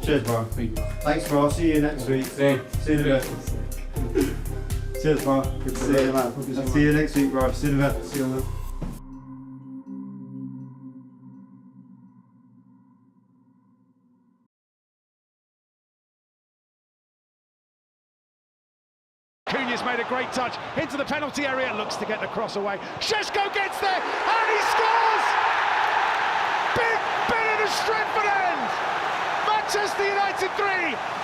Cheers, bro. Thanks, bro. See you next week. See you in a bit. Cheers, bro. Good to see you, man. See you next week, bro. See you in a bit. See you in a bit. Cunha's made a great touch into the penalty area, looks to get the cross away. Šeško gets there and he scores! Big bit of the Stretford end! Manchester United 3,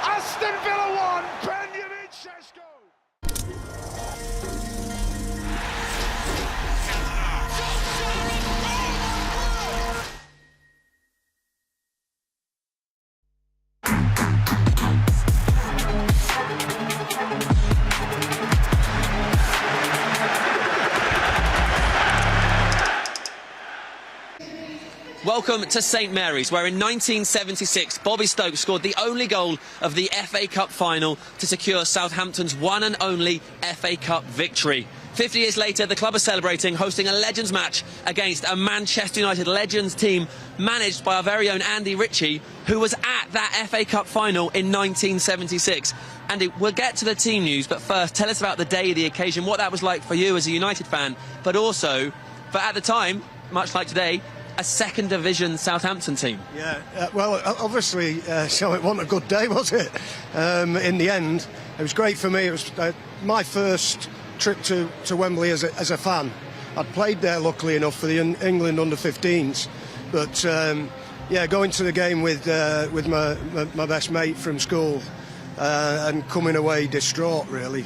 Aston Villa 1, Benjamin Šeško! Welcome to St Mary's, where in 1976 Bobby Stokes scored the only goal of the FA Cup final to secure Southampton's one and only FA Cup victory. 50 years later, the club are celebrating, hosting a Legends match against a Manchester United Legends team managed by our very own Andy Ritchie, who was at that FA Cup final in 1976. Andy, we'll get to the team news, but first, tell us about the day, the occasion, what that was like for you as a United fan, but also, for at the time, much like today, a second division Southampton team. Yeah, well, obviously, so it wasn't a good day, was it? In the end, it was great for me. It was my first trip to Wembley as a fan. I'd played there, luckily enough, for the England under-15s. But, yeah, going to the game with my best mate from school and coming away distraught, really.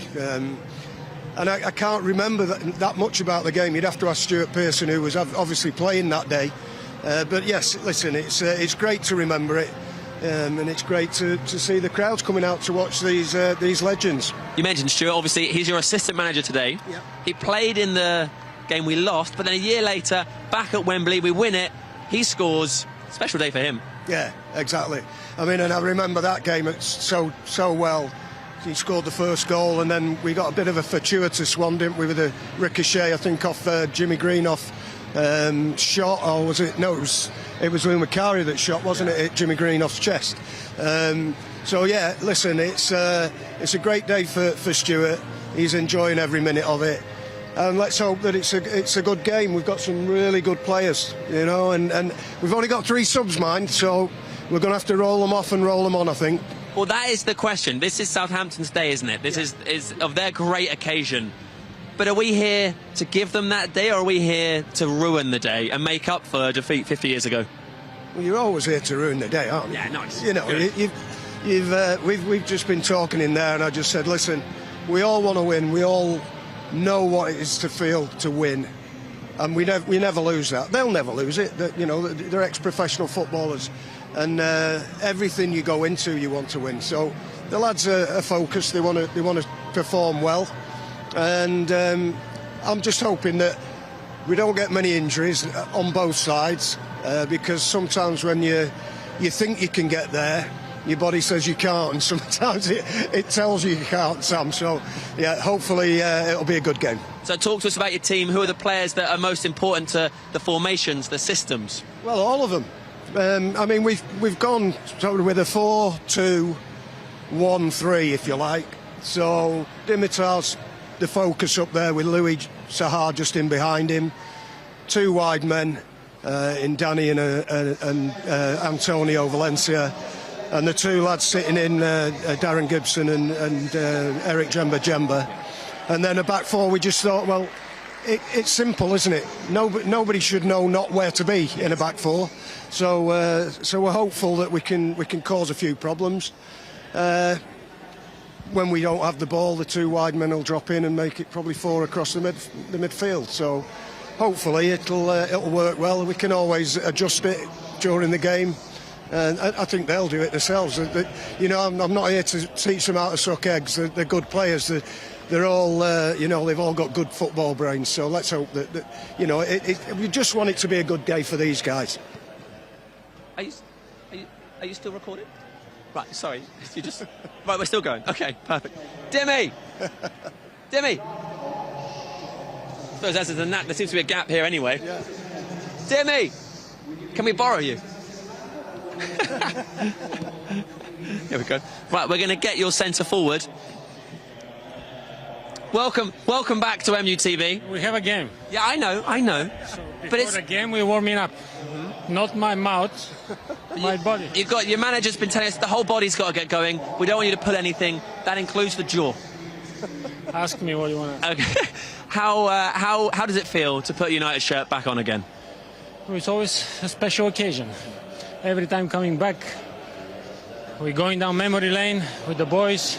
And I can't remember that much about the game. You'd have to ask Stuart Pearson, who was obviously playing that day. But yes, listen, it's great to remember it, and it's great to see the crowds coming out to watch these legends. You mentioned Stuart, obviously he's your assistant manager today. Yep. He played in the game we lost, but then a year later, back at Wembley, we win it. He scores. Special day for him. Yeah, exactly. I mean, and I remember that game so well. He scored the first goal, and then we got a bit of a fortuitous one, didn't we, with a ricochet, I think, off Jimmy Greenough shot, or was it? No, it was Lou Macari that shot, wasn't it, at Jimmy Greenoff's chest. So yeah, listen, it's a great day for Stuart. He's enjoying every minute of it, and let's hope that it's a good game. We've got some really good players, you know, and we've only got 3 subs, mind, so we're going to have to roll them off and roll them on, I think. Well, that is the question. This is Southampton's day, isn't it? This is of their great occasion. But are we here to give them that day, or are we here to ruin the day and make up for a defeat 50 years ago? Well, you're always here to ruin the day, aren't you? Yeah, nice. You know, we've just been talking in there, and I just said, listen, we all want to win. We all know what it is to feel to win, and we never lose that. They'll never lose it. You know, they're ex-professional footballers. And everything you go into, you want to win. So the lads are focused. They want to perform well, and I'm just hoping that we don't get many injuries on both sides, because sometimes when you think you can get there, your body says you can't, and sometimes it tells you can't, Sam. So yeah, hopefully it'll be a good game. So talk to us about your team. Who are the players that are most important to the formations, the systems? Well, all of them. I mean, we've gone sort of with a 4-2-1-3, if you like. So Dimitar's the focus up there with Louis Sahar just in behind him. 2 wide men in Danny and Antonio Valencia, and the 2 lads sitting in Darren Gibson and Eric Jemba. And then a back 4. We just thought, well, it's simple, isn't it? Nobody should know not where to be in a back 4. So we're hopeful that we can cause a few problems. When we don't have the ball, the 2 wide men will drop in and make it probably 4 across the midfield. So hopefully it'll work well. We can always adjust it during the game, and I think they'll do it themselves. You know, I'm not here to teach them how to suck eggs. They're good players. They're all, you know, they've all got good football brains. So let's hope that you know, we just want it to be a good day for these guys. Are you still recording? Right, sorry. You just right, we're still going. Okay, perfect. Dimmy! Dimmy! I suppose as is a knack, there seems to be a gap here anyway. Yeah. Dimmy! Can we borrow you? Here we go. Right, we're going to get your centre forward. Welcome back to MUTV. We have a game. Yeah, I know. So But before it's the game, we're warming up. Not my mouth, my body. you've got your manager's been telling us the whole body's got to get going. We don't want you to pull anything. That includes the jaw. Ask me what you want to. Okay. How does it feel to put United shirt back on again? It's always a special occasion. Every time coming back, we're going down memory lane with the boys,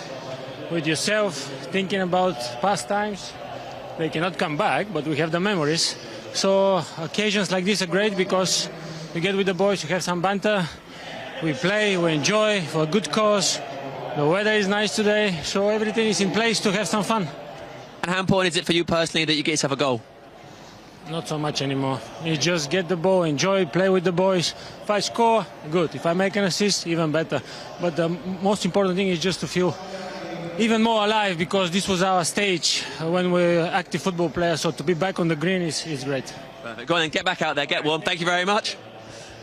with yourself, thinking about past times. They cannot come back, but we have the memories. So occasions like this are great because we get with the boys, we have some banter, we play, we enjoy for a good cause. The weather is nice today, so everything is in place to have some fun. And how important is it for you personally that you get yourself a goal? Not so much anymore. You just get the ball, enjoy, play with the boys. If I score, good. If I make an assist, even better. But the most important thing is just to feel even more alive, because this was our stage when we were active football players. So to be back on the green is great. Perfect. Go on then, get back out there, get warm. Thank you very much.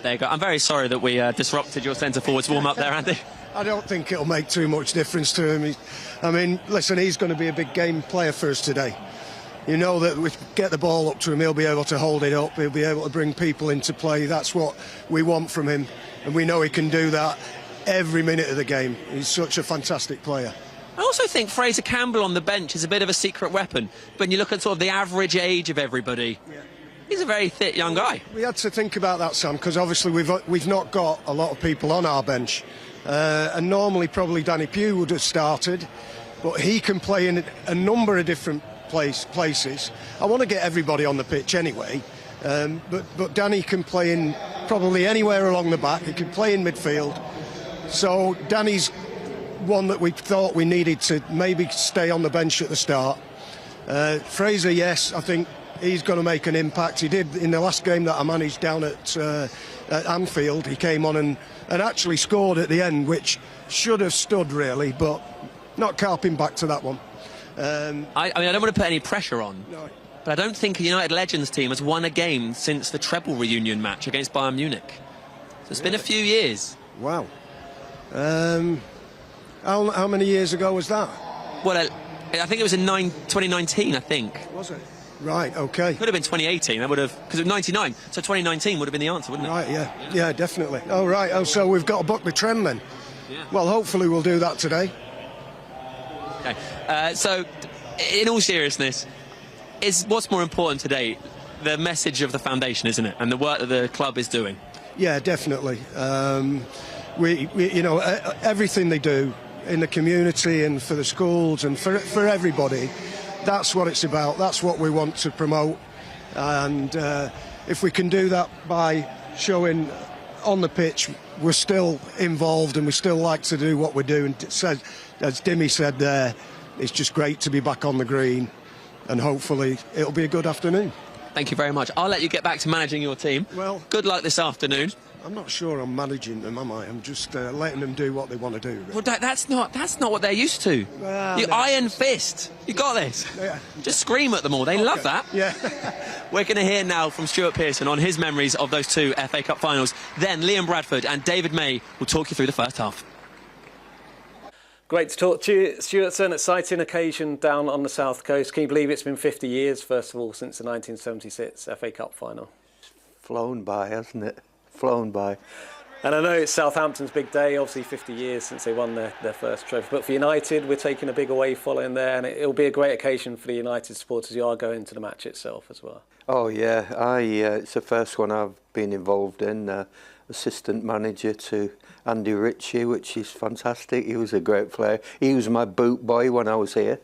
There you go. I'm very sorry that we disrupted your centre forwards warm up there, Andy. I don't think it'll make too much difference to him. I mean, listen, he's going to be a big game player for us today. You know that we get the ball up to him, he'll be able to hold it up, he'll be able to bring people into play. That's what we want from him, and we know he can do that every minute of the game. He's such a fantastic player. I also think Fraser Campbell on the bench is a bit of a secret weapon. When you look at sort of the average age of everybody, he's a very fit young guy. We had to think about that, Sam, because obviously we've not got a lot of people on our bench. And normally probably Danny Pugh would have started, but he can play in a number of different places. I want to get everybody on the pitch anyway, but Danny can play in probably anywhere along the back. He can play in midfield. So Danny's one that we thought we needed to maybe stay on the bench at the start. Fraser, yes, I think he's going to make an impact. He did in the last game that I managed down at Anfield. He came on and actually scored at the end, which should have stood really, but not carping back to that one. I mean, I don't want to put any pressure on, but I don't think a United Legends team has won a game since the treble reunion match against Bayern Munich. So it's been a few years. Wow. How many years ago was that? Well, I think it was in 2019, I think. Was it? Right, okay. Could have been 2018, that would have, because it was 99, so 2019 would have been the answer, wouldn't it? Right, yeah, definitely. Oh, right, so we've got to buck the trend then. Yeah. Well, hopefully we'll do that today. Okay, so in all seriousness, what's more important today? The message of the foundation, isn't it? And the work that the club is doing? Yeah, definitely. We you know, everything they do in the community and for the schools and for everybody, that's what it's about. That's what we want to promote. And if we can do that by showing on the pitch we're still involved and we still like to do what we're doing, as Dimmy said there, it's just great to be back on the green, and hopefully it'll be a good afternoon. Thank you very much. I'll let you get back to managing your team. Well, good luck this afternoon. I'm not sure I'm managing them, am I? I'm just letting them do what they want to do. Really. Well, that's not what they're used to. You iron fist. You got this. Yeah. Just scream at them all. They love that. Yeah. We're going to hear now from Stuart Pearson on his memories of those two FA Cup finals. Then Liam Bradford and David May will talk you through the first half. Great to talk to you, Stuart. It's an exciting occasion down on the south coast. Can you believe it's been 50 years, first of all, since the 1976 FA Cup final? Flown by, hasn't it? Flown by. And I know it's Southampton's big day, obviously 50 years since they won their first trophy. But for United, we're taking a big away following there, and it'll be a great occasion for the United supporters who are going to the match itself as well. Oh yeah, it's the first one I've been involved in. Assistant manager to Andy Ritchie, which is fantastic. He was a great player. He was my boot boy when I was here.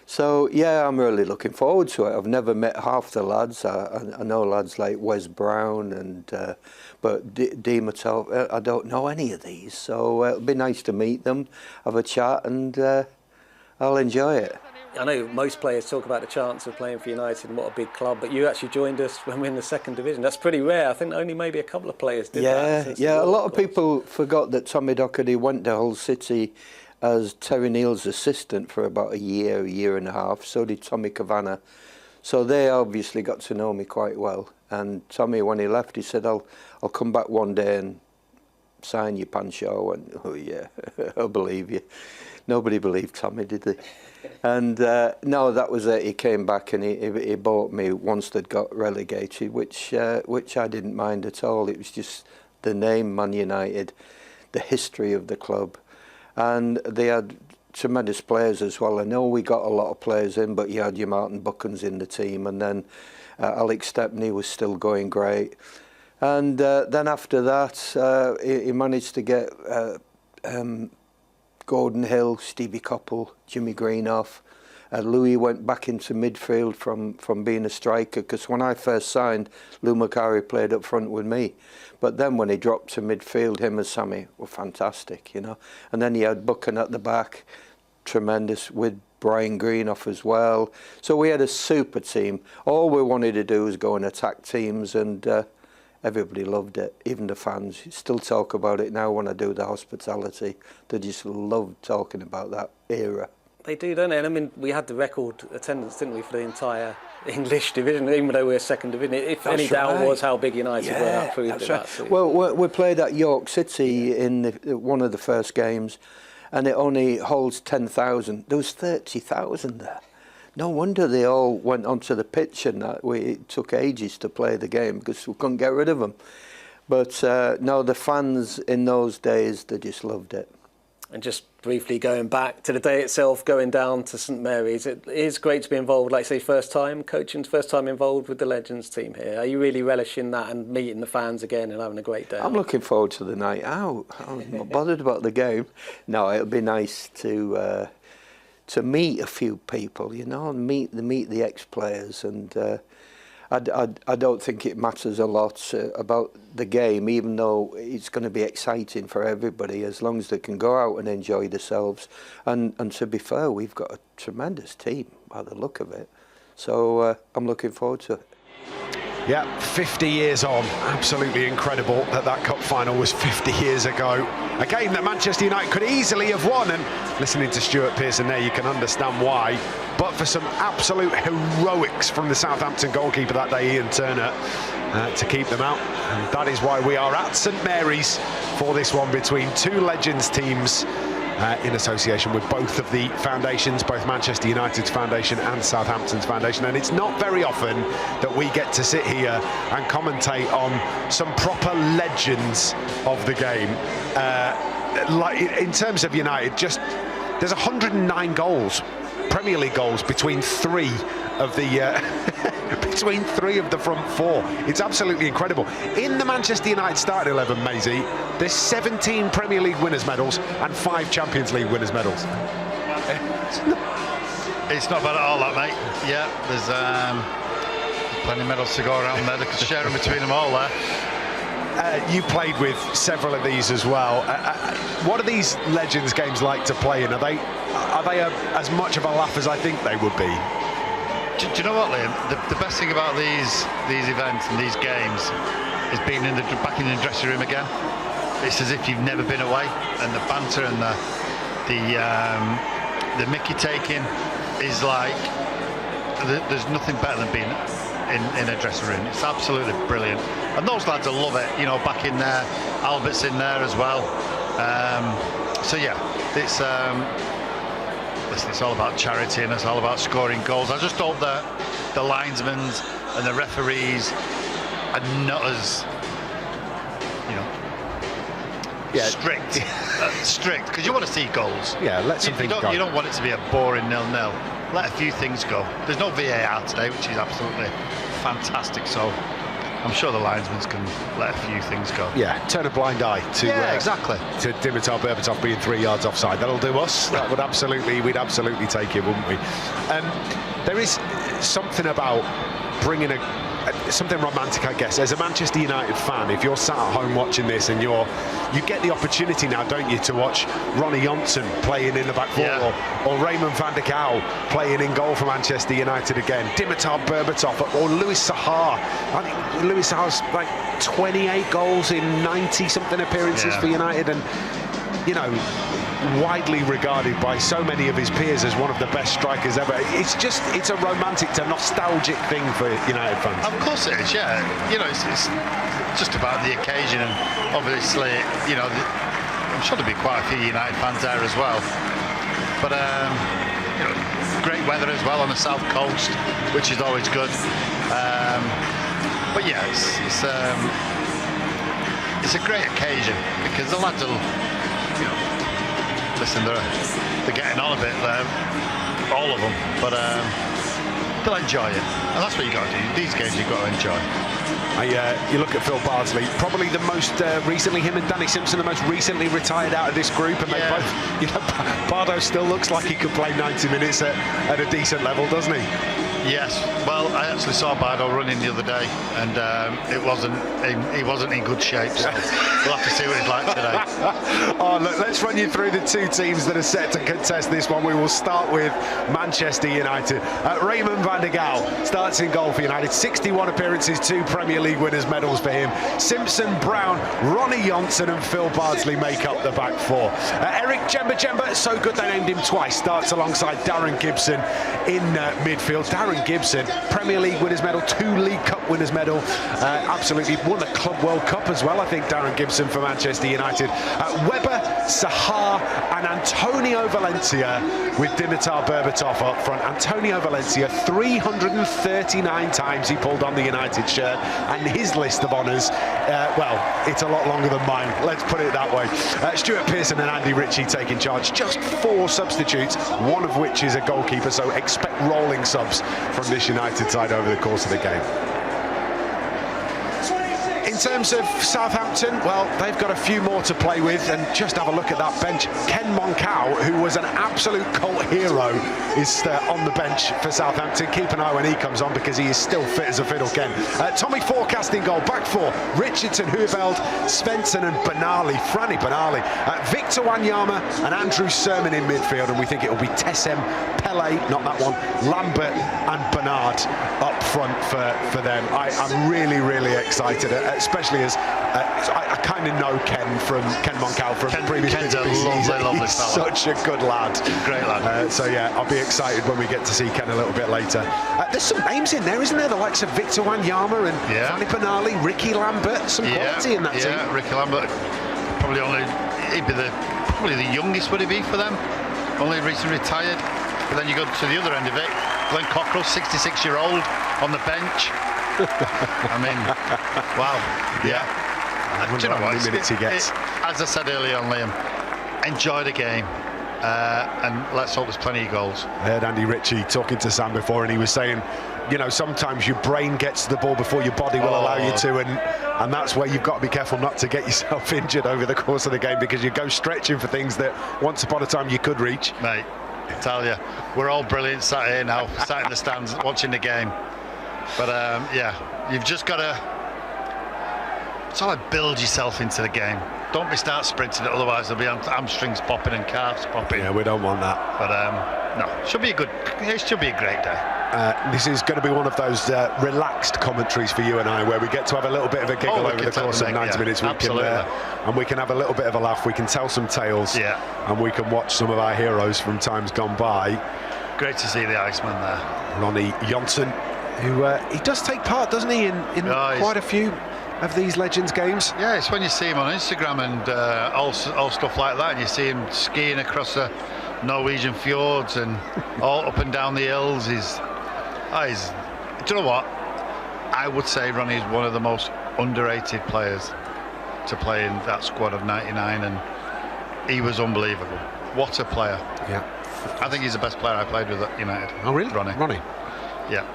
So yeah, I'm really looking forward to it. I've never met half the lads. I know lads like Wes Brown and but Dimitar. I don't know any of these, so it'll be nice to meet them, have a chat, and I'll enjoy it. I know most players talk about the chance of playing for United and what a big club, but you actually joined us when we were in the second division. That's pretty rare. I think only maybe a couple of players did that. Yeah, a lot of people forgot that Tommy Docherty went to Hull City as Terry Neal's assistant for about a year and a half. So did Tommy Kavanagh. So they obviously got to know me quite well. And Tommy, when he left, he said, I'll come back one day and sign you, Pancho?" I went, "Oh yeah, I believe you." Nobody believed Tommy, did they? And no, that was it. He came back and he bought me once they'd got relegated, which I didn't mind at all. It was just the name Man United, the history of the club, and they had tremendous players as well. I know we got a lot of players in, but you had your Martin Buchans in the team, and then Alex Stepney was still going great. And then after that, he managed to get Gordon Hill, Stevie Coppell, Jimmy Greenough. Louis went back into midfield from being a striker, because when I first signed, Lou Macari played up front with me. But then when he dropped to midfield, him and Sammy were fantastic, you know. And then he had Buchan at the back, tremendous, with Brian Greenough as well. So we had a super team. All we wanted to do was go and attack teams, and everybody loved it, even the fans. Still talk about it now when I do the hospitality. They just love talking about that era. They do, don't they? And I mean, we had the record attendance, didn't we, for the entire English division, even though we were second division. If That's any doubt right. was how big United were, that proved that's it. right. That's it. Well, we played at York City in one of the first games, and it only holds 10,000. There was 30,000 there. No wonder they all went onto the pitch, and it took ages to play the game because we couldn't get rid of them. But no, the fans in those days, they just loved it. And just briefly going back to the day itself, going down to St Mary's, it is great to be involved, like say, first time coaching, first time involved with the Legends team here. Are you really relishing that and meeting the fans again and having a great day? I'm looking forward to the night out. I'm not bothered about the game. No, it'll be nice to meet a few people, you know, and meet the ex-players. And I don't think it matters a lot about the game, even though it's going to be exciting for everybody, as long as they can go out and enjoy themselves. And to be fair, we've got a tremendous team by the look of it. So I'm looking forward to it. Yeah, 50 years on. Absolutely incredible that cup final was 50 years ago. A game that Manchester United could easily have won, and listening to Stuart Pearson there, you can understand why. But for some absolute heroics from the Southampton goalkeeper that day, Ian Turner, to keep them out. And that is why we are at St Mary's for this one between two Legends teams, in association with both of the foundations, both Manchester United's foundation and Southampton's foundation. And it's not very often that we get to sit here and commentate on some proper legends of the game. Like in terms of United, there's 109 goals, Premier League goals, between three of the front four. It's absolutely incredible. In the Manchester United starting 11, Maisie, there's 17 Premier League winners' medals and 5 Champions League winners' medals. It's not bad at all, that, mate. Yeah, there's plenty of medals to go around there. They could share them between them all there. You played with several of these as well. What are these Legends games like to play in? Are they as much of a laugh as I think they would be? Do you know what, Liam? The best thing about these events and these games is being back in the dressing room again. It's as if you've never been away, and the banter and the Mickey taking is like there's nothing better than being in a dressing room. It's absolutely brilliant, and those lads will love it. You know, back in there, Albert's in there as well. So yeah, it's. Listen, it's all about charity and it's all about scoring goals. I just hope that the linesmen and the referees are not as, strict. Strict, because you want to see goals. Yeah, let some things go. You don't want it to be a boring 0-0. Let a few things go. There's no VAR today, which is absolutely fantastic. So I'm sure the linesmen can let a few things go. Yeah, turn a blind eye to exactly. To Dimitar Berbatov being 3 yards offside. That'll do us. That would we'd absolutely take it, wouldn't we? There is something about bringing something romantic, I guess, as a Manchester United fan. If you're sat at home watching this and you get the opportunity now, don't you, to watch Ronnie Johnson playing in the back four, or Raymond van der Gaal playing in goal for Manchester United again, Dimitar Berbatov, or Louis Saha. I think Louis Saha's like 28 goals in 90-something appearances for United, and widely regarded by so many of his peers as one of the best strikers ever. It's a romantic, it's a nostalgic thing for United fans. Of course it is, yeah. It's it's just about the occasion, and obviously, you know, I'm sure there'll be quite a few United fans there as well. But you know, great weather as well on the south coast, which is always good. But yeah, it's a great occasion because the lads will, you know, listen, they're getting on a bit there, all of them, but they'll enjoy it, and that's what you got to do. These games you've got to enjoy. You look at Phil Bardsley, probably the most recently, him and Danny Simpson, the most recently retired out of this group, and they both, you know, Bardo still looks like he could play 90 minutes at a decent level, doesn't he? Yes, well, I actually saw Bardo running the other day, and he wasn't in good shape, so we'll have to see what he's like today. Oh, look, let's run you through the two teams that are set to contest this one. We will start with Manchester United. Raymond van der Gaal starts in goal for United. 61 appearances, 2 Premier League winners' medals for him. Simpson, Brown, Ronnie Johnson and Phil Bardsley make up the back four. Eric Djemba, so good they named him twice, starts alongside Darren Gibson in midfield. Darren Gibson, Premier League winners' medal, 2 League Cup winners' medal, absolutely won the Club World Cup as well, I think, Darren Gibson for Manchester United. Weber, Sahar and Antonio Valencia with Dimitar Berbatov up front. Antonio Valencia, 339 times he pulled on the United shirt, and his list of honours, well, it's a lot longer than mine, let's put it that way. Stuart Pearson and Andy Ritchie taking charge. Just 4 substitutes, one of which is a goalkeeper, so expect rolling subs from this United side over the course of the game. In terms of Southampton, well, they've got a few more to play with, and just have a look at that bench. Ken Moncau, who was an absolute cult hero, is on the bench for Southampton. Keep an eye when he comes on, because he is still fit as a fiddle, Ken. Tommy Forecast in goal, back four, Richardson, Hoeveld, Svensson and Benali, Franny Benali, Victor Wanyama and Andrew Sermon in midfield, and we think it will be Tessem, Pele, not that one, Lambert and Bernard up front for them. I'm really excited, especially as I kind of know Ken Moncau from previous Ken's a bits. lovely He's fella. such a good lad. Great lad. So yeah, I'll be excited when we get to see Ken a little bit later. There's some names in there, isn't there? The likes of Victor Wanyama and Fanny Benali, Ricky Lambert, some quality in that team. Yeah, Ricky Lambert, probably probably the youngest, would he be for them? Only recently retired. But then you go to the other end of it, Glenn Cockrell, 66-year-old on the bench. I mean, wow. Yeah. Do you know what? Minutes he gets. As I said earlier on, Liam, enjoy the game. And let's hope there's plenty of goals. I heard Andy Ritchie talking to Sam before, and he was saying, you know, sometimes your brain gets to the ball before your body will allow you to, and that's where you've got to be careful not to get yourself injured over the course of the game, because you go stretching for things that once upon a time you could reach. Mate, I tell you, we're all brilliant sat here now, sat in the stands watching the game. But yeah, you've just got to sort of build yourself into the game. Don't start sprinting it, otherwise there'll be hamstrings popping and calves popping. Yeah, we don't want that. But no, it should be a great day. This is going to be one of those relaxed commentaries for you and I, where we get to have a little bit of a giggle over the course of 90 minutes. And we can have a little bit of a laugh. We can tell some tales, and we can watch some of our heroes from times gone by. Great to see the Iceman there. Ronnie Johnson, who he does take part, doesn't he, in quite a few of these Legends games. Yeah, it's when you see him on Instagram and all stuff like that, and you see him skiing across the Norwegian fjords and all up and down the hills. Do you know what? I would say Ronnie is one of the most underrated players to play in that squad of 99, and he was unbelievable. What a player. Yeah. I think he's the best player I played with at United. Oh, really? Ronnie. Yeah.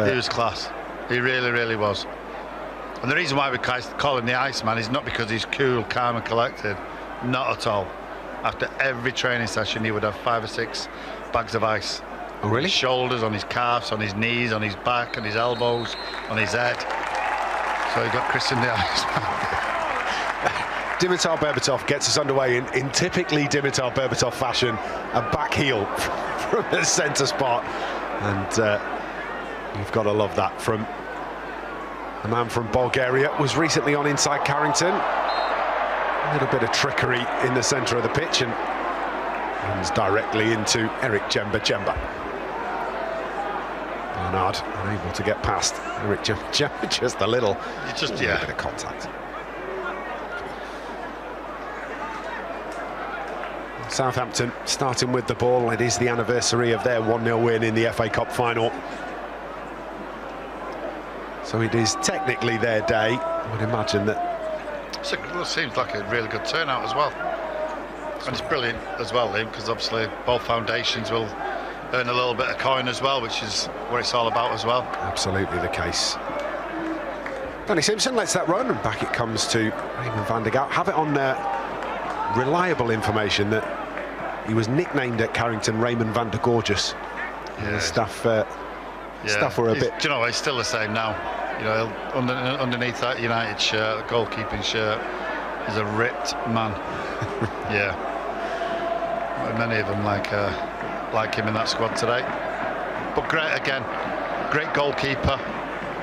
He was class. He really was. And the reason why we call him the Iceman is not because he's cool, calm and collected. Not at all. After every training session, he would have 5 or 6 bags of ice. Oh, really? On his shoulders, on his calves, on his knees, on his back, on his elbows, on his head. So he got christened the Iceman. Dimitar Berbatov gets us underway in typically Dimitar Berbatov fashion, a back heel from the centre spot. And you've got to love that from a man from Bulgaria. Was recently on inside Carrington. A little bit of trickery in the centre of the pitch, and runs directly into Eric Djemba. Bernard unable to get past Eric just a little. Just a bit of contact. Southampton starting with the ball. It is the anniversary of their 1-0 win in the FA Cup final. So it is technically their day. I would imagine that. It seems like a really good turnout as well. And it's brilliant as well, Liam, because obviously both foundations will earn a little bit of coin as well, which is what it's all about as well. Absolutely the case. Danny Simpson lets that run, and back it comes to Raymond van der Gaal. Have it on reliable information that he was nicknamed at Carrington Raymond van der Gorgeous. Yeah. The staff were a bit... Do you know, he's still the same now. You know, underneath that United shirt, goalkeeping shirt, he's a ripped man. Yeah. Many of them like him in that squad today. But great goalkeeper.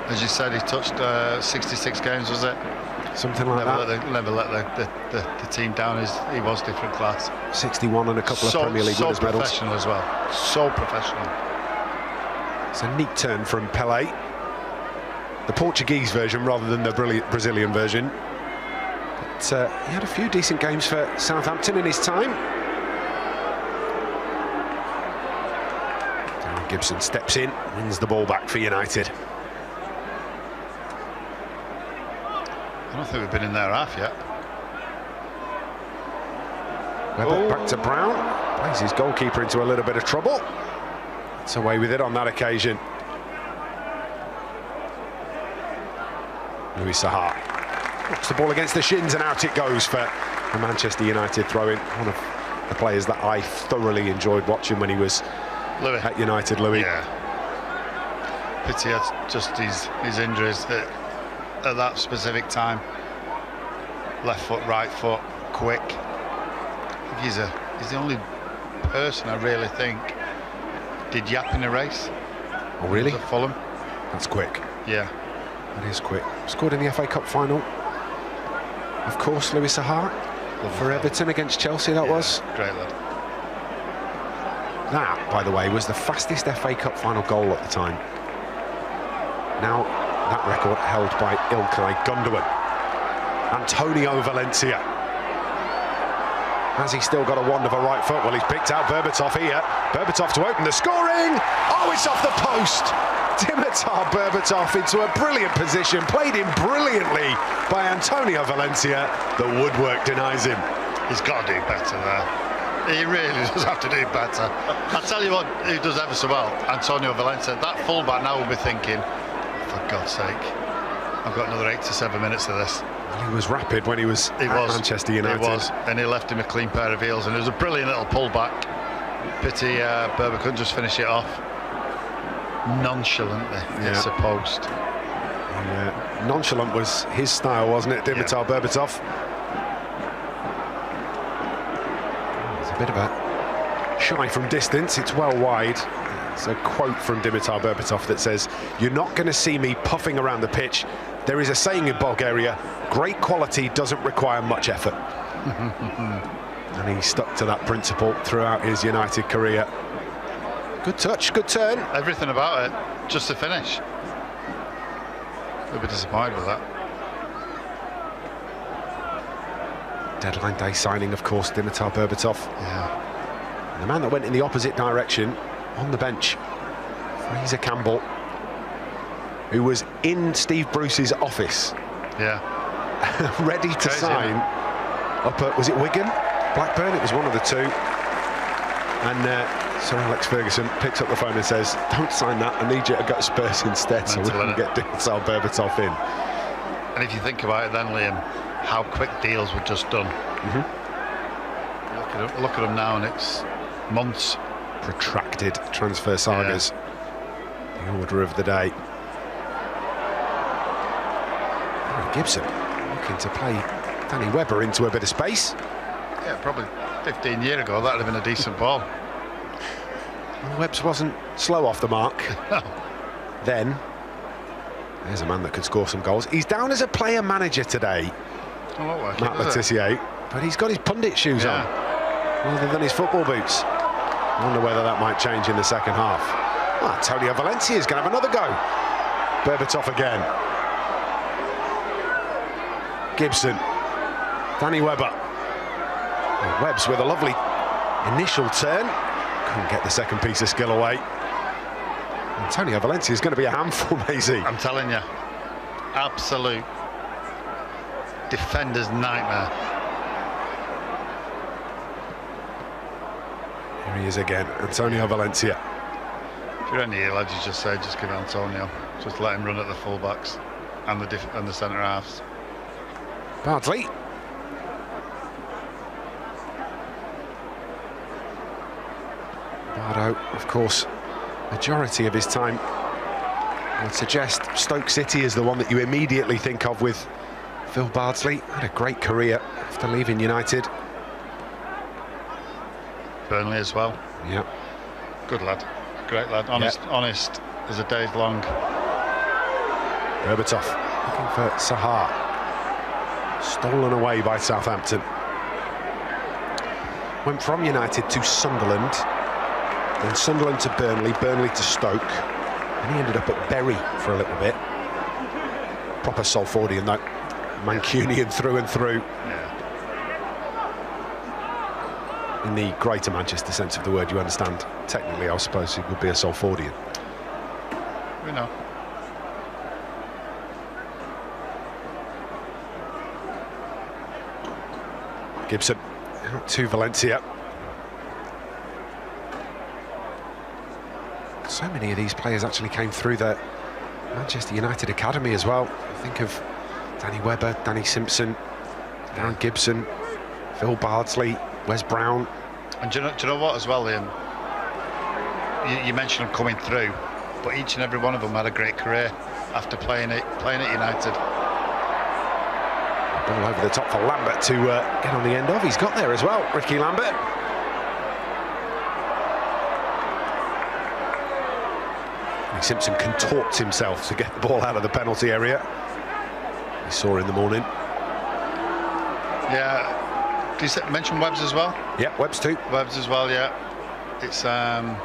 As you said, he touched 66 games, was it? Something like that. Never let the team down. He was different class. 61 and a couple of Premier League winners' medals. So professional as well. So professional. It's a neat turn from Pelé. The Portuguese version rather than the brilliant Brazilian version. But he had a few decent games for Southampton in his time. Darren Gibson steps in, wins the ball back for United. I don't think we've been in their half yet. Webber back to Brown. Plays his goalkeeper into a little bit of trouble. It's away with it on that occasion. Louis Saha knocks the ball against the shins and out it goes for a Manchester United throw-in. One of the players that I thoroughly enjoyed watching when he was at United, Louis. Yeah. Pity just his injuries at that specific time. Left foot, right foot, quick. I think he's the only person I really think did yap in a race. Oh really? At Fulham. That's quick. Yeah. That is quick. Scored in the FA Cup final. Of course, Louis Saha for Everton against Chelsea, that was. Great lad. That, by the way, was the fastest FA Cup final goal at the time. Now, that record held by Ilkay Gundogan. Antonio Valencia. Has he still got a wand of a right foot? Well, he's picked out Berbatov here. Berbatov to open the scoring. Oh, it's off the post. Dimitar Berbatov into a brilliant position, played in brilliantly by Antonio Valencia. The woodwork denies him. He's got to do better there. He really does have to do better. I'll tell you what, he does ever so well, Antonio Valencia. That fullback now will be thinking, for God's sake, I've got another 8 to 7 minutes of this. Well, he was rapid when he was at Manchester United. He was, and he left him a clean pair of heels, and it was a brilliant little pullback. Pity Berber couldn't just finish it off nonchalantly, it's supposed. Nonchalant was his style, wasn't it, Dimitar Berbatov? It's a bit of a shy from distance, it's well wide. It's a quote from Dimitar Berbatov that says, "You're not going to see me puffing around the pitch. There is a saying in Bulgaria, great quality doesn't require much effort." And he stuck to that principle throughout his United career. Good touch, good turn. Everything about it, just to finish. A bit disappointed with that. Deadline day signing, of course, Dimitar Berbatov. Yeah. And the man that went in the opposite direction on the bench, Fraser Campbell, who was in Steve Bruce's office. Yeah. Ready to sign up at, was it Wigan? Blackburn? It was one of the two. And Sir Alex Ferguson picks up the phone and says, "Don't sign that, I need you to go to Spurs instead so we can get Dimitar Berbatov in." And if you think about it then, Liam, how quick deals were just done. Look at them now, and it's months. Protracted transfer sagas. The order of the day. Darren Gibson looking to play Danny Webber into a bit of space. Yeah, probably 15 years ago that would have been a decent ball. Well, Webbs wasn't slow off the mark. Then there's a man that could score some goals. He's down as a player manager today, Matt Le Tissier, but he's got his pundit shoes on rather than his football boots. I wonder whether that might change in the second half. Antonio Valencia is going to have another go. Berbatov again. Gibson. Danny Webber. And Webb's with a lovely initial turn. Couldn't get the second piece of skill away. Antonio Valencia is going to be a handful, Maisie. I'm telling you, absolute defender's nightmare. Here he is again, Antonio Valencia. If you're any lads, you just say, just give Antonio. Just let him run at the fullbacks and the centre halves. Bardsley. Bardo, of course, majority of his time, I would suggest Stoke City is the one that you immediately think of with Phil Bardsley. Had a great career after leaving United. Burnley as well. Yeah. Good lad. Great lad. Honest as a day's long. Berbatov looking for Sahar. Stolen away by Southampton. Went from United to Sunderland, then Sunderland to Burnley, Burnley to Stoke, and he ended up at Bury for a little bit. Proper Salfordian though, Mancunian through and through. Yeah. In the greater Manchester sense of the word, you understand. Technically, I suppose he would be a Salfordian. We know. Gibson out to Valencia. So many of these players actually came through the Manchester United academy as well. Think of Danny Webber, Danny Simpson, Darren Gibson, Phil Bardsley, Wes Brown. And do you know what as well, Liam? You mentioned them coming through, but each and every one of them had a great career after playing at United. Ball over the top for Lambert to get on the end of. He's got there as well, Ricky Lambert. Simpson contorts himself to get the ball out of the penalty area. We saw in the morning. Yeah. Did you mention Webbs as well? Yeah, Webbs too. Webbs as well, yeah. It's an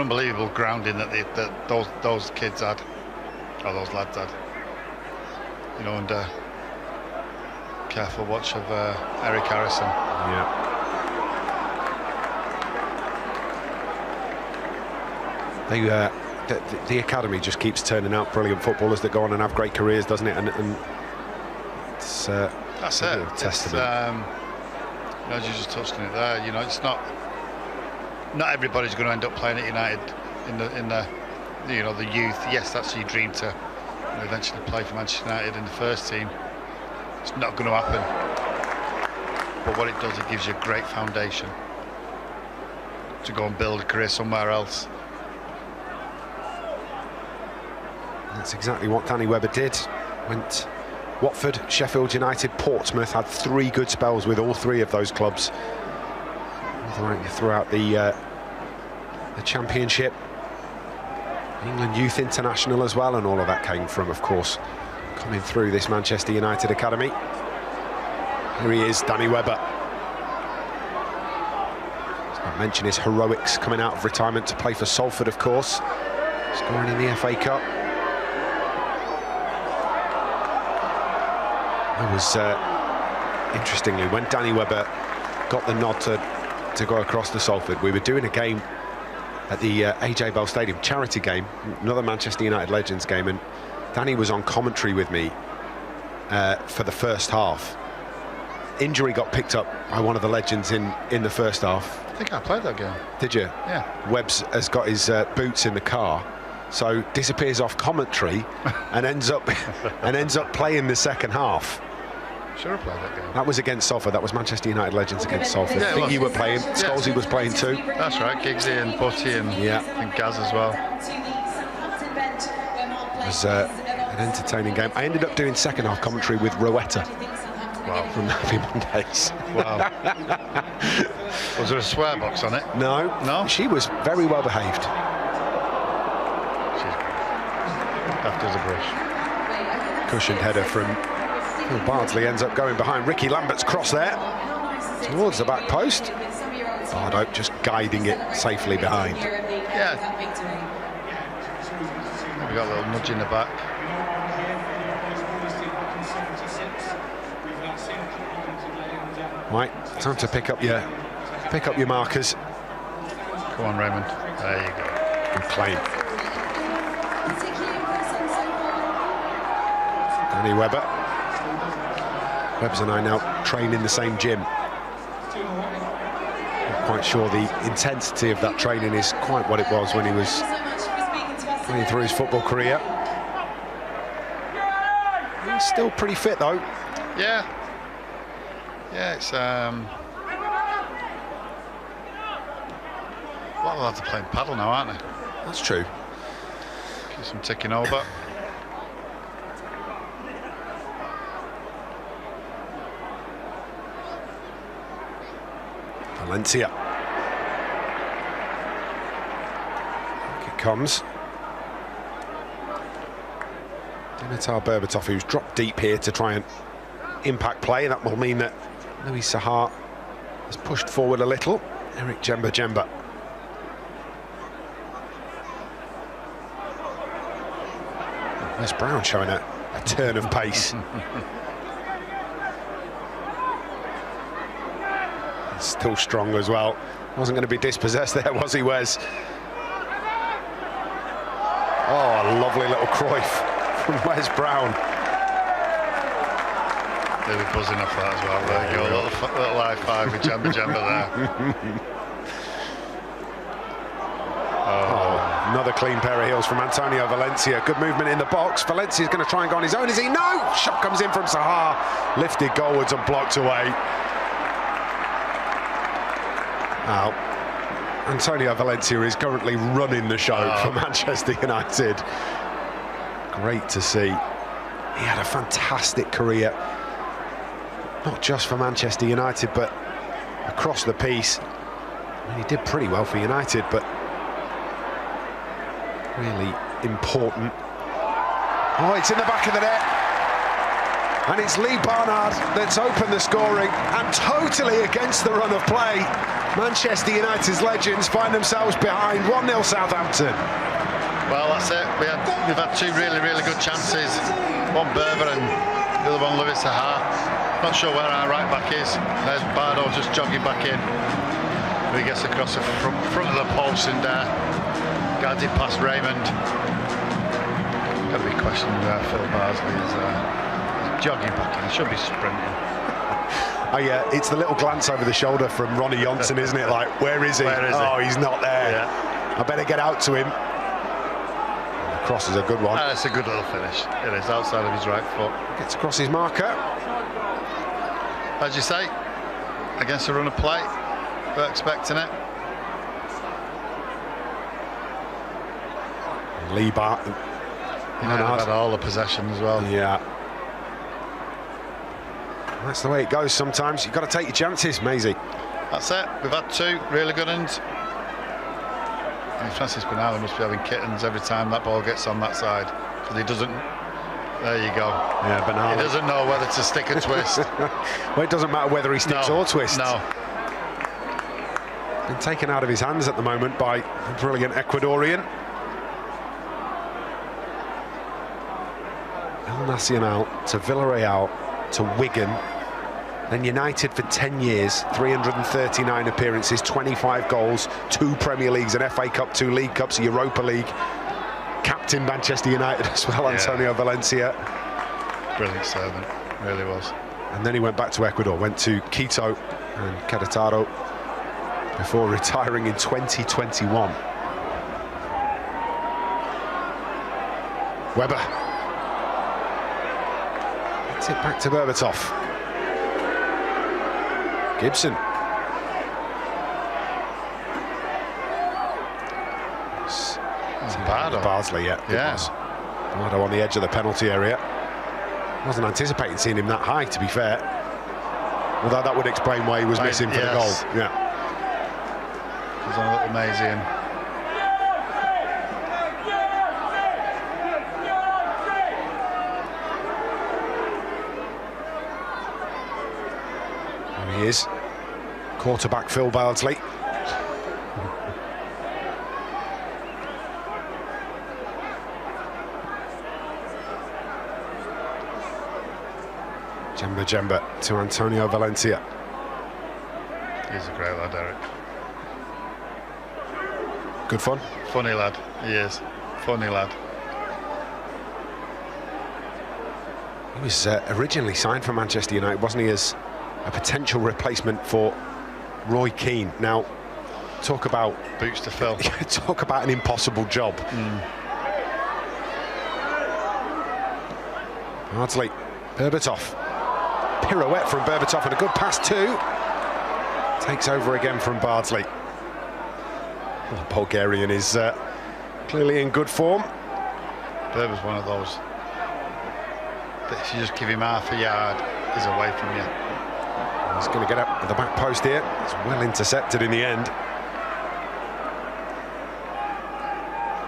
unbelievable grounding that those kids had, or those lads had. You know, under careful watch of Eric Harrison. Yeah. The academy just keeps turning out brilliant footballers that go on and have great careers, doesn't it? And it's that's it. Testament. As you just touched on it there, you know, it's not everybody's going to end up playing at United in the you know, the youth. Yes, that's your dream to eventually play for Manchester United in the first team. It's not going to happen. But what it does, it gives you a great foundation to go and build a career somewhere else. That's exactly what Danny Webber did. Went Watford, Sheffield United, Portsmouth, had 3 good spells with all 3 of those clubs throughout the Championship. England Youth International as well, and all of that came from, of course, coming through this Manchester United academy. Here he is, Danny Webber. Let's not mention his heroics coming out of retirement to play for Salford, of course, scoring in the FA Cup. It was, interestingly, when Danny Webber got the nod to go across to Salford, we were doing a game at the AJ Bell Stadium, charity game, another Manchester United Legends game, and Danny was on commentary with me for the first half. Injury got picked up by one of the legends in the first half. I think I played that game. Did you? Yeah. Webbs has got his boots in the car, so disappears off commentary and ends up playing the second half. Sure, I played that game. That was against Salford. That was Manchester United Legends against Salford. Yeah, I think you were playing. Scholesy was playing too. That's right, Giggsy and Butty and Gaz as well. It was an entertaining game. I ended up doing second half commentary with Rowetta. Wow. From Happy Mondays. Wow. Was there a swear box on it? No. No? She was very well behaved. She's great. Daft as a brush. Cushioned header from Phil Bardsley, ends up going behind Ricky Lambert's cross there towards the back post. Berbatov just guiding it safely behind. Yeah. We got a little nudge in the back. Right, time to pick up your markers. Come on, Raymond. There you go. Good claim. Danny Webber. Webbs and I now train in the same gym. Not quite sure the intensity of that training is quite what it was when he was playing through his football career. He's still pretty fit though. Yeah. Yeah, it's well, they'll have to play paddle now, aren't they? That's true. Get some ticking over. Valencia. Back it comes. Dimitar Berbatov, who's dropped deep here to try and impact play. That will mean that Louis Sahar has pushed forward a little. Eric Jemba. Wes Brown showing a turn of pace. Still strong as well. Wasn't going to be dispossessed there, was he, Wes? Oh, a lovely little Cruyff from Wes Brown. They'll be buzzing off that as well. There you go, a little high five with Jemba there. Another clean pair of heels from Antonio Valencia. Good movement in the box. Valencia's going to try and go on his own, is he? No! Shot comes in from Sahar. Lifted goalwards and blocked away. Now, Antonio Valencia is currently running the show for Manchester United. Great to see. He had a fantastic career, not just for Manchester United, but across the piece. I mean, he did pretty well for United, but really important. Oh, it's in the back of the net. And it's Lee Barnard that's opened the scoring, and totally against the run of play. Manchester United's legends find themselves behind 1-0 Southampton. Well, that's it. We've had two really good chances. One Berber and the other one Louis Sahar. Not sure where our right back is. There's Bardo just jogging back in. He gets across the front of the post and guards it past Raymond. Got to be questioning where Phil Barsley is jogging back in. He should be sprinting. Oh yeah, it's the little glance over the shoulder from Ronnie Johnson, isn't it? Like, where is he? Oh, he's not there. Yeah. I better get out to him. The cross is a good one. It's a good little finish. It is, outside of his right foot. Gets across his marker. As you say, against a run of play, we're expecting it. Lee Barton. United had all the possession as well. Yeah. That's the way it goes sometimes. You've got to take your chances, Maisie. That's it. We've had two really good ones. And Francis Benalla must be having kittens every time that ball gets on that side. Because he doesn't... There you go. Yeah, Benalla. He doesn't know whether to stick or twist. Well, it doesn't matter whether he sticks or twists. No. Been taken out of his hands at the moment by a brilliant Ecuadorian. El Nacional to Villarreal to Wigan, then United for 10 years, 339 appearances, 25 goals, 2 Premier Leagues, an FA Cup, 2 League Cups, a Europa League. Captain Manchester United as well, Antonio Valencia. Brilliant servant, really was. And then he went back to Ecuador, went to Quito and Querétaro before retiring in 2021. Webber. Gets it back to Berbatov. Gibson. Barsley, yeah. Bardo on the edge of the penalty area. Wasn't anticipating seeing him that high, to be fair. Although that would explain why he was missing for the goal. Yeah. He's on a little mazy in. There he is. Quarterback Phil Bardsley. Jemba to Antonio Valencia. He's a great lad, Eric. Good fun. Funny lad, he is. Funny lad. He was originally signed for Manchester United, wasn't he, as a potential replacement for Roy Keane. Now, talk about... Boots to fill. Talk about an impossible job. Bardsley, Berbatov. Pirouette from Berbatov and a good pass too. Takes over again from Bardsley. Well, the Bulgarian is clearly in good form. Berba's one of those that if you just give him half a yard, he's away from you. He's going to get up at the back post here. It's well intercepted in the end.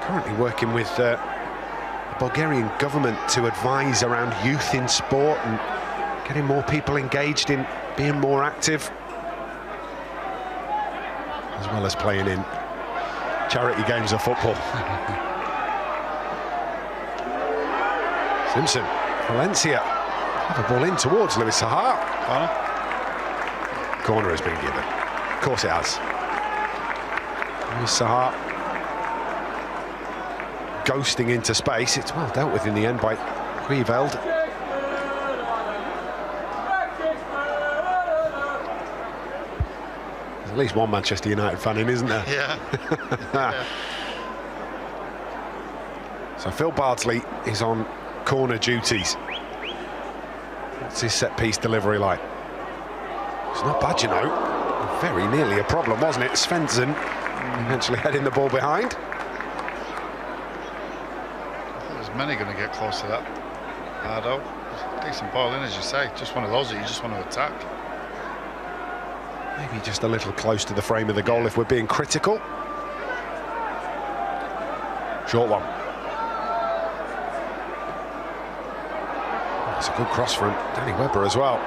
Currently working with the Bulgarian government to advise around youth in sport and getting more people engaged in being more active, as well as playing in charity games of football. Simpson, Valencia, have a ball in towards Louis Saha. Corner has been given. Of course it has. Louis Saha ghosting into space. It's well dealt with in the end by Grieveld. There's at least one Manchester United fan in, isn't there? Yeah. Yeah. So Phil Bardsley is on corner duties. What's his set-piece delivery like? It's not bad, you know. Very nearly a problem, wasn't it? Svensson eventually heading the ball behind. There's many going to get close to that. Ardo, decent ball in, as you say. Just one of those that you just want to attack. Maybe just a little close to the frame of the goal if we're being critical. Short one. That's a good cross from Danny Webber as well.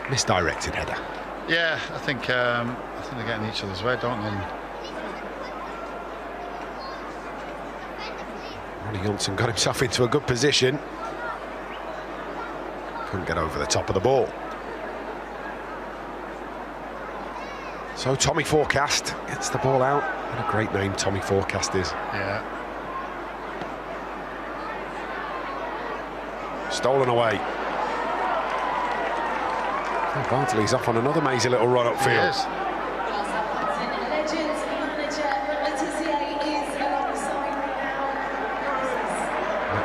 Misdirected header. Yeah, I think they're getting each other's way, don't they? Ronnie Johnson got himself into a good position. Couldn't get over the top of the ball. So Tommy Forecast gets the ball out. What a great name Tommy Forecast is. Yeah. Stolen away. Oh, Bardsley's off on another mazy little run upfield.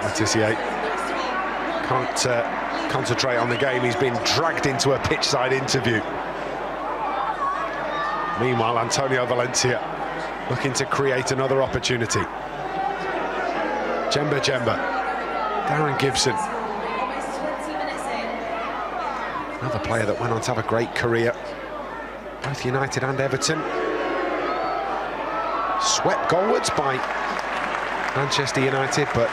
Letitia can't concentrate on the game. He's been dragged into a pitchside interview. Meanwhile, Antonio Valencia looking to create another opportunity. Jemba, Darren Gibson. Another player that went on to have a great career, both United and Everton. Swept goalwards by Manchester United, but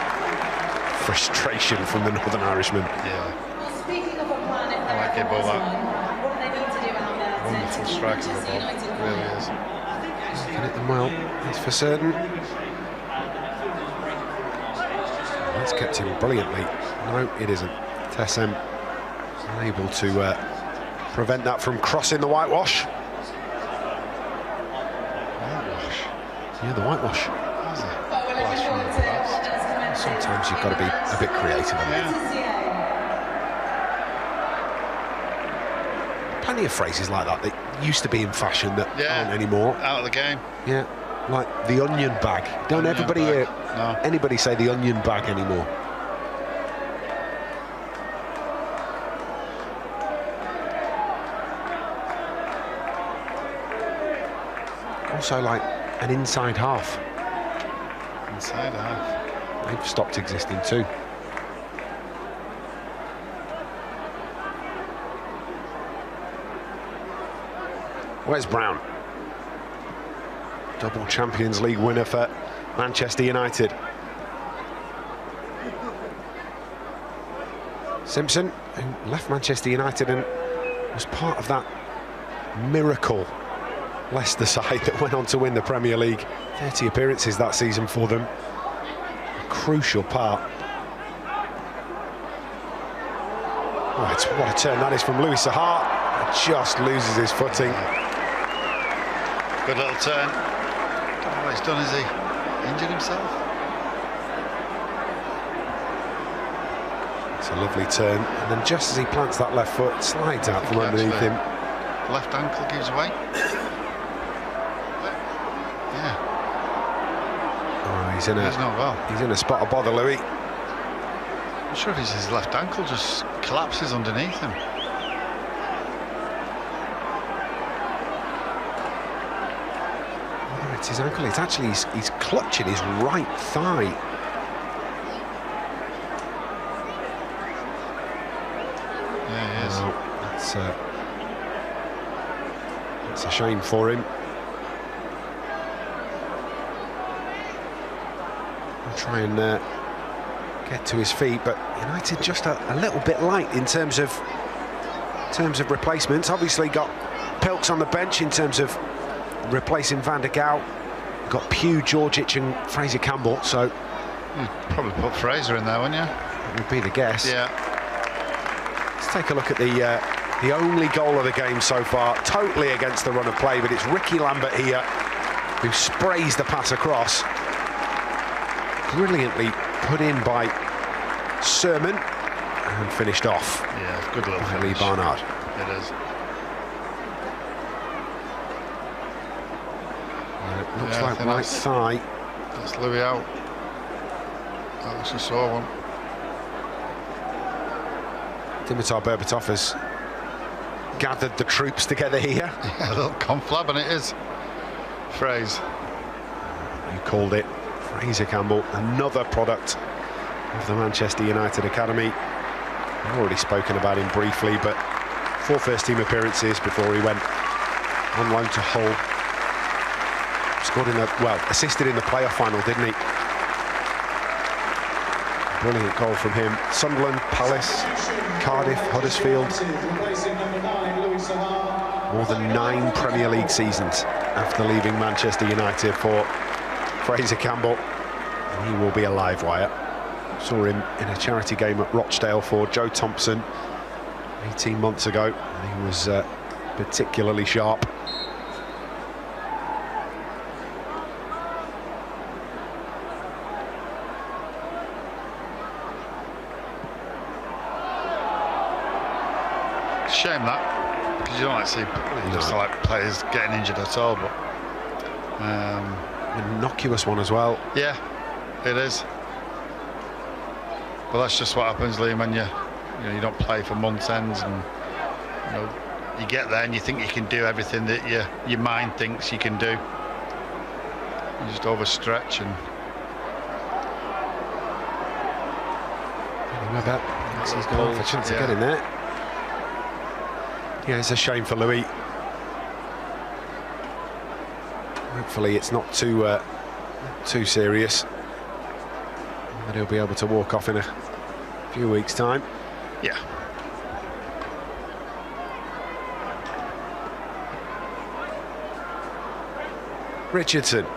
frustration from the Northern Irishman. Yeah. I like Gibbo that. Wonderful strike of the ball. It really is. Looking at them well, that's for certain. That's kept him brilliantly. No, it isn't. Tessem unable to prevent that from crossing the whitewash. Whitewash? Yeah, the whitewash. Sometimes you've got to be a bit creative. Plenty of phrases like that that used to be in fashion that aren't anymore. Out of the game. Yeah, like the onion bag. Don't everybody hear anybody say the onion bag anymore? Also like an inside half. Inside half. They've stopped existing too. Where's Brown? Double Champions League winner for Manchester United. Simpson, who left Manchester United and was part of that miracle Leicester side that went on to win the Premier League. 30 appearances that season for them. A crucial part. Right, what a turn that is from Louis Saha. Just loses his footing. Good little turn. What he's done is he injured himself. It's a lovely turn, and then just as he plants that left foot, slides out from underneath him. Left ankle gives way. Yeah. Oh, he's not well. He's in a spot of bother, Louis. I'm sure if it's his left ankle just collapses underneath him. Oh, it's his ankle. It's actually he's clutching his right thigh. Yeah, he is. Well, that's a shame for him. I'll try and get to his feet, but United just a little bit light in terms of replacements. Obviously got Pilks on the bench in terms of replacing Van der Gaal. Got Pugh, Georgic and Fraser Campbell, so you'd probably put Fraser in there, wouldn't you? That would be the guess. Yeah. Let's take a look at the only goal of the game so far, totally against the run of play, but it's Ricky Lambert here who sprays the pass across. Brilliantly put in by Sermon and finished off. Yeah, good little by Lee finish. Barnard. It is. It looks like right thigh. That's Louis out. That looks a sore one. Dimitar Berbatov has gathered the troops together here. Yeah, a little conflab, and it is. Fraser. You called it. Fraser Campbell, another product of the Manchester United Academy. I've already spoken about him briefly, but 4 first-team appearances before he went on loan to Hull. Scored in assisted in the playoff final, didn't he? Brilliant goal from him. Sunderland, Palace, Cardiff, Huddersfield. More than 9 Premier League seasons after leaving Manchester United for Fraser Campbell. He will be a live wire. Saw him in a charity game at Rochdale for Joe Thompson 18 months ago. He was particularly sharp. Shame that, because you don't like to see just like players getting injured at all, but an innocuous one as well. Yeah, it is. But that's just what happens, Liam, when you don't play for months ends, and you get there and you think you can do everything that your mind thinks you can do. You just overstretch and. He's got a chance to get in there. Yeah, it's a shame for Louis. Hopefully it's not too serious, and he'll be able to walk off in a few weeks' time. Yeah. Richardson.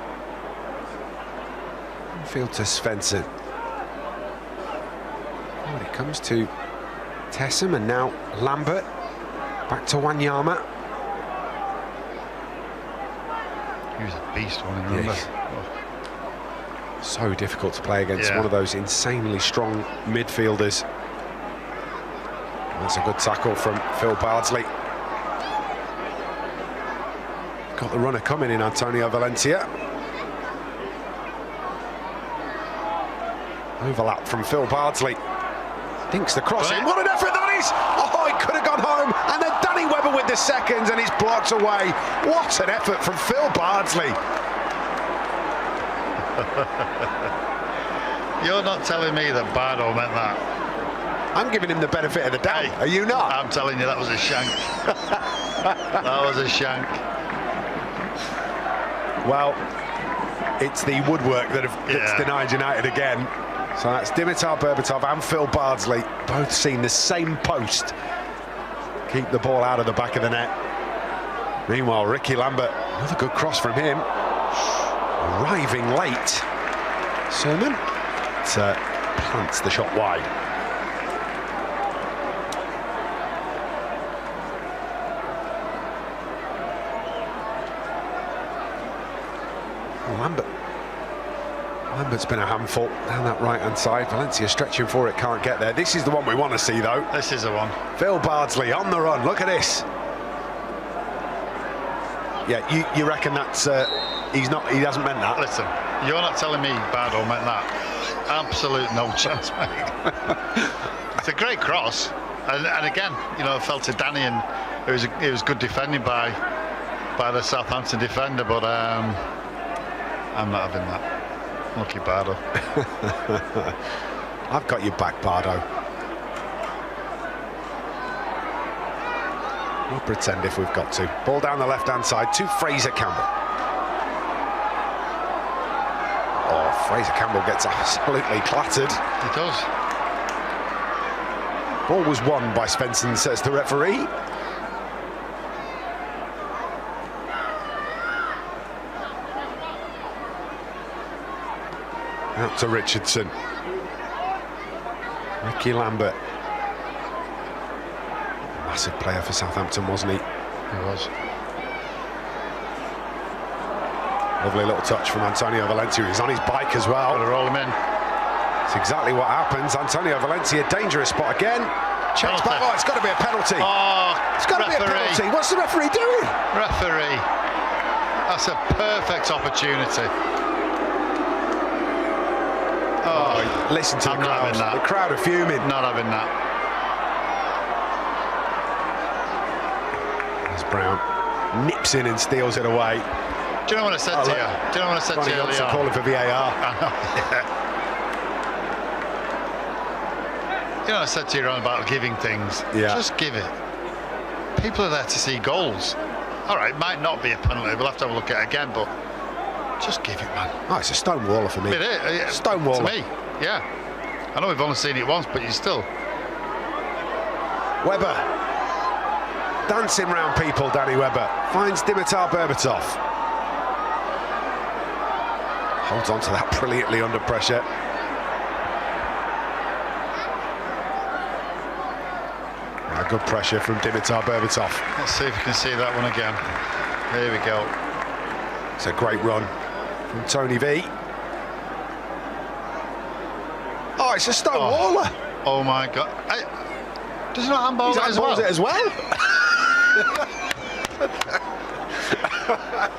Field to Svensson. When it comes to Tessem and now Lambert. Back to Wanyama. He was a beast, one in the So difficult to play against one of those insanely strong midfielders. That's a good tackle from Phil Bardsley. Got the runner coming in, Antonio Valencia. Overlap from Phil Bardsley. Dinks the cross in. What an effort that is! Oh, it could have gone home. And then Danny Webber with the seconds, and it's blocked away. What an effort from Phil Bardsley. You're not telling me that Bardo meant that. I'm giving him the benefit of the doubt. Are you not? I'm telling you, that was a shank. That was a shank. Well, it's the woodwork that's denied United again. So that's Dimitar Berbatov and Phil Bardsley, both seen the same post keep the ball out of the back of the net. Meanwhile, Ricky Lambert, another good cross from him. Arriving late. Sermon plants the shot wide. Lambert's been a handful down that right-hand side. Valencia stretching for it, can't get there. This is the one we want to see, though. This is the one. Phil Bardsley on the run. Look at this. Yeah, you reckon that's he hasn't meant that? Listen, you're not telling me Bardo meant that. Absolute no chance, mate. It's a great cross, and again, you know, fell to Danny, and it was good defending by the Southampton defender, but I'm not having that. Lucky Bardo. I've got your back, Bardo. We'll pretend if we've got to. Ball down the left-hand side to Fraser Campbell. Oh, Fraser Campbell gets absolutely clattered. He does. Ball was won by Svensson, says the referee. Out to Richardson. Ricky Lambert. Massive player for Southampton, wasn't he? He was. Lovely little touch from Antonio Valencia. He's on his bike as well. Got to roll him in. It's exactly what happens. Antonio Valencia, dangerous spot again. Checks back. Oh, it's got to be a penalty. Oh, it's got to be a penalty. What's the referee doing? Referee. That's a perfect opportunity. Oh, listen to the crowd. The crowd are fuming. Not having that. There's Brown. Nips in and steals it away. Do you know what I said to you? Do you know what I said to you earlier? Calling for VAR. I know, yeah. You know what I said to you around about giving things? Yeah. Just give it. People are there to see goals. All right, it might not be a penalty. We'll have to have a look at it again, but just give it, man. Oh, it's a stonewaller for me. It is. Stonewaller. To me, yeah. I know we've only seen it once, but you still. Webber. Dancing round people, Danny Webber. Finds Dimitar Berbatov. Holds on to that brilliantly under pressure. Good pressure from Dimitar Berbatov. Let's see if we can see that one again. There we go. It's a great run from Tony V. Oh, it's a stonewaller. Oh my God. Does he not handball it as well? It as well?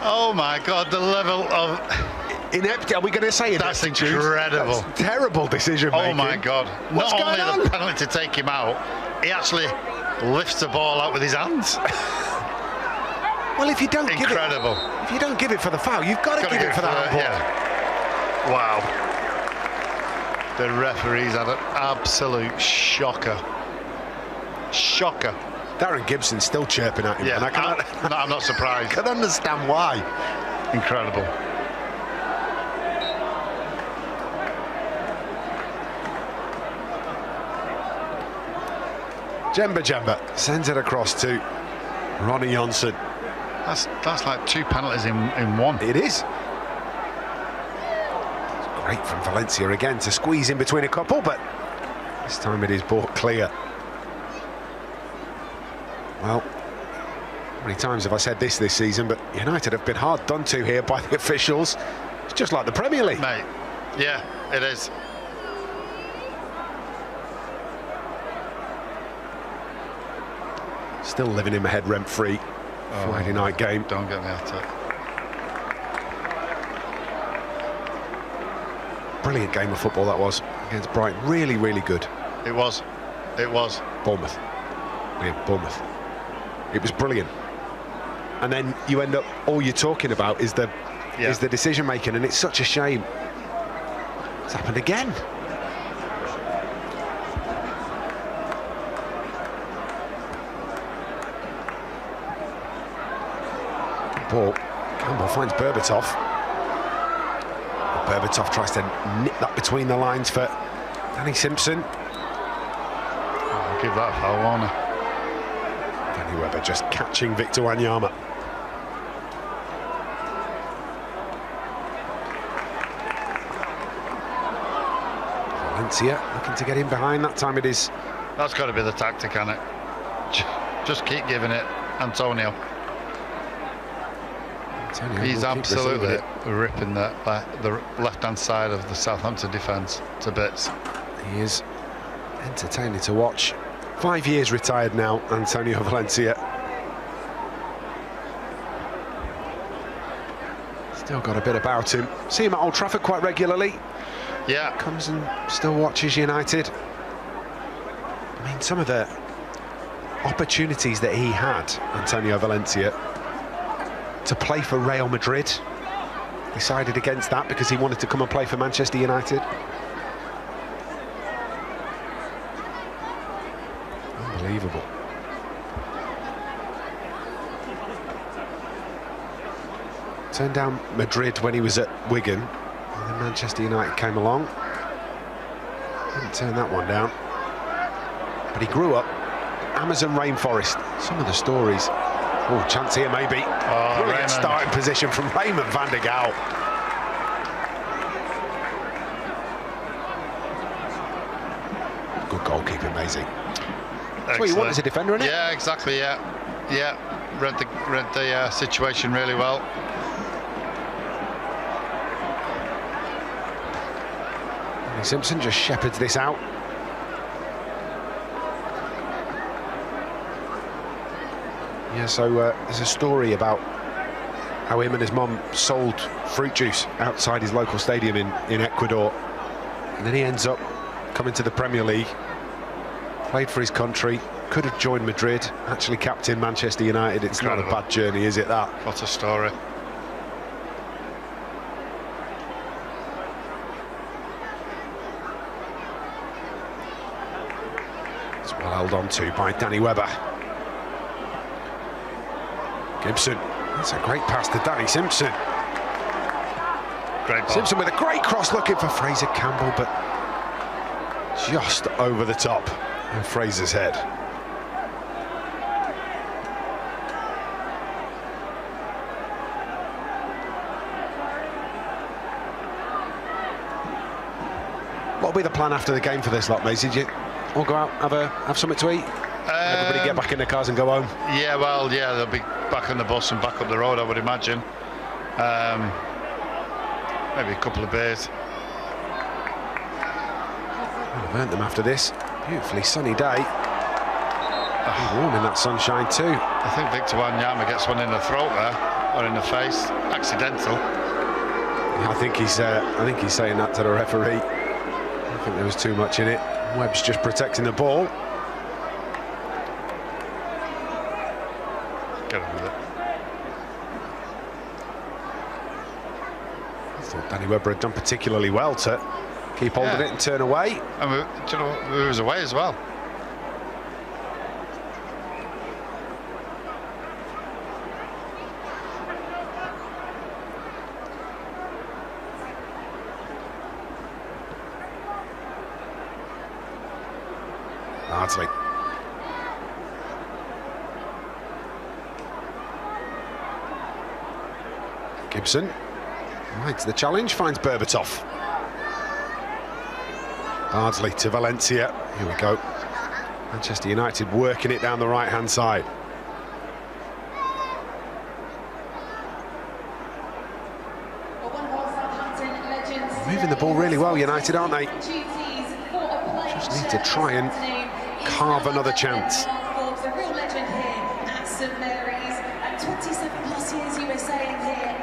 Oh my God, the level of inept. Are we going to say it? That's incredible. That's terrible decision making. Oh my God. What's not going only on? the penalty to take him out, he actually lifts the ball out with his hands. Well, if you don't give it for the foul, you've got to give it for the handball. Yeah. Wow. The referee's had an absolute shocker. Shocker. Darren Gibson's still chirping at him. Yeah, And I'm not surprised. I can understand why. Incredible. Jemba sends it across to Ronnie Johnson. That's like two penalties in one. It is. It's great from Valencia again to squeeze in between a couple, but this time it is brought clear. Well, how many times have I said this season, but United have been hard done to here by the officials. It's just like the Premier League. Mate, yeah, it is. Still living in my head rent-free. Friday night game. Don't get me at it. Brilliant game of football that was against Brighton. Really, really good. It was. Bournemouth. Yeah, Bournemouth. It was brilliant. And then you end up, all you're talking about is the decision making, and it's such a shame. It's happened again. Ball. Campbell finds Berbatov. Berbatov tries to nip that between the lines for Danny Simpson. I'll give that a foul, won't I? Danny Webber just catching Victor Wanyama. Valencia looking to get in behind. That time it is. That's got to be the tactic, hasn't it? Just keep giving it, Antonio. He's absolutely ripping the left-hand side of the Southampton defence to bits. He is entertaining to watch. 5 years retired now, Antonio Valencia. Still got a bit about him. See him at Old Trafford quite regularly. Yeah. Comes and still watches United. I mean, some of the opportunities that he had, Antonio Valencia, to play for Real Madrid, decided against that because he wanted to come and play for Manchester United. Unbelievable. Turned down Madrid when he was at Wigan, and then Manchester United came along. Didn't turn that one down. But he grew up Amazon rainforest. Some of the stories. Oh, chance here maybe. Oh, brilliant Raymond. starting position from Raymond van der Gaal. Good goalkeeping, Maisie. That's what you want as a defender, isn't it? Yeah, exactly. Yeah, yeah. Read the situation really well. Simpson just shepherds this out. Yeah, so there's a story about how him and his mum sold fruit juice outside his local stadium in Ecuador. And then he ends up coming to the Premier League, played for his country, could have joined Madrid, actually captained Manchester United. It's Incredible. not a bad journey, is it, that? What a story. It's well held on to by Danny Webber. Gibson, that's a great pass to Danny Simpson. Great ball. Simpson with a great cross looking for Fraser Campbell, but just over the top of Fraser's head. What'll be the plan after the game for this lot, Maisie? Did you all go out, have something to eat? Everybody get back in their cars and go home? Yeah, well, yeah, they'll be back on the bus and back up the road, I would imagine. Maybe a couple of beers. I've earned them after this. Beautifully sunny day. Warm in that sunshine too. I think Victor Wanyama gets one in the throat there, or in the face. Accidental. I think he's saying that to the referee. I think there was too much in it. Webb's just protecting the ball. Get on with it. I thought Danny Webber had done particularly well to keep hold of it and turn away. And do you know, we was away as well. Hardly. Gibson rides the challenge, finds Berbatov. Bardsley to Valencia. Here we go. Manchester United working it down the right-hand side. Moving the ball really well, United, aren't they? Just need to try and carve another chance.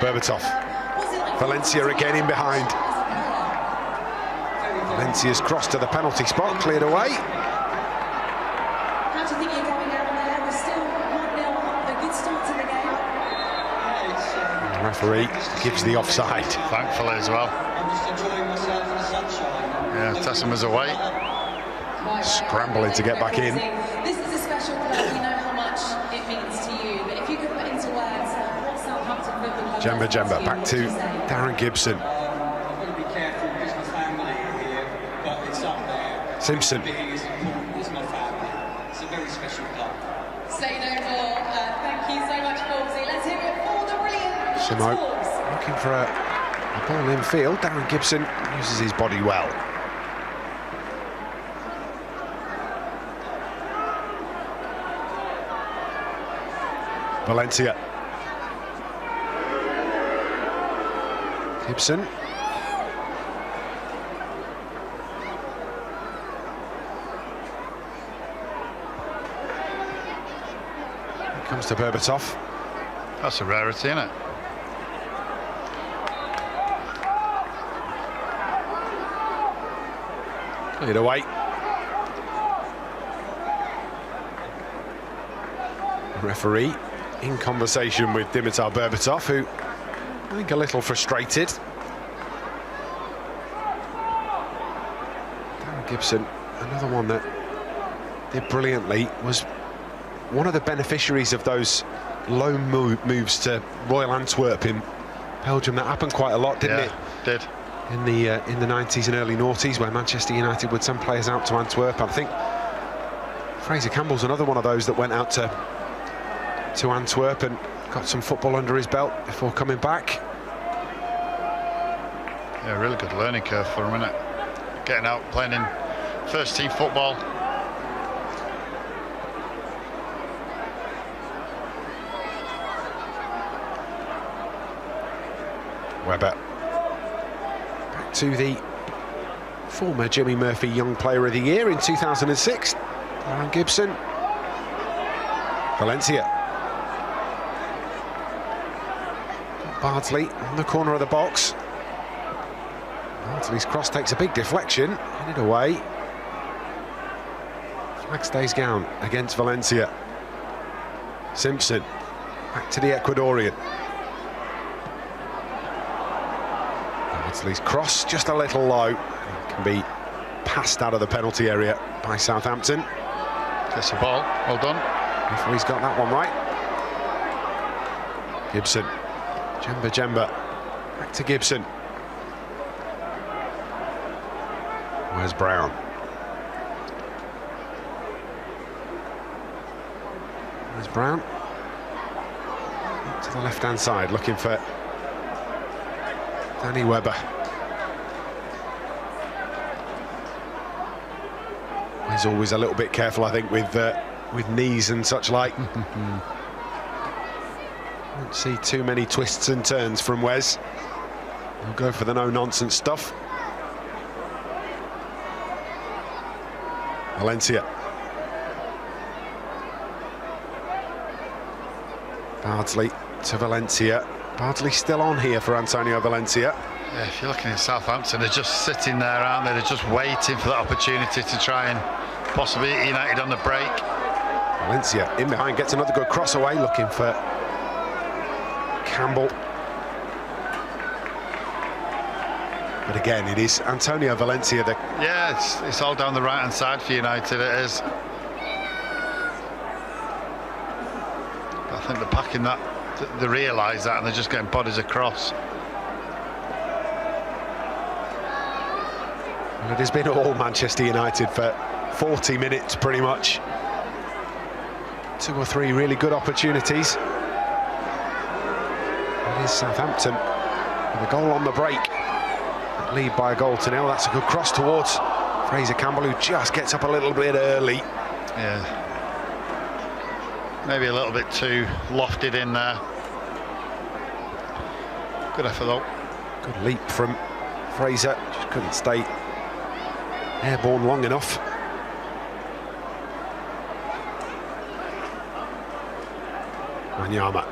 Berbatov. Valencia again in behind. Valencia's cross to the penalty spot, cleared away. How do you think you're going out there? We're still 1-0 up, a good start to the game. The referee gives the offside. Thankfully as well. I'm just enjoying myself in the sunshine. Yeah, Tessam was away. Scrambling to get back in. This is a special club, you know how much it means to you, but if you could put into words what Southampton Football Club Jemba back to Darren Gibson. Simpson. It's my family. It's a very special club. Say no more. Thank you so much, Forbesy. Let's hear it for the brilliant Simo Forbes. looking for a ball in field. Darren Gibson uses his body well. Valencia. Gibson. Here comes to Berbatov. That's a rarity, isn't it? Cleared away. Referee in conversation with Dimitar Berbatov, who I think a little frustrated. Darren Gibson, another one that did brilliantly, was one of the beneficiaries of those loan moves to Royal Antwerp in Belgium. That happened quite a lot, didn't it? Did. In the 90s and early noughties, where Manchester United would send players out to Antwerp. I think Fraser Campbell's another one of those that went out to Antwerp and got some football under his belt before coming back. Yeah, really good learning curve for him, isn't it? Getting out, playing in first team football. Webber. Back to the former Jimmy Murphy Young Player of the Year in 2006. Darren Gibson. Valencia. Bardsley on the corner of the box. Bardsley's cross takes a big deflection, headed away. Flag stays down against Valencia. Simpson back to the Ecuadorian. Bardsley's cross just a little low. It can be passed out of the penalty area by Southampton. Gets the ball, well done. Referee's got that one right. Gibson. Jemba. Back to Gibson. Where's Brown? Where's Brown? Up to the left-hand side, looking for Danny Webber. He's always a little bit careful, I think, with knees and such like. Won't see too many twists and turns from Wes. He'll go for the no-nonsense stuff. Valencia. Bardsley to Valencia. Bardsley still on here for Antonio Valencia. Yeah, if you're looking at Southampton, they're just sitting there, aren't they? They're just waiting for that opportunity to try and possibly hit United on the break. Valencia in behind, gets another good cross away, looking for Campbell. But again, it is Antonio Valencia. Yeah, it's all down the right-hand side for United, it is. But I think they're packing that, they realise that, and they're just getting bodies across. Well, it has been all Manchester United for 40 minutes, pretty much. 2 or 3 really good opportunities. It is Southampton with a goal on the break. Lead by a goal to 0. That's a good cross towards Fraser Campbell, who just gets up a little bit early. Yeah. Maybe a little bit too lofted in there. Good effort though. Good leap from Fraser. Just couldn't stay airborne long enough. Wanyama.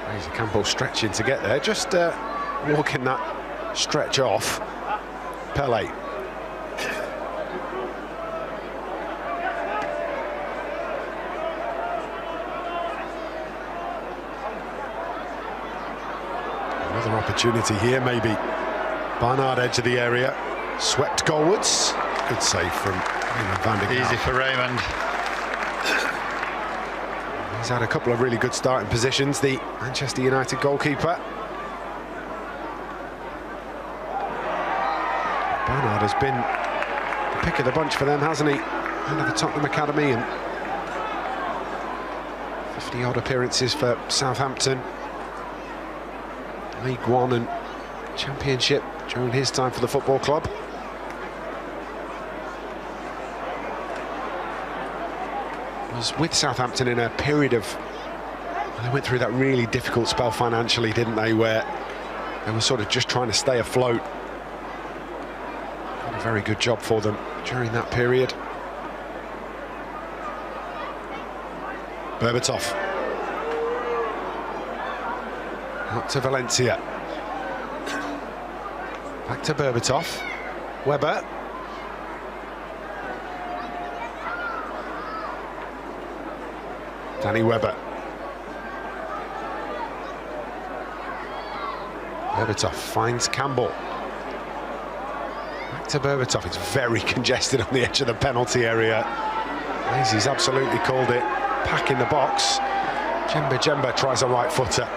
Fraser Campbell stretching to get there, just walking that stretch off. Pele. Another opportunity here, maybe. Barnard, edge of the area, swept goalwards. Good save from Raymond van der Gaal. Easy for Raymond. He's had a couple of really good starting positions, the Manchester United goalkeeper. has been the pick of the bunch for them, hasn't he? Out of the Tottenham Academy, and 50-odd appearances for Southampton. League One and Championship during his time for the football club. Was with Southampton in a period of... They went through that really difficult spell financially, didn't they, where they were sort of just trying to stay afloat. Did a very good job for them during that period. Berbatov. Out to Valencia. Back to Berbatov. Weber. Danny Weber. Berbatov finds Campbell. Back to Berbatov. It's very congested on the edge of the penalty area. He's absolutely called it. Pack in the box. Jemba tries a right footer.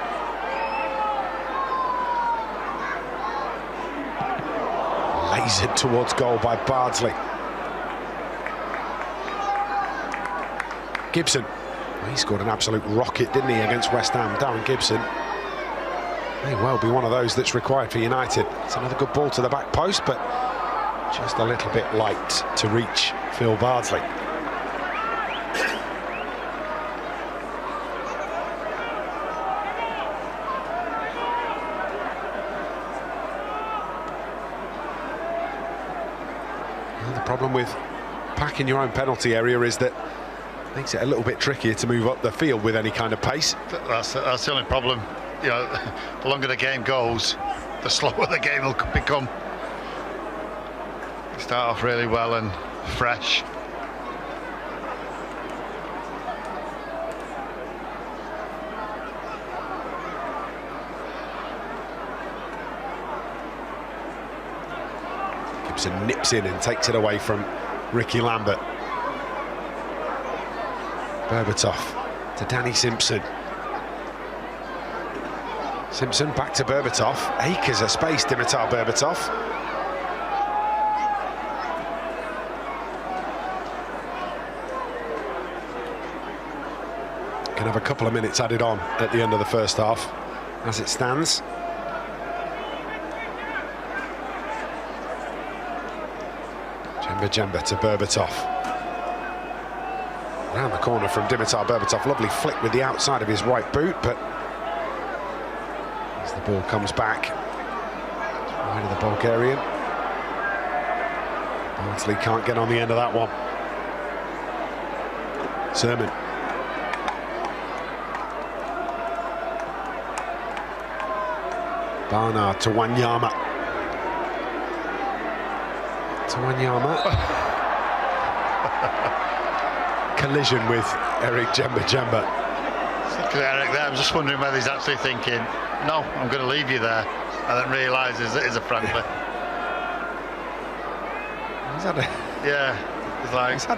Lasered towards goal by Bardsley. Gibson. He scored an absolute rocket, didn't he, against West Ham. Darren Gibson may well be one of those that's required for United. It's another good ball to the back post, but just a little bit light to reach Phil Bardsley. Well, the problem with packing your own penalty area is that it makes it a little bit trickier to move up the field with any kind of pace. That's the only problem. You know, the longer the game goes, the slower the game will become. You start off really well and fresh. Gibson nips in and takes it away from Ricky Lambert. Berbatov to Danny Simpson. Simpson back to Berbatov. Acres of space, Dimitar Berbatov. Can have a couple of minutes added on at the end of the first half, as it stands. Jemba to Berbatov. Round the corner from Dimitar Berbatov. Lovely flick with the outside of his right boot, but as the ball comes back, it's wide of the Bulgarian. Bardsley can't get on the end of that one. Sermon. Barnard to Wanyama. Collision with Eric Jemba. Look at Eric there. I'm just wondering whether he's actually thinking, no, I'm going to leave you there, and then realises it is a friendly. He's had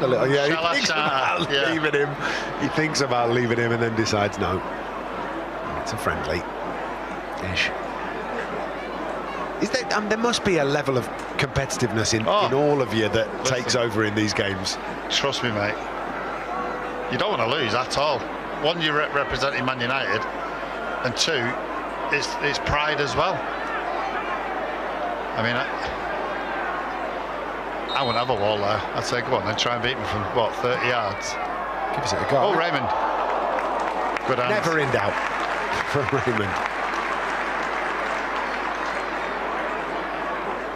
a little. Yeah, he thinks about leaving him. He thinks about leaving him, and then decides no. It's a friendly-ish. There must be a level of competitiveness in all of you that takes over in these games. Trust me, mate. You don't want to lose at all. One, you're representing Man United, and two, it's pride as well. I mean, I wouldn't have a wall there. I'd say, go on, then try and beat them from, what, 30 yards? Give us a go. Oh, Raymond. Good hand. Never in doubt from Raymond.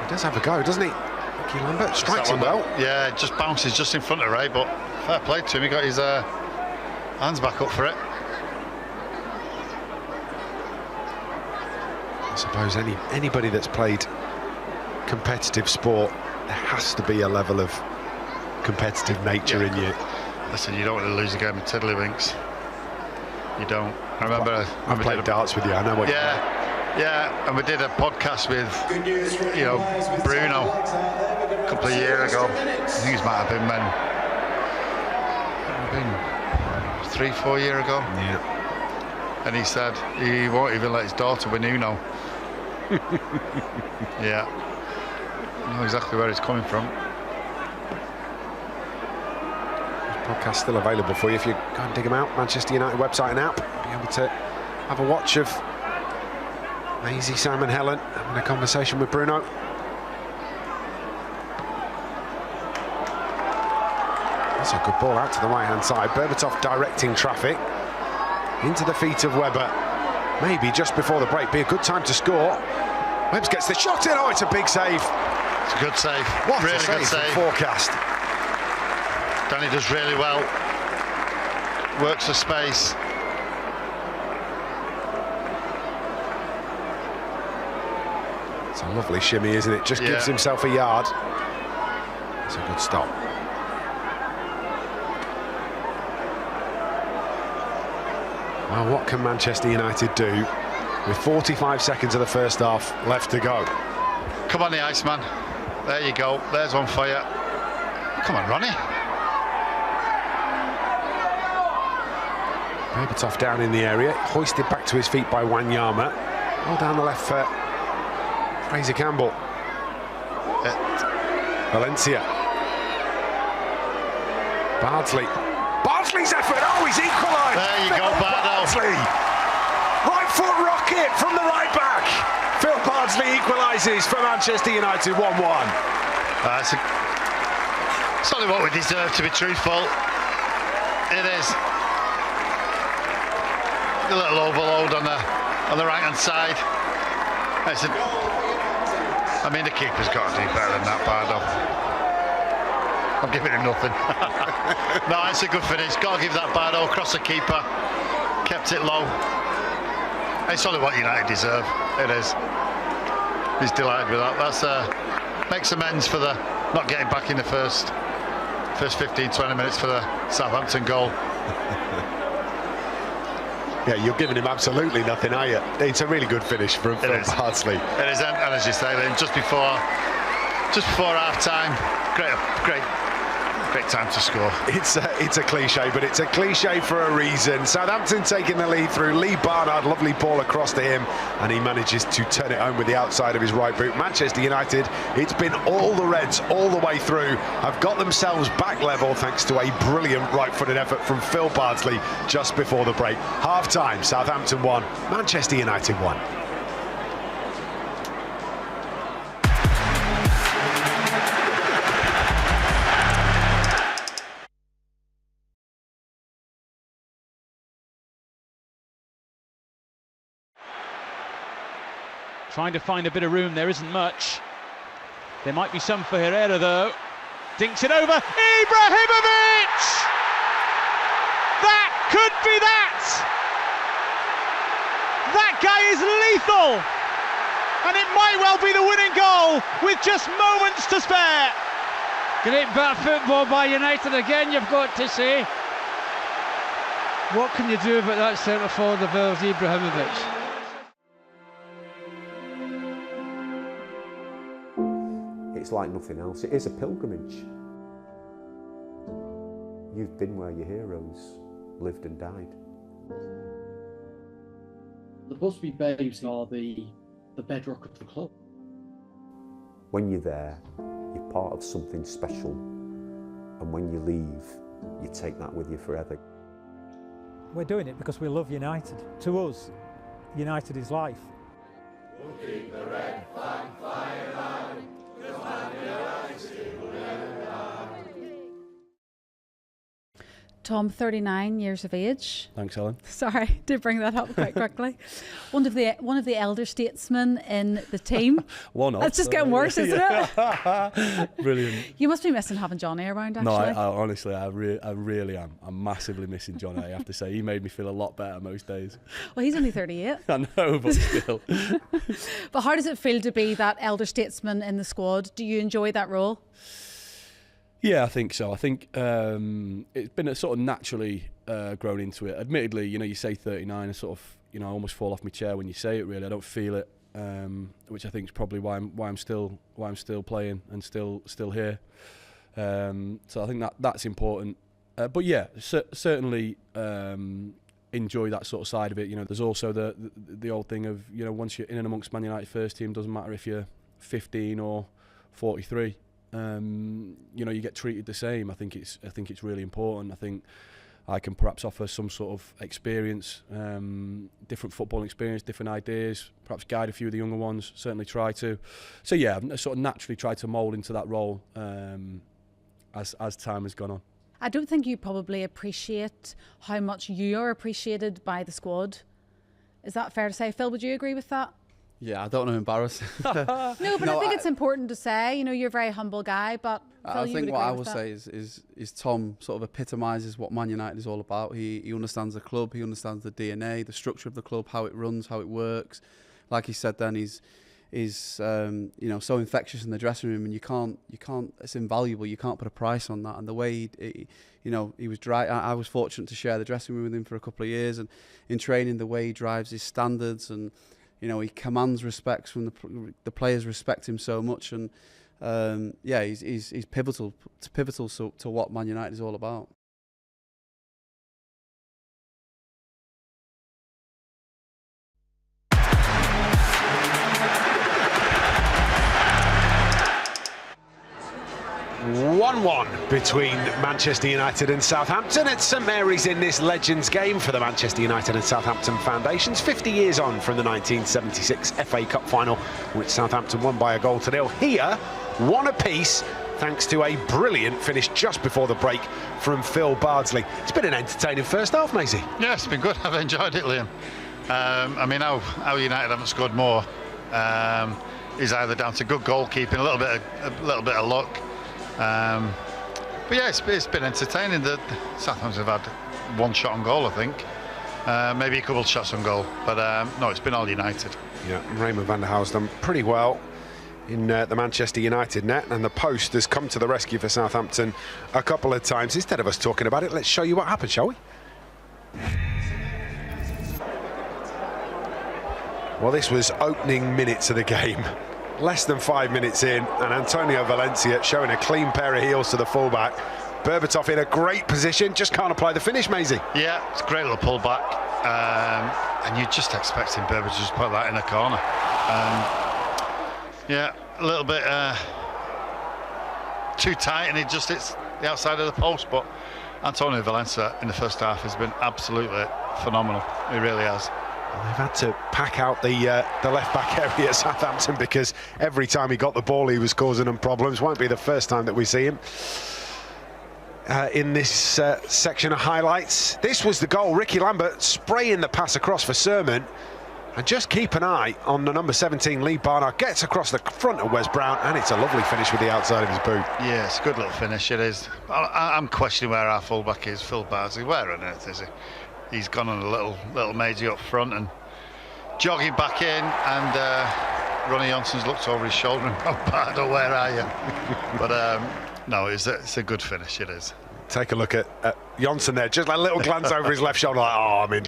He does have a go, doesn't he? Ricky Lambert strikes him well. Yeah, it just bounces just in front of Ray, but fair play to him. He got his hands back up for it. I suppose anybody that's played competitive sport, there has to be a level of competitive nature in you. Listen, you don't want to lose a game of tiddlywinks. You don't. I remember I played darts with you. I know what. Yeah, and we did a podcast with, Bruno a couple of years ago. I think it might have been 3-4 years ago. Yeah. And he said he won't even let his daughter win Uno. Yeah. I know exactly where he's coming from. This podcast's still available for you if you go and dig them out. Manchester United website and app. Be able to have a watch of Maisie, Simon, Helen having a conversation with Bruno. That's a good ball out to the right-hand side. Berbatov directing traffic into the feet of Webber. Maybe just before the break, be a good time to score. Webbs gets the shot in. Oh, it's a big save. It's a good save. What really a save good save. Forecast. Danny does really well. Works the space. It's a lovely shimmy, isn't it? Just gives himself a yard. It's a good stop. Well, what can Manchester United do with 45 seconds of the first half left to go? Come on, the Iceman. There you go. There's one for you. Come on, Ronnie. Berbatov down in the area, hoisted back to his feet by Wanyama. All down the left foot. Fraser Campbell. Valencia. Bardsley. Bardsley's effort. Oh, he's equalised. There you go, Bardsley. Right foot rocket from the right back. Phil Bardsley equalises for Manchester United 1-1. It's only what we deserve, to be truthful. It is. A little overload on the right-hand side. I mean, the keeper's got to do better than that, Bardo. I'm giving him nothing. No, it's a good finish. Got to give that Bardo across the keeper. Kept it low. It's only what United deserve. It is. He's delighted with that. That's makes amends for the not getting back in the first 15-20 minutes for the Southampton goal. Yeah, you're giving him absolutely nothing, are you? It's a really good finish from Bardsley. It is, and as you say, then just before half-time, great time to score. It's a cliche, but it's a cliche for a reason. Southampton taking the lead through Lee Barnard, lovely ball across to him, and he manages to turn it home with the outside of his right boot. Manchester United, it's been all the Reds all the way through, have got themselves back level thanks to a brilliant right-footed effort from Phil Bardsley just before the break. Half-time, Southampton 1, Manchester United 1. Trying to find a bit of room, there isn't much. There might be some for Herrera though. Dinks it over, Ibrahimovic! That could be that! That guy is lethal! And it might well be the winning goal with just moments to spare. Great bit of football by United again, you've got to say. What can you do about that centre forward of ours, Ibrahimovic? It's like nothing else. It is a pilgrimage. You've been where your heroes lived and died. The Busby Babes are the bedrock of the club. When you're there, you're part of something special. And when you leave, you take that with you forever. We're doing it because we love United. To us, United is life. We'll keep the red flag flying high. Tom, 39 years of age. Thanks, Helen. Sorry, did bring that up quite quickly. One of the elder statesmen in the team. One of. It's just getting worse, isn't it? Brilliant. You must be missing having Johnny around, actually. No, I honestly, I really am. I'm massively missing Johnny, I have to say. He made me feel a lot better most days. Well, he's only 38. I know, but still. But how does it feel to be that elder statesman in the squad? Do you enjoy that role? Yeah, I think so. I think it's been a sort of naturally grown into it. Admittedly, you say 39, and sort of, I almost fall off my chair when you say it. Really, I don't feel it, which I think is probably why I'm still playing and still here. So I think that's important. But yeah, certainly enjoy that sort of side of it. There's also the old thing of once you're in and amongst Man United first team, doesn't matter if you're 15 or 43. You know, you get treated the same. I think it's really important. I think I can perhaps offer some sort of experience, different footballing experience, different ideas, perhaps guide a few of the younger ones, certainly try to. So yeah, I've sort of naturally tried to mould into that role as time has gone on. I don't think you probably appreciate how much you are appreciated by the squad. Is that fair to say? Phil, would you agree with that? Yeah, I don't want to embarrass. No, but I think it's important to say. You know, you're a very humble guy, but Phil, I think what I would will say is Tom sort of epitomises what Man United is all about. He understands the club, he understands the DNA, the structure of the club, how it runs, how it works. Like he said, then he's you know, so infectious in the dressing room, and you can't. It's invaluable. You can't put a price on that. And the way you know, he was dry. I was fortunate to share the dressing room with him for a couple of years, and in training, the way he drives his standards, and you know, he commands respect from the players. Respect him so much, and yeah, he's pivotal to what Man United is all about. Between Manchester United and Southampton at St Mary's in this Legends game for the Manchester United and Southampton Foundations. 50 years on from the 1976 FA Cup final, which Southampton won by a goal to nil. Here, one apiece, thanks to a brilliant finish just before the break from Phil Bardsley. It's been an entertaining first half, Maisie. Yeah, it's been good. I've enjoyed it, Liam. I mean, how United haven't scored more is either down to good goalkeeping, a little bit of luck. But yeah, it's been entertaining. The Southampton have had one shot on goal, I think. Maybe a couple of shots on goal, but no, it's been all United. Yeah, Raymond van der Gaal's done pretty well in the Manchester United net, and the post has come to the rescue for Southampton a couple of times. Instead of us talking about it, let's show you what happened, shall we? Well, this was opening minutes of the game. Less than 5 minutes in, and Antonio Valencia showing a clean pair of heels to the fullback. Berbatov in a great position, just can't apply the finish, Maisie. Yeah, it's a great little pullback, and you're just expecting Berbatov to just put that in a corner. Yeah, a little bit too tight, and it just hits the outside of the post. But Antonio Valencia in the first half has been absolutely phenomenal. He really has. They've had to pack out the left-back area at Southampton, because every time he got the ball he was causing them problems. Won't be the first time that we see him in this section of highlights. This was the goal. Ricky Lambert spraying the pass across for Sermon. And just keep an eye on the number 17, Lee Barnard. Gets across the front of Wes Brown, and it's a lovely finish with the outside of his boot. Yeah, it's a good little finish, it is. I'm questioning where our fullback is, Phil Bardsley. Where on earth is he? He's gone on a little mazy up front and jogging back in, and Ronnie Johnson's looked over his shoulder and, oh, Bardo, where are you? But no, it's a good finish, it is. Take a look at Johnson there, just a little glance over his left shoulder, like, oh, I'm in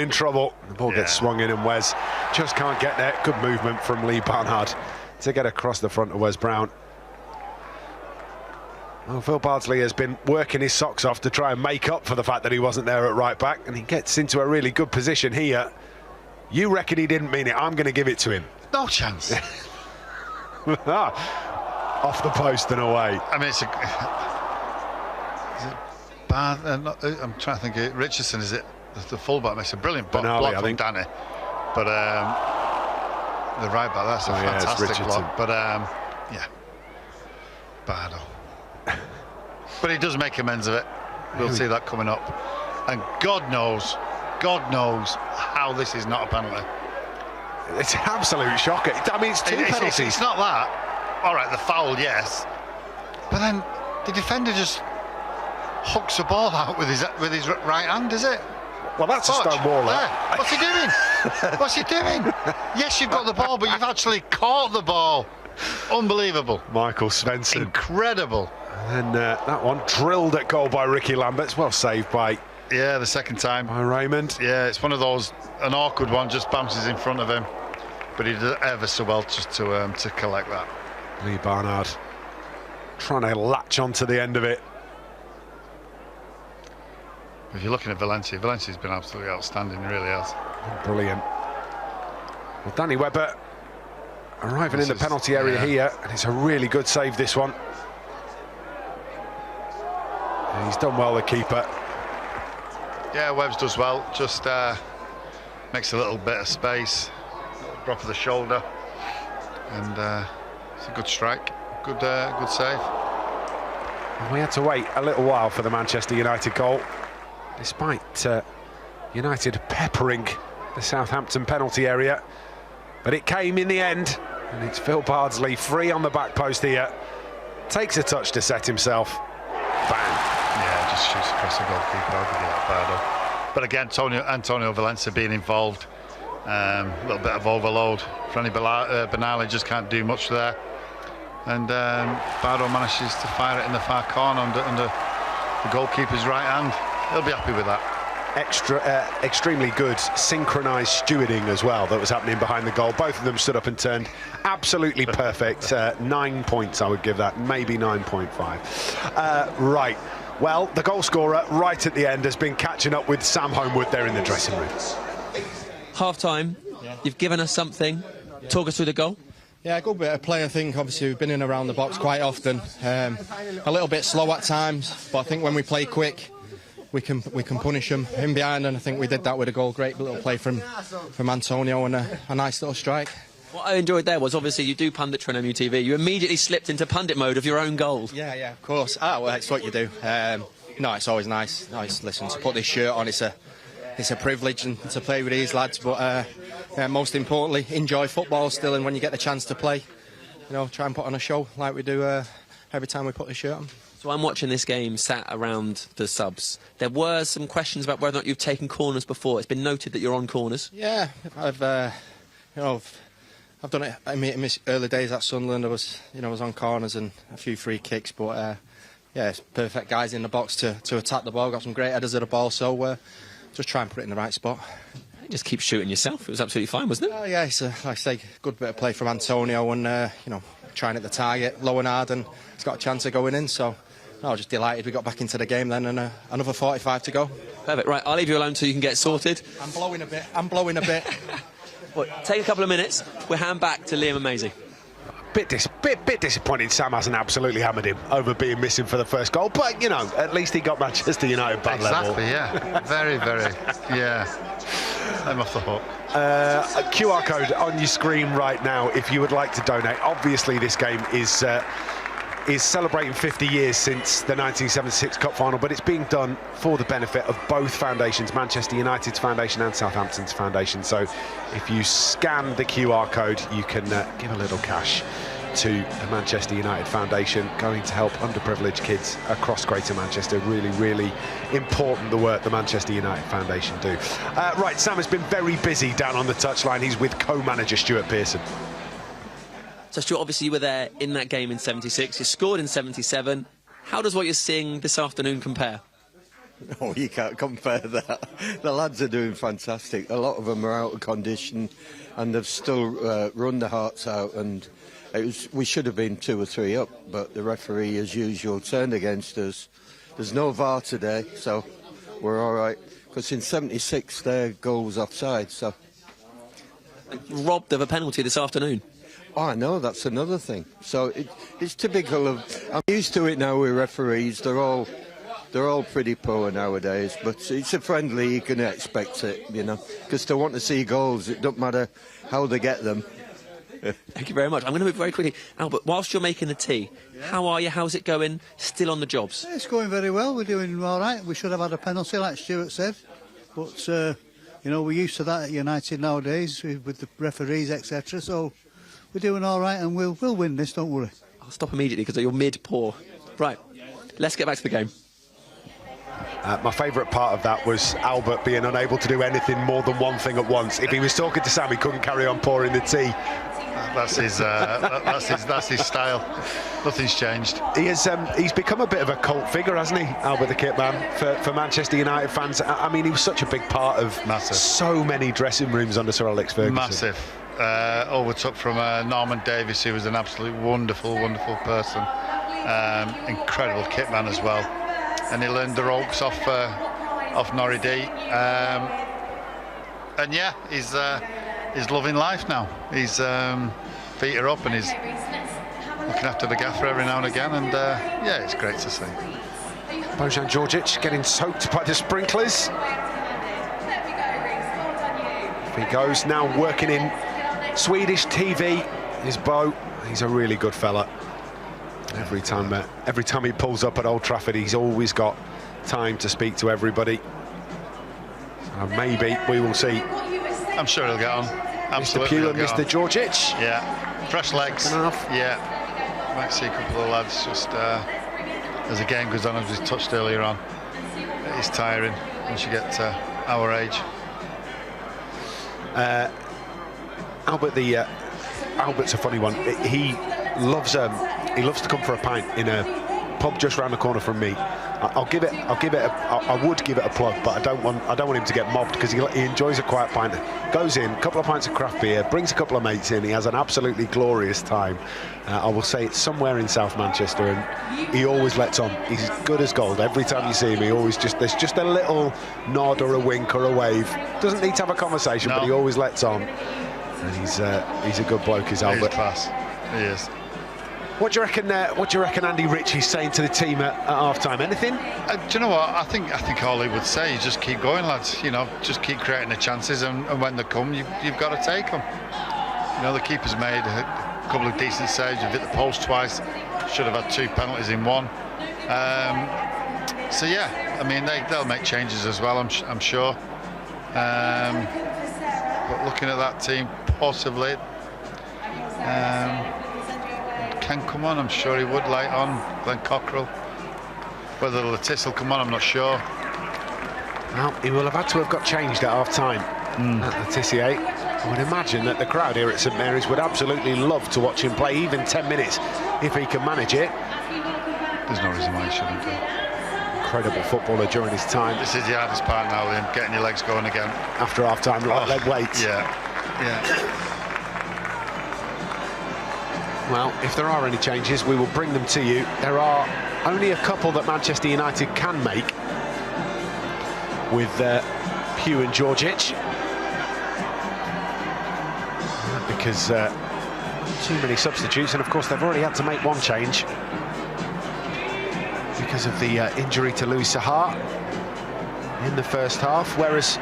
trouble. The ball gets swung in, and Wes just can't get there. Good movement from Lee Barnard to get across the front of Wes Brown. Well, Phil Bardsley has been working his socks off to try and make up for the fact that he wasn't there at right back, and he gets into a really good position here. You reckon he didn't mean it? I'm going to give it to him. No chance. Off the post and away. I mean, is it bad? I'm trying to think. Richardson, is it? The fullback makes a brilliant block from Danny. But the right back, that's a fantastic block. But yeah, Bardo. But he does make amends of it. We'll see that coming up. And God knows how this is not a penalty. It's an absolute shocker. I mean, it's two penalties. It's not that. All right, the foul, yes. But then the defender just hooks the ball out with his right hand, is it? Well, that's a Stonewaller. Yeah. What's he doing? What's he doing? Yes, you've got the ball, but you've actually caught the ball. Unbelievable. Michael Svensson. Incredible. And that one drilled at goal by Ricky Lambert. It's well saved by... Yeah, the second time. By Raymond. Yeah, it's one of those, an awkward one, just bounces in front of him. But he did ever so well just to collect that. Lee Barnard trying to latch onto the end of it. If you're looking at Valencia's been absolutely outstanding, he really has. Brilliant. Well, Danny Webber arriving in the penalty area here, and it's a really good save, this one. And he's done well, the keeper. Yeah, Webbs does well, just makes a little bit of space, drop of the shoulder, and it's a good strike, good save. And we had to wait a little while for the Manchester United goal, despite United peppering the Southampton penalty area, but it came in the end, and it's Phil Bardsley free on the back post here, takes a touch to set himself, bang. Yeah, just shoots across the goalkeeper. I'll give you that, Bardo. But again, Antonio Valencia being involved, a little bit of overload. Franny Benali just can't do much there, and Bardo manages to fire it in the far corner under the goalkeeper's right hand. He'll be happy with that. Extremely good synchronised stewarding as well that was happening behind the goal. Both of them stood up and turned absolutely perfect. 9 points I would give that, maybe 9.5. Right, well, the goal scorer right at the end has been catching up with Sam Homewood there in the dressing room. Half-time, you've given us something. Talk us through the goal. Yeah, a good bit of play, I think. Obviously, we've been in and around the box quite often. A little bit slow at times, but I think when we play quick, we can punish them in behind, and I think we did that with a goal. Great little play from Antonio, and a nice little strike. What I enjoyed there was, obviously, you do punditry on MUTV. You immediately slipped into pundit mode of your own goal. Yeah, of course. Well, it's what you do. No, it's always nice. Listen, to put this shirt on, it's a privilege and to play with these lads. But most importantly, enjoy football still, and when you get the chance to play, try and put on a show like we do every time we put the shirt on. So I'm watching this game sat around the subs. There were some questions about whether or not you've taken corners before. It's been noted that you're on corners. Yeah, I've done it in my early days at Sunderland. I was on corners and a few free kicks, but it's perfect guys in the box to attack the ball. Got some great headers of the ball, so just try and put it in the right spot. You just keep shooting yourself. It was absolutely fine, wasn't it? Yeah, it's like I say, good bit of play from Antonio, and trying at the target, low and hard, and he's got a chance of going in. So. I was just delighted we got back into the game then, and another 45 to go. Perfect. Right, I'll leave you alone so you can get sorted. I'm blowing a bit. Well, take a couple of minutes. We'll hand back to Liam and Maisie. Bit disappointing Sam hasn't absolutely hammered him over being missing for the first goal, but at least he got Manchester United back level. Exactly, yeah. Very, yeah. I'm off the hook. A QR code on your screen right now if you would like to donate. Obviously this game is celebrating 50 years since the 1976 Cup final, but it's being done for the benefit of both foundations, Manchester United's foundation and Southampton's foundation. So if you scan the QR code, you can give a little cash to the Manchester United Foundation, going to help underprivileged kids across Greater Manchester. Really, really important, the work the Manchester United Foundation do. Right, Sam has been very busy down on the touchline. He's with co-manager Stuart Pearson. So, Stuart, obviously you were there in that game in 76. You scored in 77. How does what you're seeing this afternoon compare? Oh, you can't compare that. The lads are doing fantastic. A lot of them are out of condition, and they've still run their hearts out. And we should have been 2 or 3 up, but the referee, as usual, turned against us. There's no VAR today, so we're all right. Because in 76, their goal was offside, so... Robbed of a penalty this afternoon. Oh, I know, that's another thing. So it's typical of... I'm used to it now with referees. They're all pretty poor nowadays, but it's a friendly, you can expect it, because they want to see goals. It doesn't matter how they get them. Thank you very much. I'm going to move very quickly. Albert, whilst you're making the tea, how are you? How's it going? Still on the jobs? It's going very well. We're doing all right. We should have had a penalty, like Stuart said, but, we're used to that at United nowadays with the referees, etc., so... We're doing all right, and we'll win this, don't worry. I'll stop immediately because you're mid-pour. Right, let's get back to the game. My favourite part of that was Albert being unable to do anything more than one thing at once. If he was talking to Sam, he couldn't carry on pouring the tea. That's his style. Nothing's changed. He's become a bit of a cult figure, hasn't he, Albert the Kit Man, for Manchester United fans. I mean, he was such a big part of so many dressing rooms under Sir Alex Ferguson. Massive. Overtook from Norman Davis, who was an absolutely wonderful person. Incredible kit man as well. And he learned the ropes off Norrie D. And yeah, he's loving life now. He's feet are up and he's looking after the gaffer every now and again, and yeah, it's great to see. Bojan Djordjic getting soaked by the sprinklers. If he goes now working in Swedish TV, is Bo. He's a really good fella. Every time he pulls up at Old Trafford, he's always got time to speak to everybody. So maybe we will see. I'm sure he'll get on. Absolutely, Mr. Pugh and Mr. Djordjic. Yeah, fresh legs. Yeah, might see a couple of lads just as the game goes on, as we touched earlier on. It's tiring once you get to our age. Albert's a funny one. He loves to come for a pint in a pub just round the corner from me. I would give it a plug, but I don't want him to get mobbed, because he enjoys a quiet pint. Goes in, a couple of pints of craft beer, brings a couple of mates in. He has an absolutely glorious time. I will say it's somewhere in South Manchester, and he always lets on. He's good as gold. Every time you see him, there's just a little nod or a wink or a wave. Doesn't need to have a conversation, but he always lets on. And he's a good bloke, is Albert. He's class. He is. What do you reckon? Andy Ritchie's saying to the team at half-time? Anything? Do you know what? I think all he would say is just keep going, lads. You know, just keep creating the chances, and when they come, you've got to take them. You know, the keeper's made a couple of decent saves. You've hit the post twice. Should have had 2 penalties in one. So yeah, I mean they'll make changes as well. I'm sure. But looking at that team, possibly. Can come on, I'm sure he would, light on Glenn Cockrell. Whether Lettice will come on, I'm not sure. Well, he will have had to have got changed at half-time at Lettice. I would imagine that the crowd here at St Mary's would absolutely love to watch him play even 10 minutes if he can manage it. There's no reason why he shouldn't do. Incredible footballer during his time. This is the hardest part now, Liam, getting your legs going again. After half-time, leg weights. Yeah. Well, if there are any changes, we will bring them to you. There are only a couple that Manchester United can make with Pugh and Djordjic. Because too many substitutes, and of course they've already had to make one change because of the injury to Louis Sahar in the first half, whereas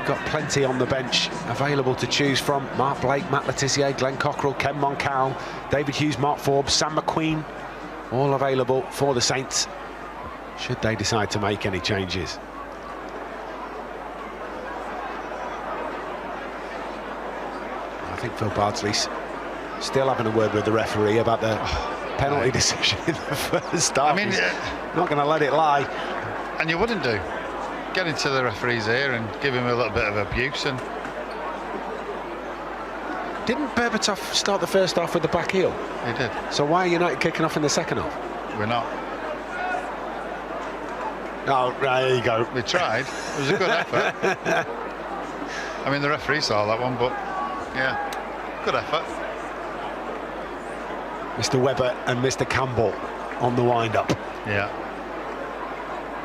got plenty on the bench available to choose from. Mark Blake, Matt Letizia, Glenn Cockrell, Ken Moncal, David Hughes, Mark Forbes, Sam McQueen, all available for the Saints should they decide to make any changes. I think Phil Bardsley's still having a word with the referee about the penalty decision in the first half. I mean, not going to let it lie. And you wouldn't do. Get into the referee's ear and give him a little bit of abuse. And didn't Berbatov start the first half with the back heel? He did. So why are United kicking off in the second half? We're not. Oh, right, there you go. We tried. It was a good effort. I mean, the referee saw that one, but yeah, good effort. Mr. Webber and Mr. Campbell on the wind-up. Yeah.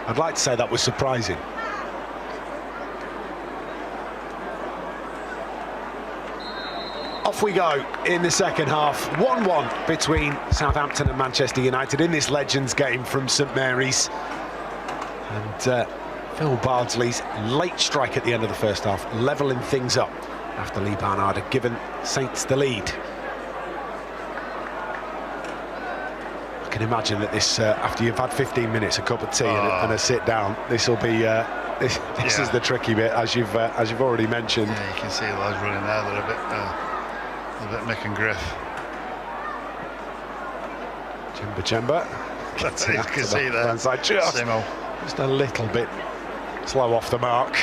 I'd like to say that was surprising. Off we go in the second half. 1-1 between Southampton and Manchester United in this Legends game from St Mary's. And Phil Bardsley's late strike at the end of the first half, levelling things up after Lee Barnard had given Saints the lead. I can imagine that this, after you've had 15 minutes, a cup of tea and a sit down, this will be. This is the tricky bit, as you've already mentioned. Yeah, you can see the lads running there. They're a bit Mick and Griff. Chemba. You can see there. Inside, just a little bit slow off the mark.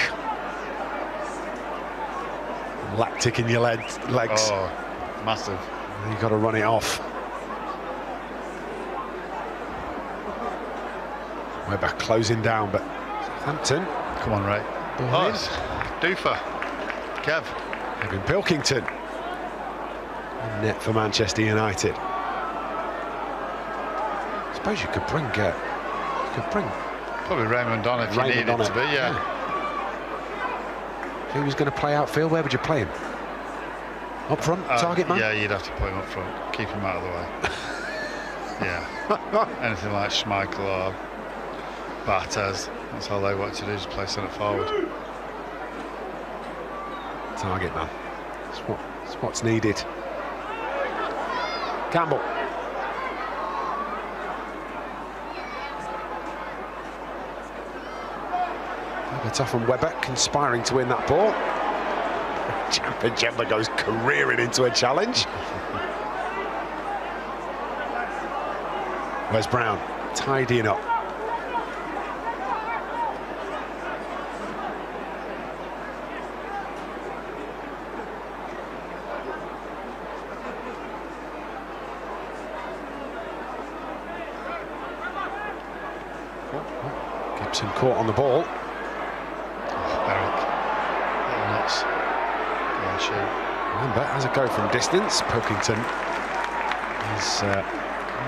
Lactic in your legs. Oh, massive. You've got to run it off. We're back closing down, but Southampton. Come on, Ray. Oh, it's Doofer. Kev. Kevin Pilkington. Net for Manchester United. I suppose you could bring. Probably Raymond on if you needed to be. Yeah. If he was going to play outfield, where would you play him? Up front, target man? Yeah, you'd have to put him up front. Keep him out of the way. Yeah. Anything like Schmeichel or Barthez, that's all they want to do, is play centre forward. Target man. That's what's needed. Campbell. Berbatov and Webber conspiring to win that ball. Jemba goes careering into a challenge. Where's Brown? Tidying up. Gibson caught on the ball. Lambert has a go from distance. Pilkington is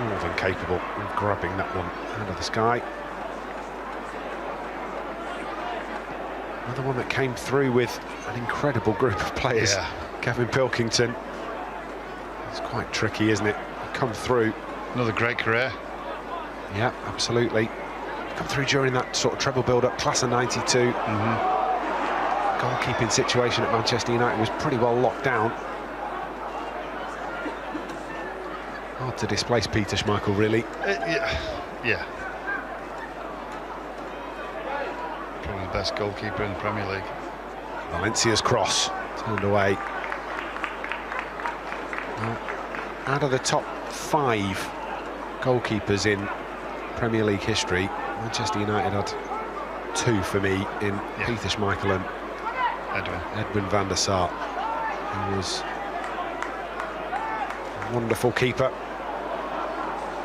more than capable of grabbing that one out of the sky. Another one that came through with an incredible group of players. Yeah. Kevin Pilkington. It's quite tricky, isn't it? Come through. Another great career. Yeah, absolutely. Come through during that sort of treble build-up, class of '92. Goalkeeping situation at Manchester United was pretty well locked down. Hard to displace Peter Schmeichel, really. Yeah. Probably the best goalkeeper in the Premier League. Valencia's cross turned away. Well, out of the top 5 goalkeepers in Premier League history, Manchester United had 2 for me in Peter Schmeichel and Edwin van der Sar. He was a wonderful keeper.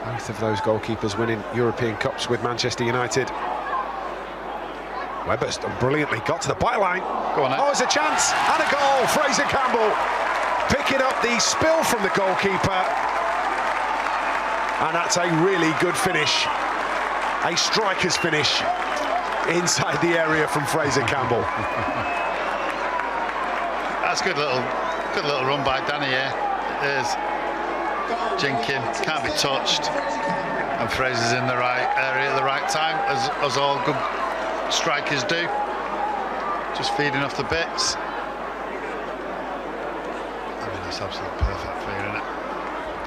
Both of those goalkeepers winning European Cups with Manchester United. Webber's done brilliantly, got to the byline. Go on, oh, it's a chance and a goal. Fraser Campbell picking up the spill from the goalkeeper. And that's a really good finish. A striker's finish inside the area from Fraser Campbell. That's good little run by Danny here. There's Jinkin, can't be touched, and Fraser's in the right area at the right time, as all good strikers do. Just feeding off the bits. I mean, that's absolutely perfect for you, isn't it?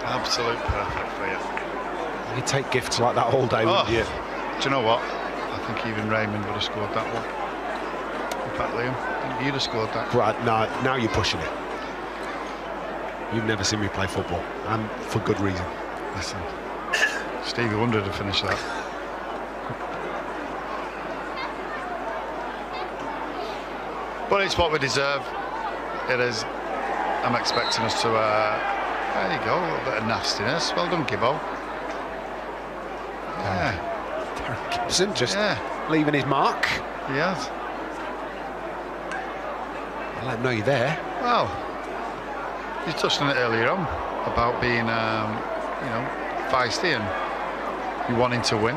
Absolute perfect for you. You take gifts like that all day, wouldn't you? Do you know what? I think even Raymond would have scored that one. In fact, Liam, I think you'd have scored that. Right, now you're pushing it. You've never seen me play football, and for good reason. Listen, Stevie Wonder to finish that. But it's what we deserve. It is. I'm expecting us to. There you go, a little bit of nastiness. Well done, Gibbo. Yeah. Darren Gibson just leaving his mark. He has. I'll let him know you're there. Well, you touched on it earlier on about being, you know, feisty and you wanting to win.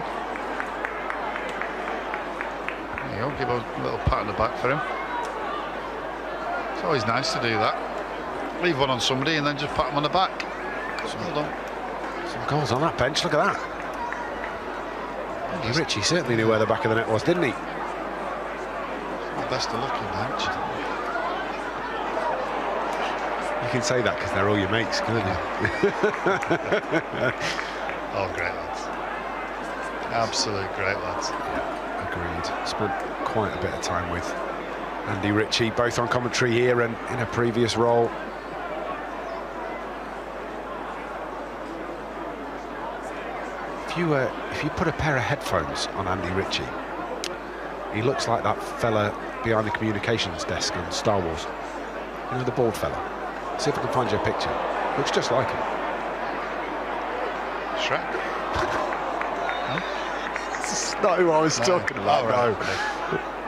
There you go, give a little pat on the back for him. It's always nice to do that. Leave one on somebody and then just pat them on the back. So well done. Some goals on that bench, look at that. Andy Ritchie certainly knew where the back of the net was, didn't he? The best of looking bench. You can say that because they're all your mates, can't you? All great lads. Absolute great lads. Yeah, agreed. Spent quite a bit of time with Andy Ritchie, both on commentary here and in a previous role. If you put a pair of headphones on Andy Ritchie, he looks like that fella behind the communications desk in Star Wars. You know, the bald fella. See if I can find you a picture. Looks just like him. Shrek? That's not who I was talking about, no.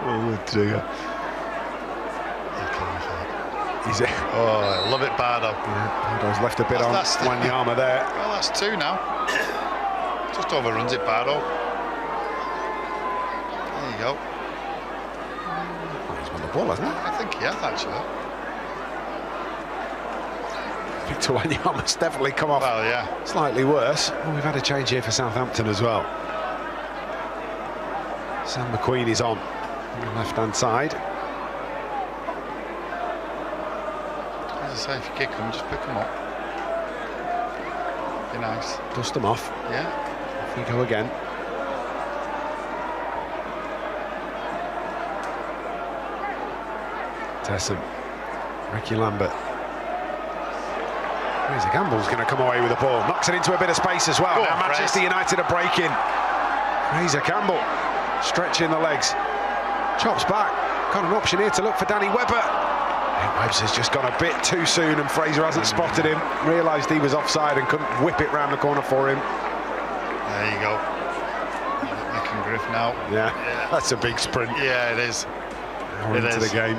Oh dear. He's it. Oh, I love it, Bardo. Yeah, Bardo's left a bit on Wanyama there. Well, that's 2 now. Just overruns it, Bardo. There you go. Oh, he's won the ball, hasn't he? I think he has, actually. Victor Wanyama's definitely come off slightly worse. Oh, we've had a change here for Southampton as well. Sam McQueen is on the left-hand side. As I say, if you kick them, just pick them up. Be nice. Dust them off. Yeah. Off we go again. Tesson. Ricky Lambert. Fraser Gamble's going to come away with the ball. Knocks it into a bit of space as well. Now Manchester United are breaking. Fraser Campbell stretching the legs. Chops back. Got an option here to look for Danny Webber. Webb's has just gone a bit too soon and Fraser hasn't spotted him. Realised he was offside and couldn't whip it round the corner for him. There you go. Nick and Griff now. Yeah, that's a big sprint. Yeah, it is. Into the game.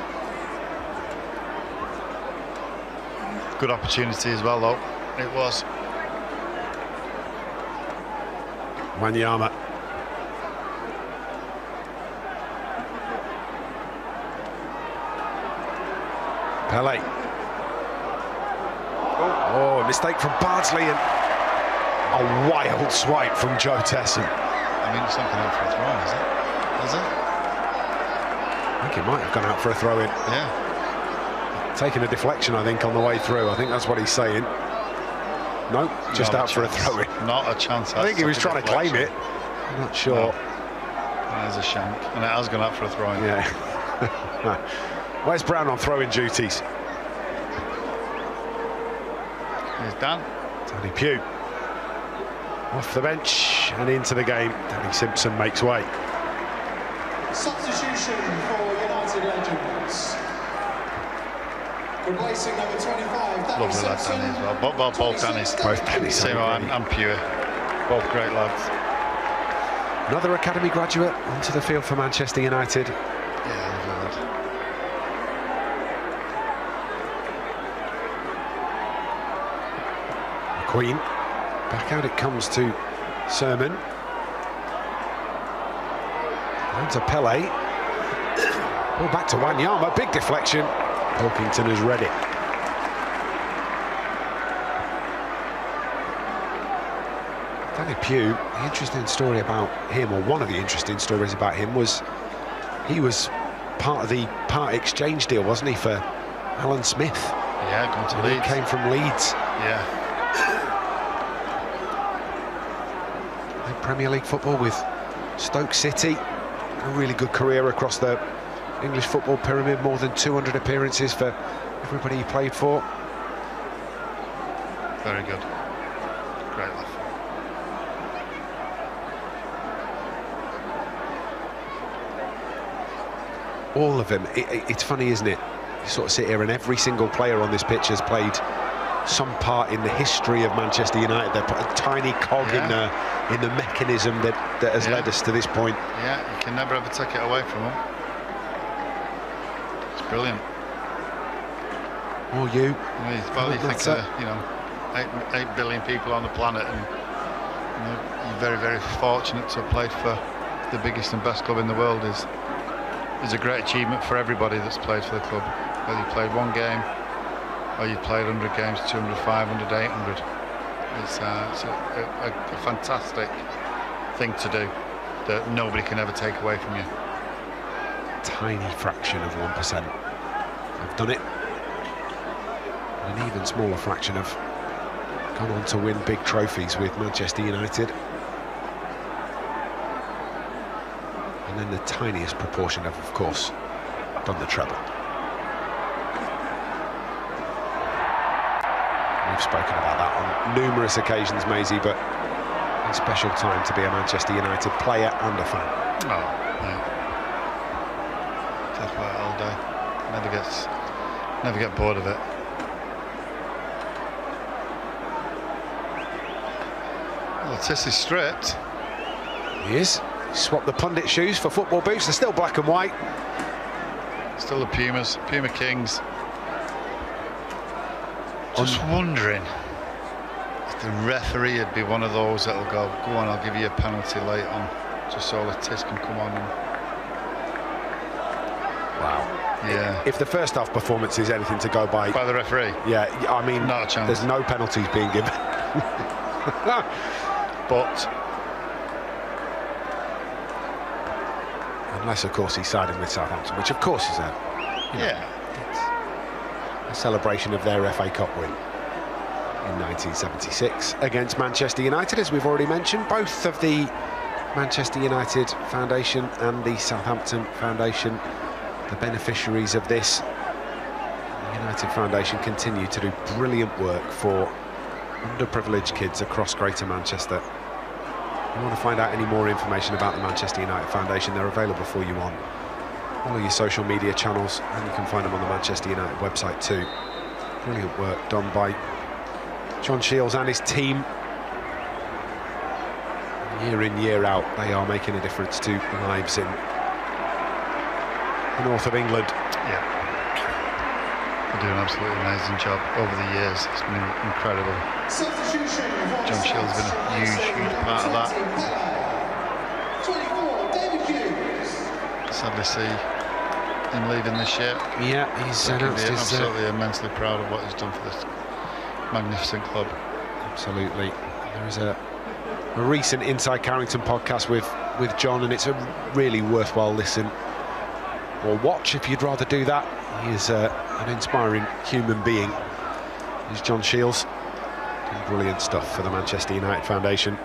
Good opportunity as well, though. It was. Wanyama. Pele. Oh, a mistake from Bardsley and a wild swipe from Joe Tesson. I mean, it's not gone out for a throw-in, is it? Is it? I think it might have gone out for a throw-in. Yeah. Taking a deflection, I think, on the way through. I think that's what he's saying. No, just out for a throw-in. Not a chance. I think he was trying to claim it. I'm not sure. No. There's a shank, and it has gone out for a throw-in. Yeah. Where's Brown on throwing duties? Here's Dan. Danny Pugh. Off the bench and into the game. Danny Simpson makes way. Substitution for United legends. Replacing number 25, Danny Lovely lad, Simpson. Danny, as well. Both Danny's. Both Danny's. Same and Pure. Both great lads. Another academy graduate onto the field for Manchester United. Yeah, lovely lad. Queen. Back out it comes to Sermon. And to Pele. Ball back to Wanyama. Big deflection. Pilkington has read it. Danny Pugh, the interesting story about him, or one of the interesting stories about him, was he was part of the part exchange deal, wasn't he, for Alan Smith? Yeah, gone to Leeds. He came from Leeds. Yeah. Played Premier League football with Stoke City. A really good career across the English football pyramid, more than 200 appearances for everybody he played for. Very good. Great laugh. All of them. It's funny, isn't it? You sort of sit here and every single player on this pitch has played some part in the history of Manchester United. They're a tiny cog in the mechanism that has led us to this point. Yeah, you can never ever take it away from them. It's brilliant. Or you. Well, you think you know, 8 billion people on the planet, and you know, you're very, very fortunate to have played for the biggest and best club in the world. Is a great achievement for everybody that's played for the club. Whether you played one game or you played 100 games, 200, 500, 800. It's a fantastic thing to do that nobody can ever take away from you. Tiny fraction of 1% have done it. An even smaller fraction have gone on to win big trophies with Manchester United. And then the tiniest proportion have, of course, done the treble. We've spoken about that on numerous occasions, Maisie, but a special time to be a Manchester United player and a fan. Oh, yeah. Talk about it all day. Never get bored of it. Well, Tiss is stripped. He is. Swap the pundit shoes for football boots. They're still black and white. Still the Pumas, Puma Kings. Just wondering if the referee would be one of those that'll go on, I'll give you a penalty late on, just so the Tiss can come on. Wow. Yeah. If the first half performance is anything to go by the referee, yeah, I mean, not a chance. There's no penalties being given. But unless, of course, he's siding with Southampton, which, of course, is a celebration of their FA Cup win in 1976 against Manchester United, as we've already mentioned. Both of the Manchester United Foundation and the Southampton Foundation, the beneficiaries of this. The United Foundation continue to do brilliant work for underprivileged kids across Greater Manchester. If you want to find out any more information about the Manchester United Foundation, they're available for you on all of your social media channels, and you can find them on the Manchester United website too. Brilliant work done by John Shields and his team. Year in, year out, they are making a difference to lives in the north of England. Yeah, they do an absolutely amazing job over the years. It's been incredible. John Shields has been a huge part of that. Sadly see him leaving this year. Yeah, he's absolutely immensely proud of what he's done for this magnificent club. Absolutely. There is a recent Inside Carrington podcast with John, and it's a really worthwhile listen or watch if you'd rather do that. He is an inspiring human being. He's John Shields, doing brilliant stuff for the Manchester United Foundation.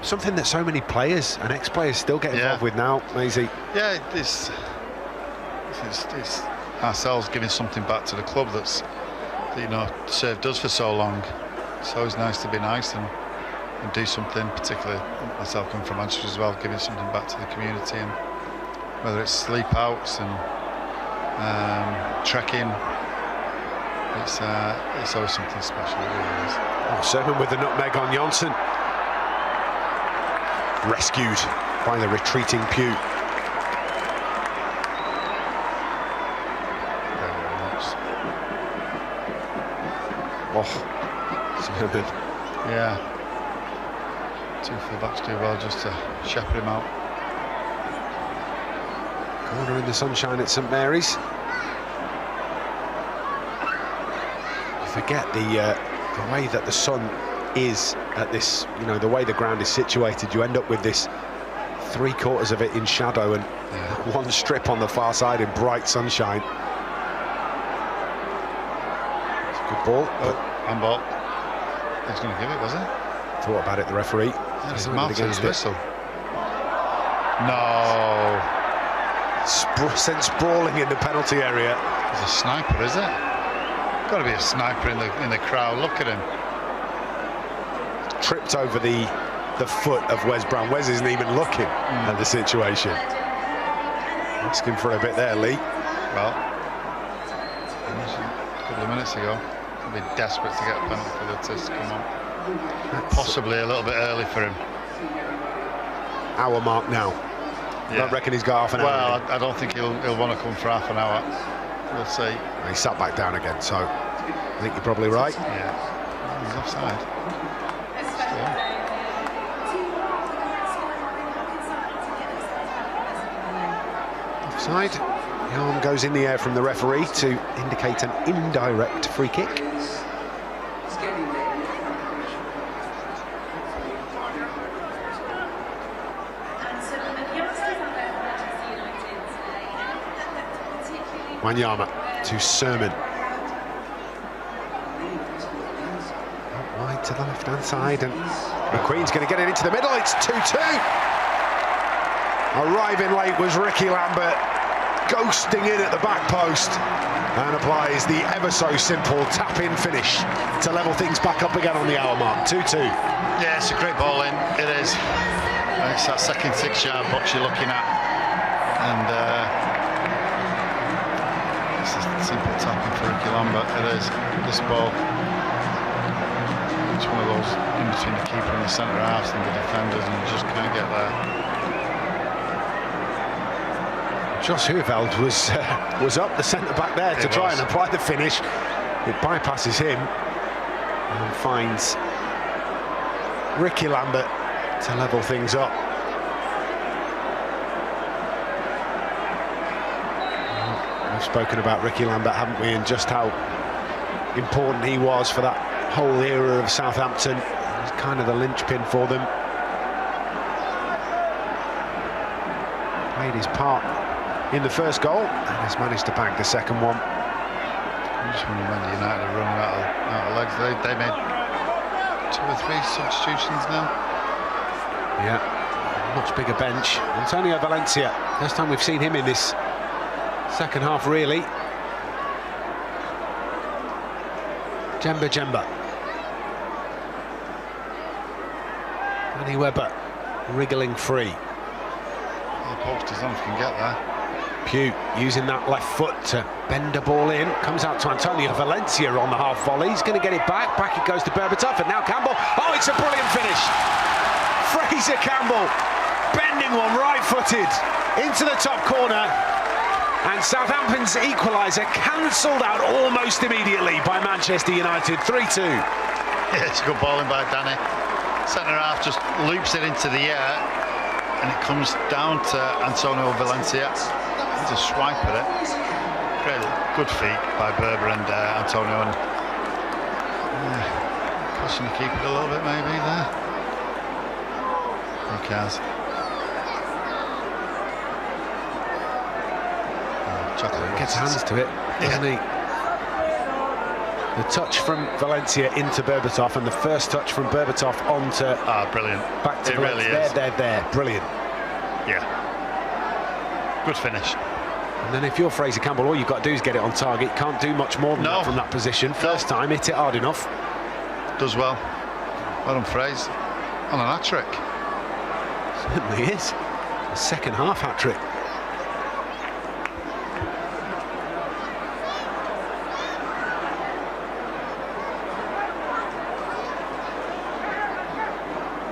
Something that so many players and ex-players still get involved with now, Maisie. Yeah, it's ourselves giving something back to the club that served us for so long. It's always nice to be nice and do something, particularly myself coming from Manchester as well, giving something back to the community, and whether it's sleep outs and trekking, it's always something special. It really is. Oh, Sermon with the nutmeg on Johnson. Rescued by the retreating Pew. Oh, Sermon. Yeah. Two full-backs do well just to shepherd him out. Corner in the sunshine at St Mary's. You forget the way that the sun is at this, the way the ground is situated. You end up with this 3/4 of it in shadow and one strip on the far side in bright sunshine. It's a good ball. Handball. He's going to give it, was he? Thought about it, the referee. His mouth to his whistle. No. Sent sprawling in the penalty area. He's a sniper, is it? Got to be a sniper in the crowd. Look at him. Tripped over the foot of Wes Brown. Wes isn't even looking at the situation. Asking for a bit there, Lee. Well, a couple of minutes ago, he'll be desperate to get a penalty for the test to come on. Possibly a little bit early for him. Hour mark now. I don't reckon he's got half an hour. Well, I don't think he'll want to come for half an hour. We'll see. He sat back down again, so I think you're probably right. Yeah, he's offside. Offside. The arm goes in the air from the referee to indicate an indirect free kick. Wanyama to Sermon. Out wide to the left-hand side, and McQueen's going to get it into the middle. It's 2-2. Arriving late was Ricky Lambert, ghosting in at the back post, and applies the ever-so-simple tap-in finish to level things back up again on the hour mark. 2-2. Yeah, it's a great ball in. It is. It's that second 6-yard box you're looking at, and it's a simple tapping for Ricky Lambert. It is. This ball, it's one of those in between the keeper and the centre half and the defenders, and you just can't get there. Josh Huveld was up the centre back there to try and apply the finish. It bypasses him and finds Ricky Lambert to level things up. We've spoken about Ricky Lambert, haven't we, and just how important he was for that whole era of Southampton. He was kind of the linchpin for them. Played his part in the first goal and has managed to bag the second one. I just wonder when United are running out of legs. They made 2 or 3 substitutions now. Yeah, much bigger bench. Antonio Valencia, first time we've seen him in this second half, really. Jemba. Danny Webber wriggling free. The post is on if you can get there. Pugh using that left foot to bend the ball in. Comes out to Antonio Valencia on the half volley. He's going to get it back. Back it goes to Berbatov, and now Campbell. Oh, it's a brilliant finish. Fraser Campbell bending one right-footed into the top corner. And Southampton's equaliser cancelled out almost immediately by Manchester United. 3-2. Yeah, it's a good ball in by Danny. Centre half just loops it into the air, and it comes down to Antonio Valencia. He's a swipe at it. Great, good feet by Berber and Antonio, and pushing the keeper a little bit maybe there. Who cares? Gets hands to it, doesn't he? The touch from Valencia into Berbatov, and the first touch from Berbatov onto... brilliant. Back to it really is. There. Brilliant. Yeah. Good finish. And then if you're Fraser Campbell, all you've got to do is get it on target. Can't do much more than that from that position. First time, hit it hard enough. Does well. Well done, Fraser. On an hat-trick. Certainly is. A second half hat-trick.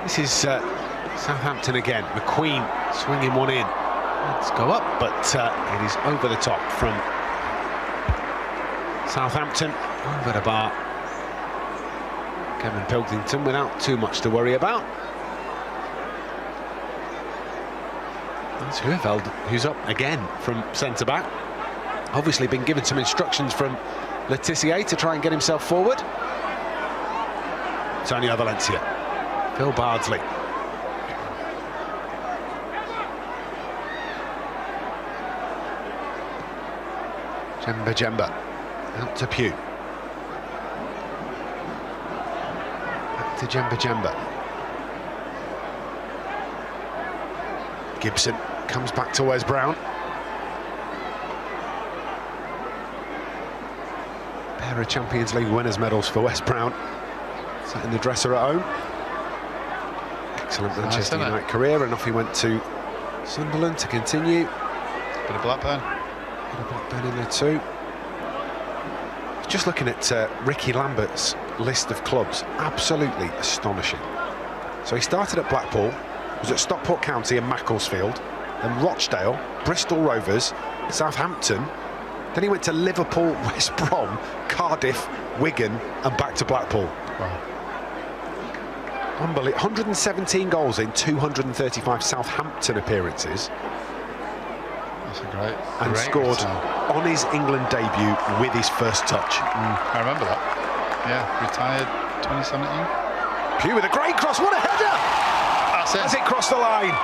This is Southampton again. McQueen swinging one in. Let's go up, but it is over the top from Southampton. Over the bar. Kevin Pilkington without too much to worry about. That's Hurveld, who's up again from centre-back. Obviously been given some instructions from Letitia to try and get himself forward. Antonio Valencia. Phil Bardsley. Jemba. Out to Pugh. Back to Jemba. Gibson comes back to Wes Brown. Pair of Champions League winners' medals for Wes Brown. Sat in the dresser at home. Excellent Manchester United career, and off he went to Sunderland to continue. Bit of Blackburn. Bit of Blackburn in there too. Just looking at Ricky Lambert's list of clubs, absolutely astonishing. So he started at Blackpool, was at Stockport County and Macclesfield, then Rochdale, Bristol Rovers, Southampton, then he went to Liverpool, West Brom, Cardiff, Wigan, and back to Blackpool. Wow. Unbelievable. 117 goals in 235 Southampton appearances. That's a great. And scored on his England debut with his first touch. I remember that. Yeah, retired 2017. Pugh with a great cross. What a header! That's it. Has it crossed the line?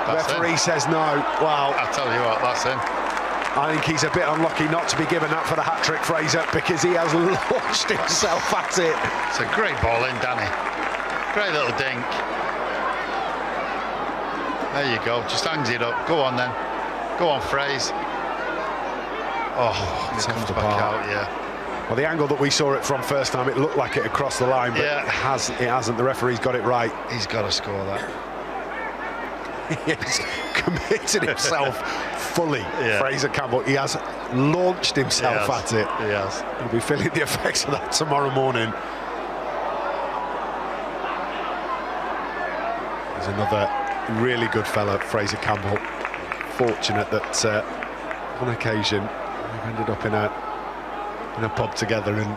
Referee says no. Wow. I tell you what, that's in. I think he's a bit unlucky not to be given that for the hat-trick, Fraser, because he has launched himself at it. It's a great ball in, Danny. Great little dink. There you go. Just hangs it up. Go on then. Go on, Fraser. Oh, it comes back out, yeah. Well, the angle that we saw it from first time, it looked like it had crossed the line, but it hasn't. The referee's got it right. He's got to score that. He's committed himself fully, Fraser Campbell. He has launched himself at it. He has. He'll be feeling the effects of that tomorrow morning. There's another really good fella, Fraser Campbell. Fortunate that on occasion we've ended up in a pub together, and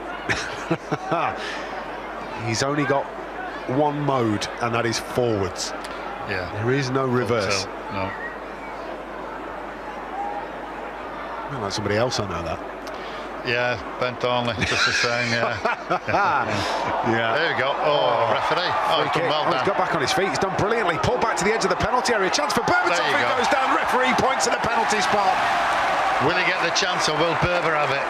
he's only got one mode, and that is forwards. Yeah. There is no reverse. No. Sound like somebody else, I know that. Yeah, Ben Thornley, just the same, yeah. Yeah. There we go. Oh, referee. Oh, he's done well he's got back on his feet. He's done brilliantly. Pulled back to the edge of the penalty area. Chance for Berbatov. It goes down. Referee points to the penalty spot. Will he get the chance or will Berber have it?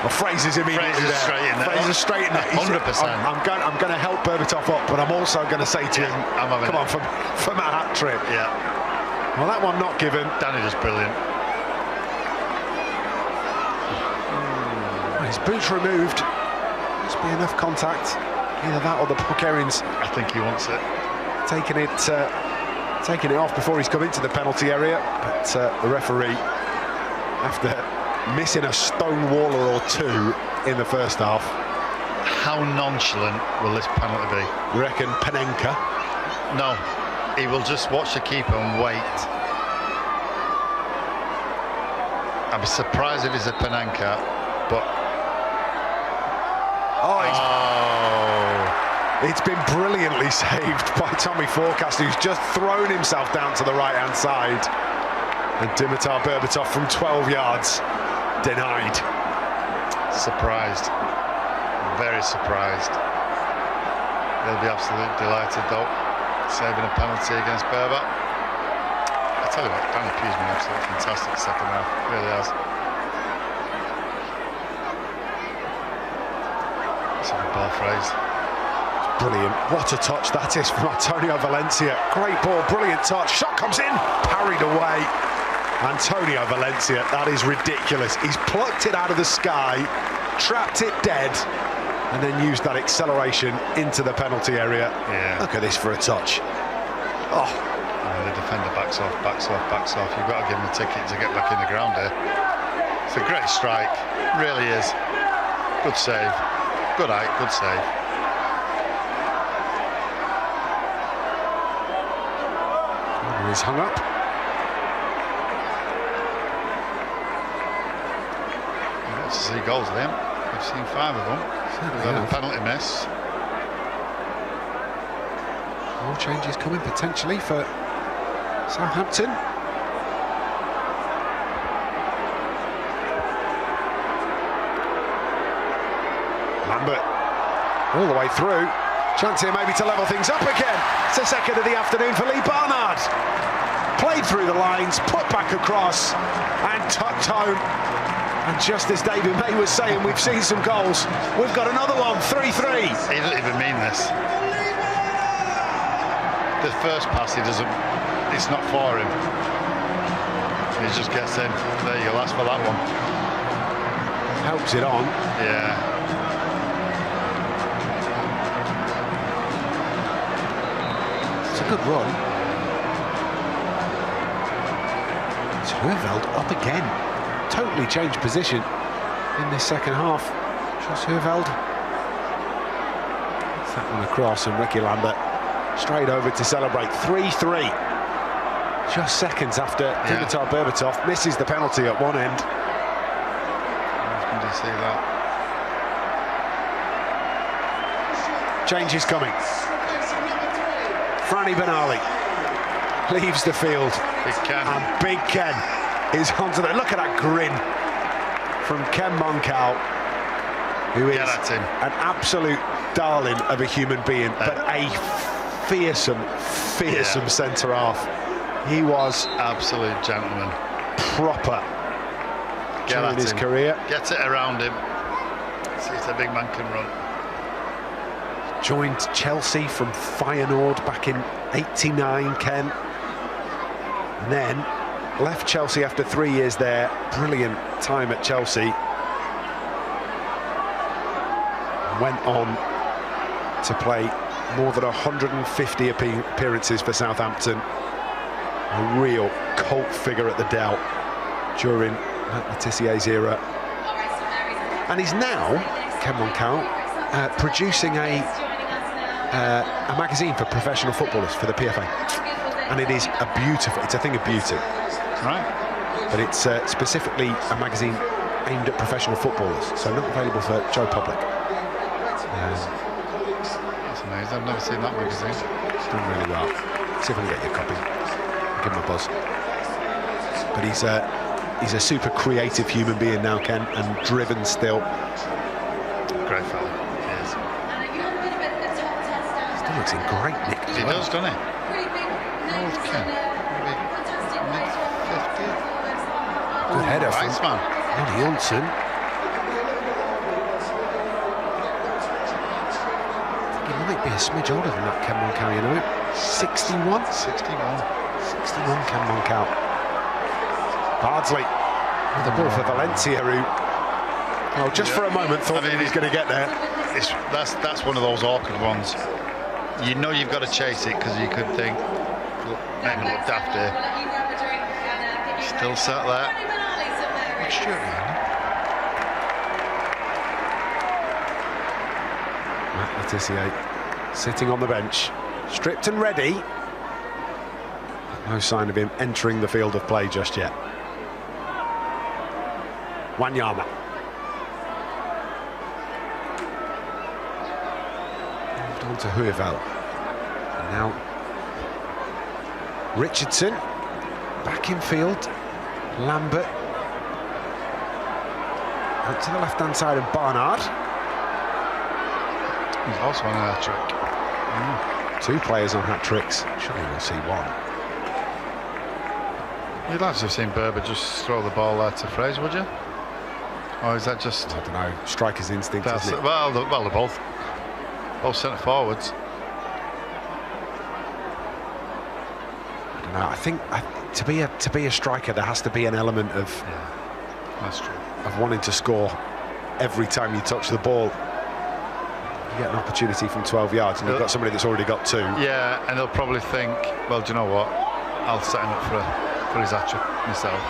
Well, Fraser's immediately there. Straight in there. Fraser's straight in there. 100%. I'm going to help Berbatov up, but I'm also going to say to him, come on, for my hat trick. Yeah. Well, that one not given. Danny was brilliant. His boots removed. Must be enough contact. Either that or the Bulgarians. I think he wants it. Taking it off before he's come into the penalty area. But the referee, after missing a stone waller or two in the first half. How nonchalant will this penalty be? You reckon Panenka? No, he will just watch the keeper and wait. I'd be surprised if it's a Panenka, but it's been brilliantly saved by Tommy Forecast, who's just thrown himself down to the right-hand side. And Dimitar Berbatov from 12 yards, denied. Surprised. Very surprised. They'll be absolutely delighted, though, saving a penalty against Berber. I tell you what, Danny Pugh's been absolutely fantastic second half, really has. Let's have a ball phrase. Brilliant. What a touch that is from Antonio Valencia. Great ball, brilliant touch. Shot comes in, parried away. Antonio Valencia, that is ridiculous. He's plucked it out of the sky, trapped it dead, and then used that acceleration into the penalty area. Yeah. Look at this for a touch. Oh. The defender backs off. You've got to give him a ticket to get back in the ground here. It's a great strike, really is. Good save. Good height, good save. He's hung up. We've got to see goals of them. We've seen 5 of them. We've had a penalty miss. More changes coming potentially for Southampton. Lambert all the way through. Chance here maybe to level things up again. It's the second of the afternoon for Lee Barnard. Played through the lines, put back across and tucked home. And just as David May was saying, we've seen some goals. We've got another one, 3-3. He doesn't even mean this. The first pass, it's not for him. He just gets in. There you go, that's for that one. Helps it on. Yeah. It's a good run. It's Herveld up again. Totally changed position in this second half. Just Herveld. It's that one across, and Ricky Lambert straight over to celebrate. 3-3. Just seconds after Dimitar Berbatov misses the penalty at one end. Did you see that? Change is coming. Franny Benali leaves the field. Big Ken. And Big Ken is onto the... Look at that grin from Ken Moncal, who is an absolute darling of a human being, but a fearsome centre-half. He was... Absolute gentleman. Proper during his career. Get it around him. See if the big man can run. Joined Chelsea from Feyenoord back in '89, Ken. And then left Chelsea after 3 years there. Brilliant time at Chelsea. Went on to play more than 150 appearances for Southampton. A real cult figure at the Dell during Letizier's era. And he's now, Ken Moncal, producing a magazine for professional footballers for the PFA, and it is it's a thing of beauty. Right. But it's specifically a magazine aimed at professional footballers, so not available for Joe Public. That's amazing. I've never seen that magazine. It's done really well. See if I can get you a copy. Give him a buzz. But he's he's a super creative human being now, Ken, and driven still. Great fella, he is. Still looks in great nick as He well. does, doesn't he? How old Ken? Maybe mid-50s? Good header from man. Ronnie Johnson. I think he might be a smidge older than that, Ken Moncal, you know. 61? 61 Ken Moncal. Bardsley with the ball for Valencia, who, well, just for a moment thought that he was going to get there. That's one of those awkward ones. You know you've got to chase it because you could think, maybe look daft here. Still sat there. What's Stuart doing? Matt Letizia sitting on the bench, stripped and ready. No sign of him entering the field of play just yet. Wanyama. Moved on to Huivel. And now Richardson back in field. Lambert out to the left-hand side of Barnard. He's also on a hat-trick. Two players on hat-tricks. Surely we'll see one. You'd like to have seen Berber just throw the ball there to Fraser, would you? Or is that just... I don't know, striker's instinct, isn't it? Well, they're both centre forwards. I don't know. I think to be a striker, there has to be an element of that's true, of wanting to score every time you touch the ball. You get an opportunity from 12 yards, and you've got somebody that's already got two. Yeah, and they'll probably think, well, do you know what? I'll set him up for his hat-trick myself.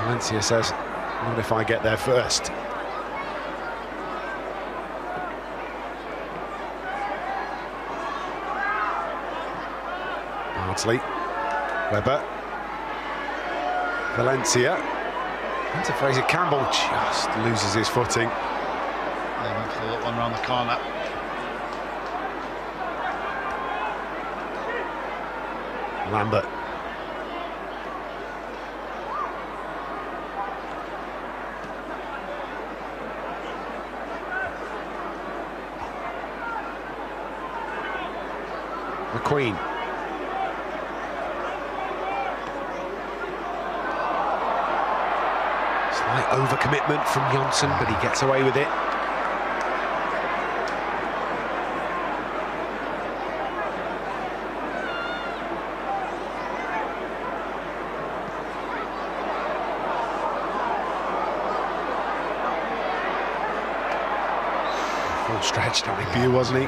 Valencia says, "Not if I get there first." Bardsley, Webber, Valencia, into Fraser Campbell, just loses his footing. Yeah, went for the little one around the corner. Lambert. McQueen. Slight overcommitment from Johnson, but he gets away with it. Full stretch, Danny Bew, wasn't he?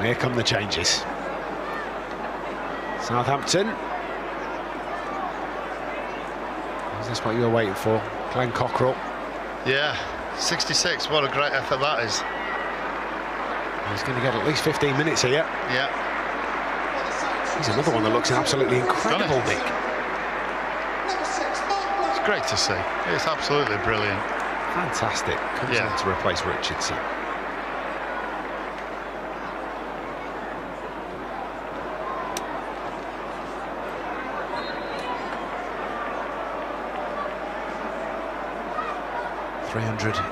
Here come the changes. Southampton. Is this what you were waiting for? Glenn Cockrell. Yeah, 66, what a great effort that is. He's going to get at least 15 minutes here. Yeah. He's another one that looks absolutely incredible, Nick. It's great to see. It's absolutely brilliant. Fantastic. Comes on to replace Richardson.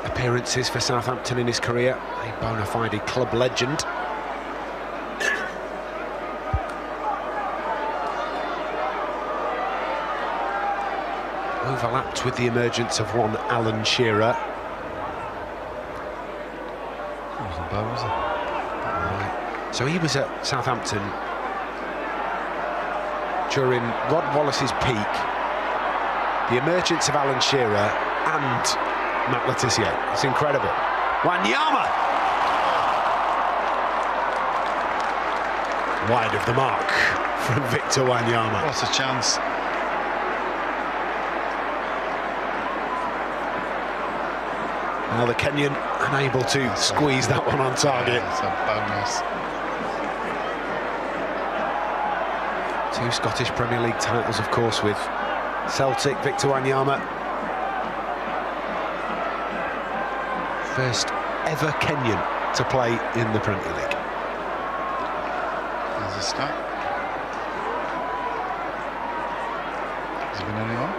Appearances for Southampton in his career, a bona fide club legend. Overlapped with the emergence of one Alan Shearer. That wasn't bad, was it? Right. So he was at Southampton during Rod Wallace's peak, the emergence of Alan Shearer and Matt Letizia. It's incredible. Wanyama! Wide of the mark from Victor Wanyama. What a chance. Now the Kenyan unable to squeeze that one on target. It's a bad miss. Two Scottish Premier League titles, of course, with Celtic, Victor Wanyama. First ever Kenyan to play in the Premier League. There's a start. Has there been any more?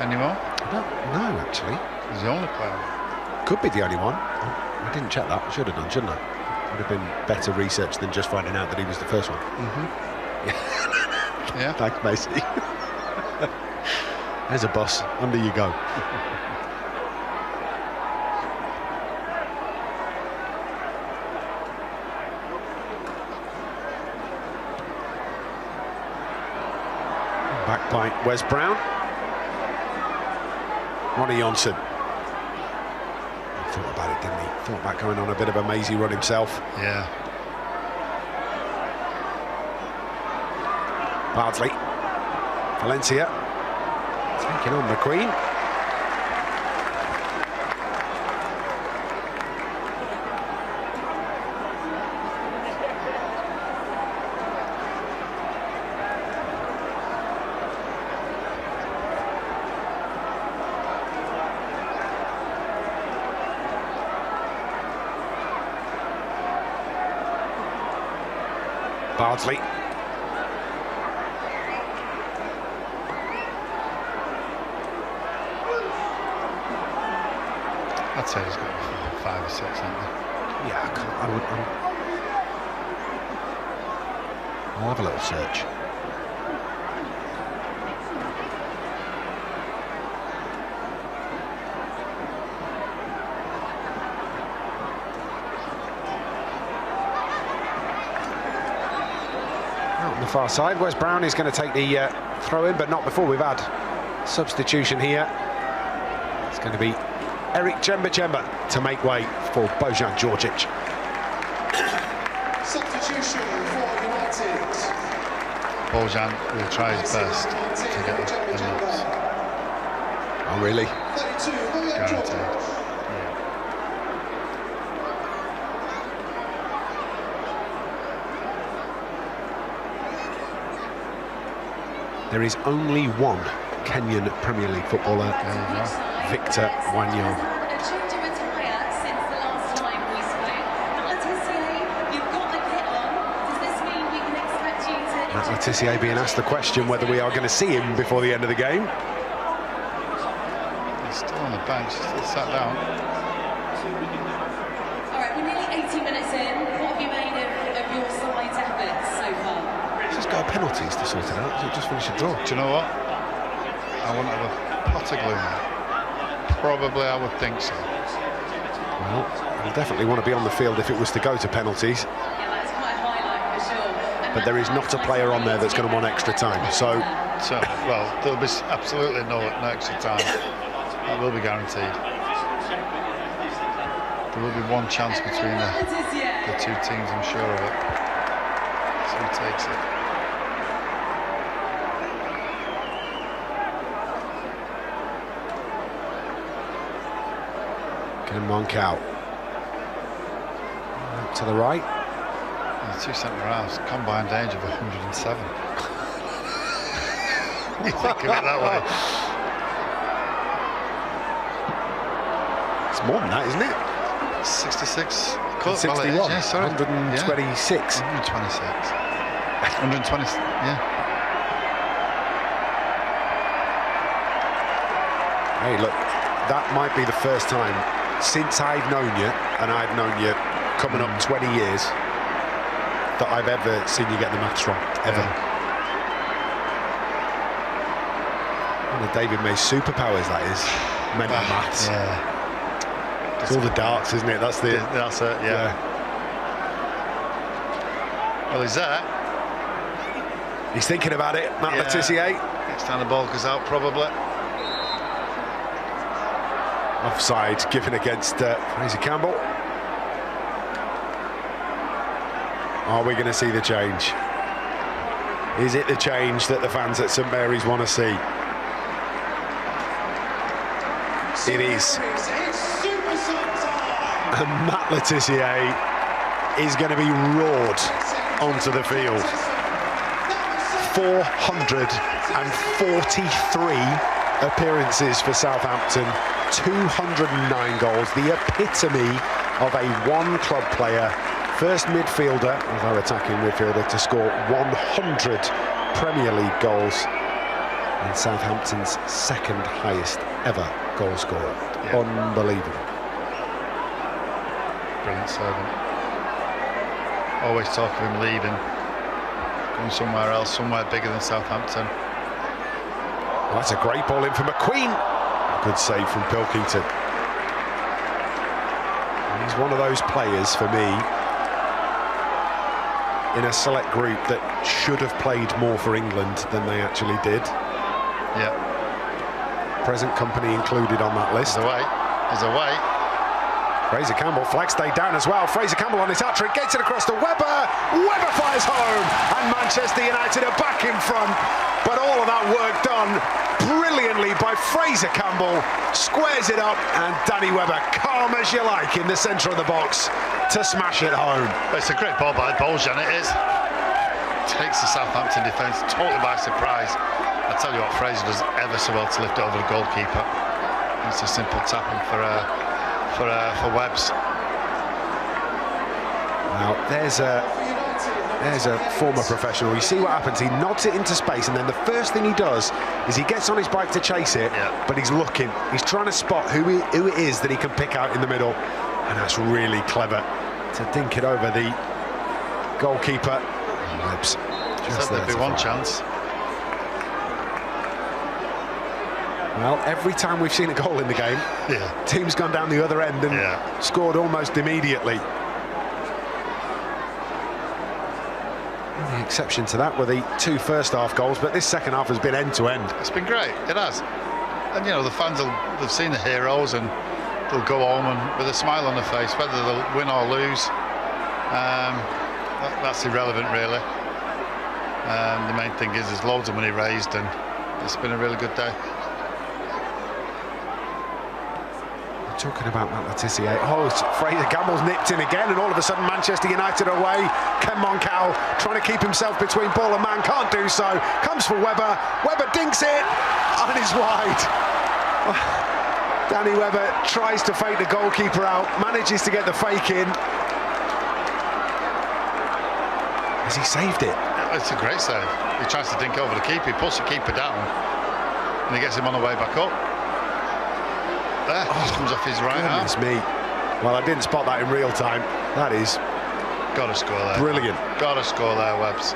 Any more? No, actually. He's the only player. Could be the only one. I didn't check that. I should have done, shouldn't I? Would have been better research than just finding out that he was the first one. Yeah. Thanks, Macy. There's a bus. Under you go. Back by Wes Brown. Ronnie Johnson. Thought about it, didn't he? Thought about going on a bit of a mazy run himself. Yeah. Bardsley. Valencia. Taking on McQueen. Bardsley. I'd say he's got 5 or 6, hasn't he? Yeah, I would. I'll have a little search. Out on the far side, Wes Brown is going to take the throw in, but not before we've had substitution here. It's going to be Eric Chemba to make way for Bojan Djordjic. Substitution for United. Bojan will try his best to get the notes. Oh, really? Guaranteed. There is only one Kenyan Premier League footballer, Victor Wanyama. Matt Letitia being asked the question whether we are going to see him before the end of the game. He's still on the bench, still sat down. All right, we're nearly 80 minutes in. What have you made of your side's efforts so far? Just go penalties to sort it out. So just finish a draw. Do you know what? I wouldn't have a pot of glue now. Probably, I would think so. Well, he'll definitely want to be on the field if it was to go to penalties. Yeah, that's quite a highlight for sure. But there is not a player on there that's going to want extra time. So well, there'll be absolutely no extra time. That will be guaranteed. There will be one chance between the two teams, I'm sure of it. So who takes it? Moncao to the right. The two centre-halves, combined age of 107. You think of it that way. It's more than that, isn't it? 66. 61. Yeah, sorry. 126. 126. 120. Yeah. Hey, look, that might be the first time since I've known you, and I've known you coming up 20 years, that I've ever seen you get the maths wrong, ever. One of David May's superpowers, that is, mental maths. Yeah. It's all the darts, isn't it? That's it, yeah. Well, he's there. He's thinking about it, Matt Letitia. Next time the ball goes out, probably. Offside given against Fraser Campbell. Are we going to see the change? Is it the change that the fans at St Mary's want to see? It is. And Matt Letitia is going to be roared onto the field. 443 appearances for Southampton, 209 goals, the epitome of a one-club player, first midfielder, although attacking midfielder, to score 100 Premier League goals, and Southampton's second highest ever goal scorer. Yeah. Unbelievable. Brilliant servant. Always talk of him leaving, going somewhere else, somewhere bigger than Southampton. Well, that's a great ball in for McQueen. Good save from Pilkington. And he's one of those players for me in a select group that should have played more for England than they actually did. Yeah. Present company included on that list. He's away. He's away. Fraser Campbell, flag stayed down as well. Fraser Campbell on his hat-trick, gets it across to Webber. Webber fires home, and Manchester United are back in front. But all of that work done brilliantly by Fraser Campbell. Squares it up, and Danny Webber, calm as you like, in the centre of the box to smash it home. It's a great ball by Bojan, it is. Takes the Southampton defence totally by surprise. I tell you what, Fraser does ever so well to lift it over the goalkeeper. It's a simple tapping for Webbs. Now there's a former professional. You see what happens, he nods it into space, and then the first thing he does is he gets on his bike to chase it, but he's looking, he's trying to spot who it is that he can pick out in the middle, and that's really clever to dink it over the goalkeeper. Webbs just there'd be one chance. Well, every time we've seen a goal in the game, team's gone down the other end and scored almost immediately. The exception to that were the two first-half goals, but this second half has been end-to-end. It's been great, it has. And, you know, the fans, they've seen the heroes and they'll go home and with a smile on their face, whether they'll win or lose. That's irrelevant, really. The main thing is there's loads of money raised, and it's been a really good day. Talking about Matt Letizia, Fraser Campbell's nipped in again, and all of a sudden Manchester United are away. Ken Moncal trying to keep himself between ball and man, can't do so. Comes for Webber. Webber dinks it, and it's wide. Danny Webber tries to fake the goalkeeper out, manages to get the fake in. Has he saved it? It's a great save. He tries to dink over the keeper, he puts the keeper down, and he gets him on the way back up. There, just comes off his right arm. Goodness me. Well, I didn't spot that in real time. That is... Got to score there. Brilliant. Got to score there, Webbs.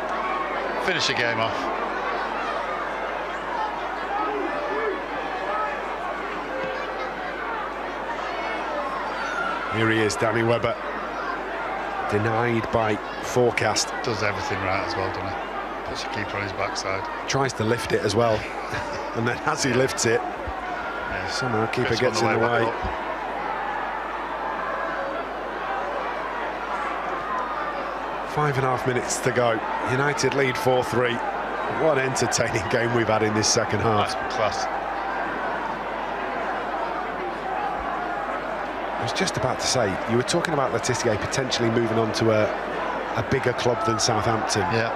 Finish the game off. Here he is, Danny Webber. Denied by Forecast. Does everything right as well, doesn't he? Puts the keeper on his backside. Tries to lift it as well. And then as he lifts it, somehow keeper gets in the way. 5.5 minutes to go. United lead 4-3. What an entertaining game we've had in this second half. That's class. I was just about to say, you were talking about Letizia potentially moving on to a bigger club than Southampton. Yeah.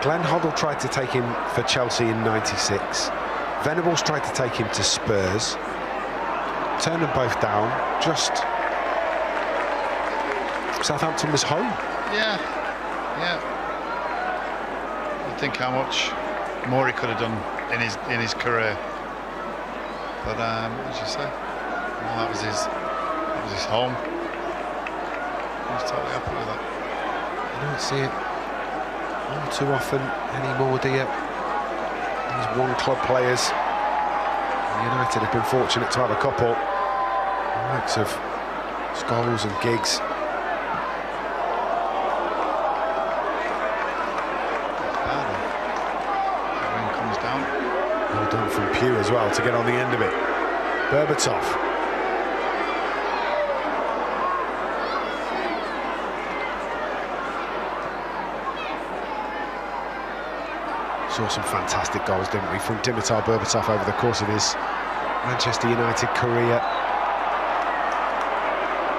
Glenn Hoddle tried to take him for Chelsea in '96. Venables tried to take him to Spurs. Turned them both down. Just Southampton was home. Yeah, yeah. You think how much more he could have done in his career, but as you say, well, that was his home. He was totally happy with that. You don't see it all too often anymore, do you? These one-club players. United have been fortunate to have a couple. The likes of Scholes and Giggs. Well done from Pugh as well to get on the end of it. Berbatov. Saw some fantastic goals, didn't we, from Dimitar Berbatov over the course of his Manchester United career.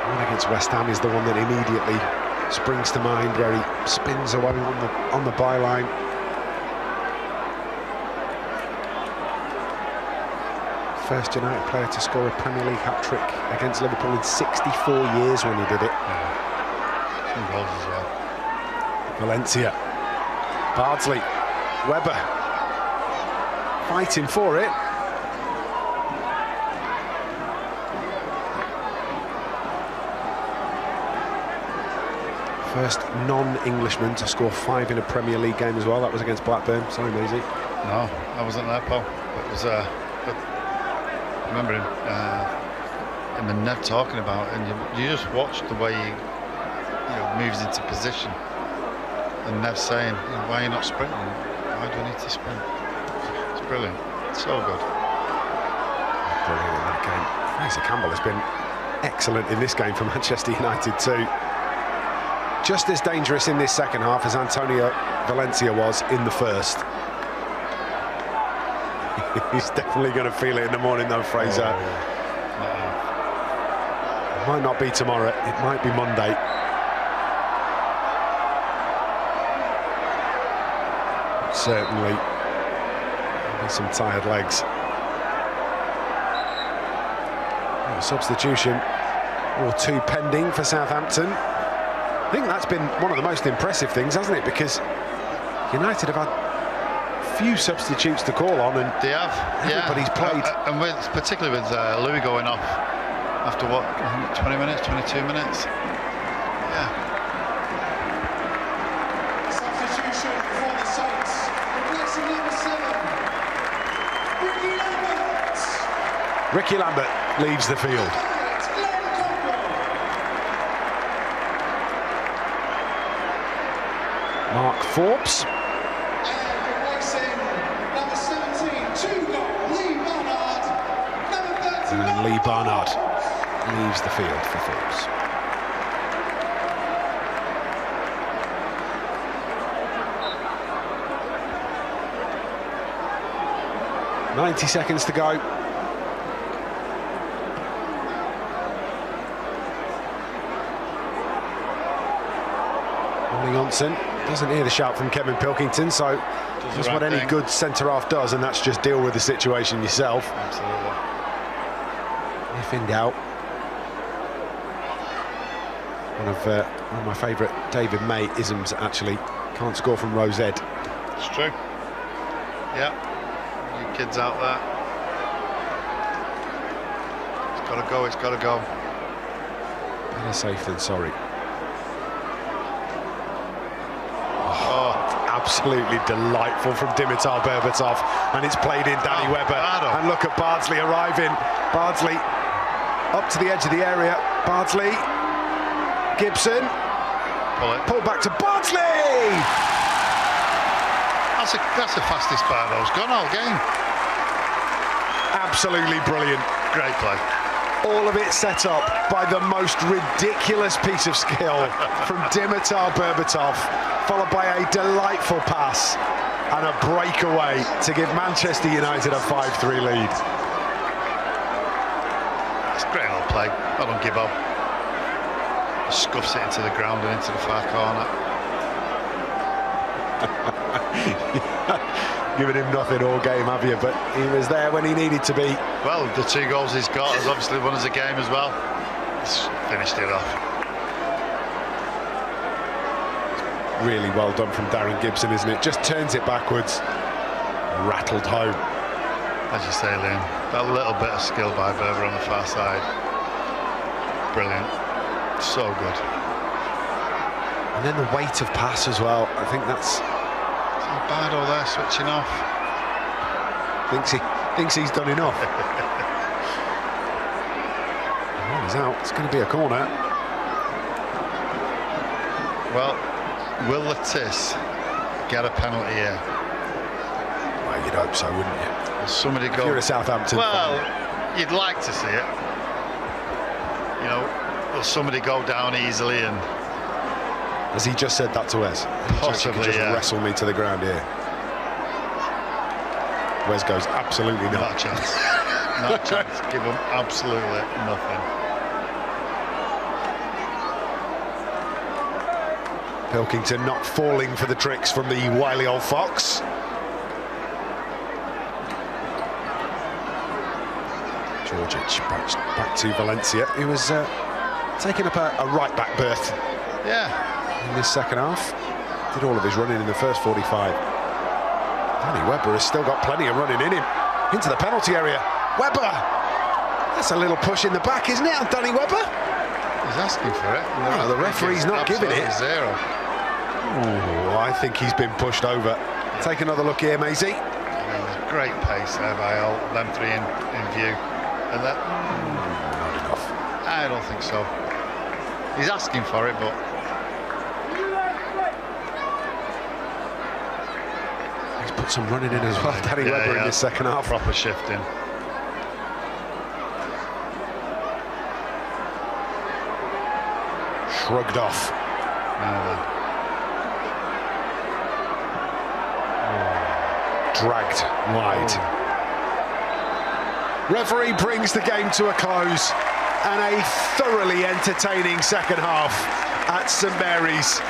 One against West Ham is the one that immediately springs to mind, where he spins away on the byline. first United player to score a Premier League hat-trick against Liverpool in 64 years when he did it. Some goals as well. Valencia, Bardsley, Webber, fighting for it. First non-Englishman to score 5 in a Premier League game as well. That was against Blackburn. Sorry, Maisie. No, I wasn't there, Paul. It was. I remember him and Nev talking about it, and you just watch the way he moves into position. And Nev saying, "Why are you not sprinting? Why do I need to sprint?" It's brilliant. It's so good. Brilliant in that game. Fraser Campbell has been excellent in this game for Manchester United too. Just as dangerous in this second half as Antonio Valencia was in the first. He's definitely going to feel it in the morning though, Fraser. It might not be tomorrow, it might be Monday. Certainly, there'll be some tired legs. A substitution or 2 pending for Southampton. I think that's been one of the most impressive things, hasn't it? Because United have had few substitutes to call on, and they have. Everybody's played. And particularly with Louis going off after what, 20 minutes, 22 minutes. Yeah. Substitution for the Saints. Replacing number 7, Ricky Lambert. Ricky Lambert leaves the field. Mark Forbes. And replacing number 17, 2-goal, Lee Barnard. Number 39. And Lee Barnard leaves the field for Forbes. "90 seconds to go." Ollie Johnson doesn't hear the shout from Kevin Pilkington, so that's what any good centre-half does, and that's just deal with the situation yourself. Absolutely. If in doubt. One of my favourite David May isms, actually. Can't score from Rose Ed. It's true. Yeah. You kids out there. It's got to go, it's got to go. Better safe than sorry. Absolutely delightful from Dimitar Berbatov, and it's played in Danny Webber. And look at Bardsley arriving. Bardsley up to the edge of the area. Bardsley, Gibson, pull back to Bardsley. That's the fastest Bardo's gone all game. Absolutely brilliant. Great play. All of it set up by the most ridiculous piece of skill from Dimitar Berbatov, followed by a delightful pass and a breakaway to give Manchester United a 5-3 lead. It's a great little play. I don't give up. Scuffs it into the ground and into the far corner. Giving him nothing all game, have you? But he was there when he needed to be. Well, the 2 goals he's got has obviously won us a game as well. He's finished it off. Really well done from Darren Gibson, isn't it? Just turns it backwards, rattled home. As you say, Liam, that little bit of skill by Berber on the far side. Brilliant. So good. And then the weight of pass as well. I think that's... Bardo there switching off. Thinks he's done enough. Oh, he's out. It's going to be a corner. Well, will Lattis get a penalty here? Well, you'd hope so, wouldn't you? Will somebody go? If you're a Southampton fan. You'd like to see it. You know, will somebody go down easily and? Has he just said that to Wes? Possibly, just wrestle me to the ground here. Wes goes, absolutely not. Not a chance. Not a chance. Give him absolutely nothing. Pilkington not falling for the tricks from the wily old fox. Georgic back to Valencia, who was taking up a right-back berth. Yeah. In this second half. Did all of his running in the first 45. Danny Webber has still got plenty of running in him. Into the penalty area. Webber! That's a little push in the back, isn't it, on Danny Webber? He's asking for it. No, the referee's not giving it. Zero. Ooh, I think he's been pushed over. Take another look here, Maisie. Great pace there by all them three in view. And that, not enough. I don't think so. He's asking for it, but he's put some running in as well, Danny Webber, in this second half. Proper shifting. Shrugged off. Dragged wide. Referee brings the game to a close, and a thoroughly entertaining second half at St Mary's.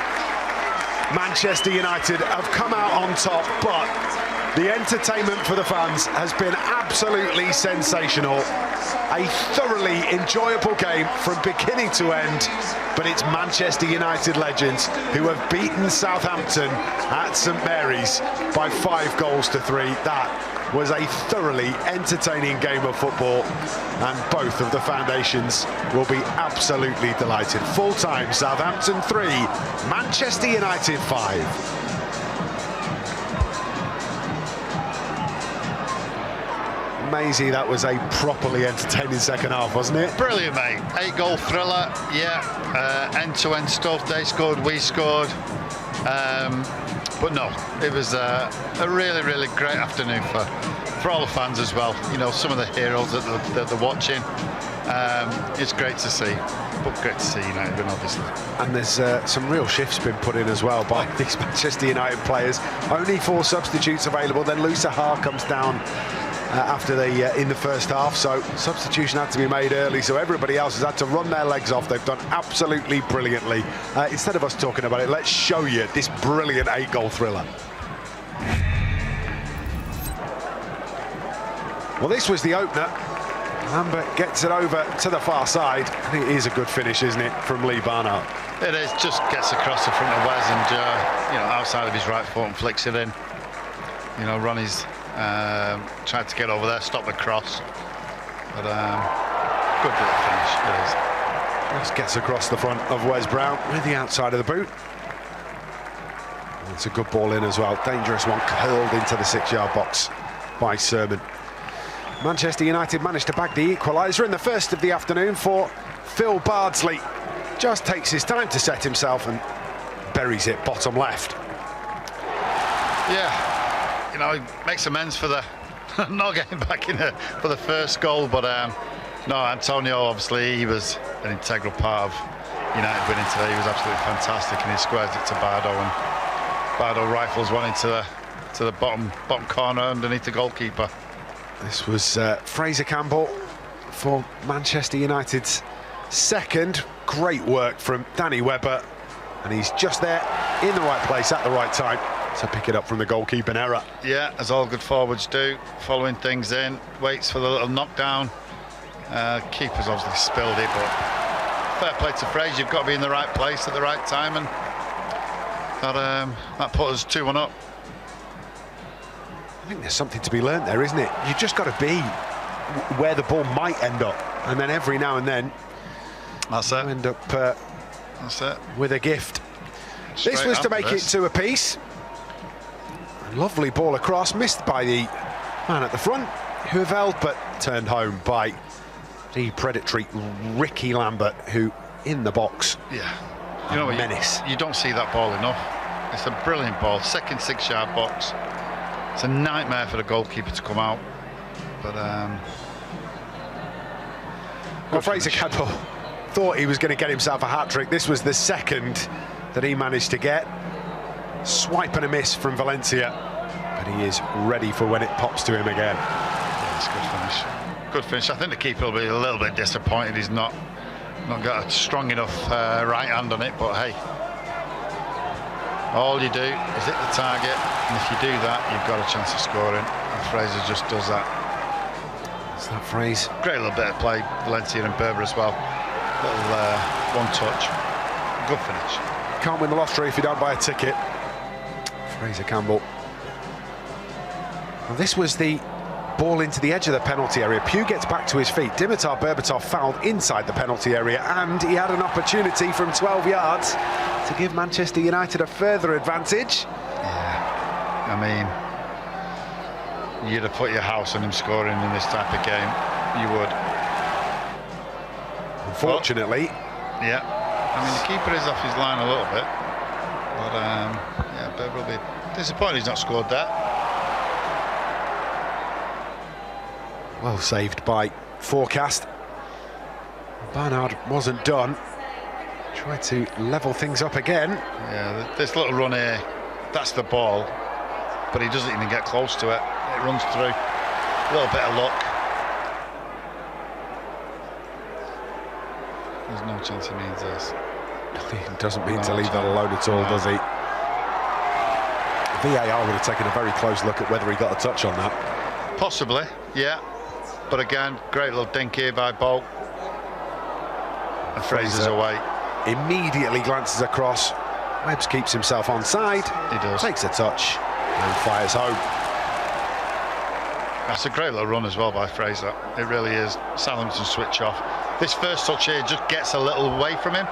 Manchester United have come out on top, but the entertainment for the fans has been absolutely sensational. A thoroughly enjoyable game from beginning to end, but it's Manchester United legends who have beaten Southampton at St Mary's by 5-3. That was a thoroughly entertaining game of football, and both of the foundations will be absolutely delighted. Full time, Southampton 3, Manchester United 5. Maisie, that was a properly entertaining second half, wasn't it? Brilliant, mate. 8-goal thriller, yeah. End-to-end stuff. They scored, we scored. But no, it was a really, really great afternoon for all the fans as well. You know, some of the heroes that they're watching. It's great to see, but great to see United win, obviously. And there's some real shifts been put in as well by these Manchester United players. Only 4 substitutes available. Then Louisa Haar comes down after in the first half, so substitution had to be made early, so everybody else has had to run their legs off. They've done absolutely brilliantly. Instead of us talking about it, let's show you this brilliant 8-goal thriller. Well, this was the opener. Lambert gets it over to the far side. I think it is a good finish, isn't it, from Lee Barnard? It is, just gets across the front of Wes and you know, outside of his right foot and flicks it in. You know, Ronnie's tried to get over there, stop the cross, but good bit of finish, it is. Just gets across the front of Wes Brown with the outside of the boot. It's a good ball in as well, dangerous one, curled into the 6-yard box by Sermon. Manchester United managed to bag the equaliser in the first of the afternoon for Phil Bardsley. Just takes his time to set himself and buries it bottom left. Yeah. You know, he makes amends for the not getting back in for the first goal, but no, Antonio, obviously, he was an integral part of United winning today. He was absolutely fantastic, and he squares it to Bardo, and Bardo rifles one into the bottom corner underneath the goalkeeper. This was Fraser Campbell for Manchester United's second. Great work from Danny Webber, and he's just there in the right place at the right time to pick it up from the goalkeeping error. Yeah, as all good forwards do, following things in, waits for the little knockdown. Keeper's obviously spilled it, but fair play to Fraser, you've got to be in the right place at the right time, and that put us 2-1 up. I think there's something to be learnt there, isn't it? You've just got to be where the ball might end up, and then every now and then that's it. End up that's it. With a gift. This was to make it 2 apiece. A lovely ball across, missed by the man at the front, who have held, but turned home by the predatory Ricky Lambert, who in the box. Yeah, you know what, menace. You don't see that ball enough. It's a brilliant ball, second 6-yard box. It's a nightmare for the goalkeeper to come out, but well, Fraser Campbell thought he was going to get himself a hat-trick. This was the second that he managed to get. Swipe and a miss from Valencia, but he is ready for when it pops to him again. Yeah, it's a good finish. Good finish. I think the keeper will be a little bit disappointed he's not got a strong enough right hand on it, but hey, all you do is hit the target, and if you do that, you've got a chance of scoring, and Fraser just does that. Is that phrase? Great little bit of play, Valencia and Berber as well. Little one touch. Good finish. Can't win the lottery if you don't buy a ticket. Fraser Campbell. Well, this was the ball into the edge of the penalty area. Pugh gets back to his feet. Dimitar Berbatov fouled inside the penalty area, and he had an opportunity from 12 yards to give Manchester United a further advantage. Yeah, I mean, you'd have put your house on him scoring in this type of game. You would. Unfortunately. Yeah. I mean, the keeper is off his line a little bit. But, yeah, Berber will be disappointed he's not scored that. Well saved by Forecast. Barnard wasn't done. Tried to level things up again. Yeah, this little run here, that's the ball, but he doesn't even get close to it. It runs through. A little bit of luck. There's no chance he needs this. He doesn't mean to leave that alone at all, does he? VAR would have taken a very close look at whether he got a touch on that. Possibly, yeah. But again, great little dink here by Bolt. And Fraser's away. Immediately glances across. Webbs keeps himself onside. He does. Takes a touch and fires home. That's a great little run as well by Fraser. It really is. Southampton switch off. This first touch here just gets a little away from him,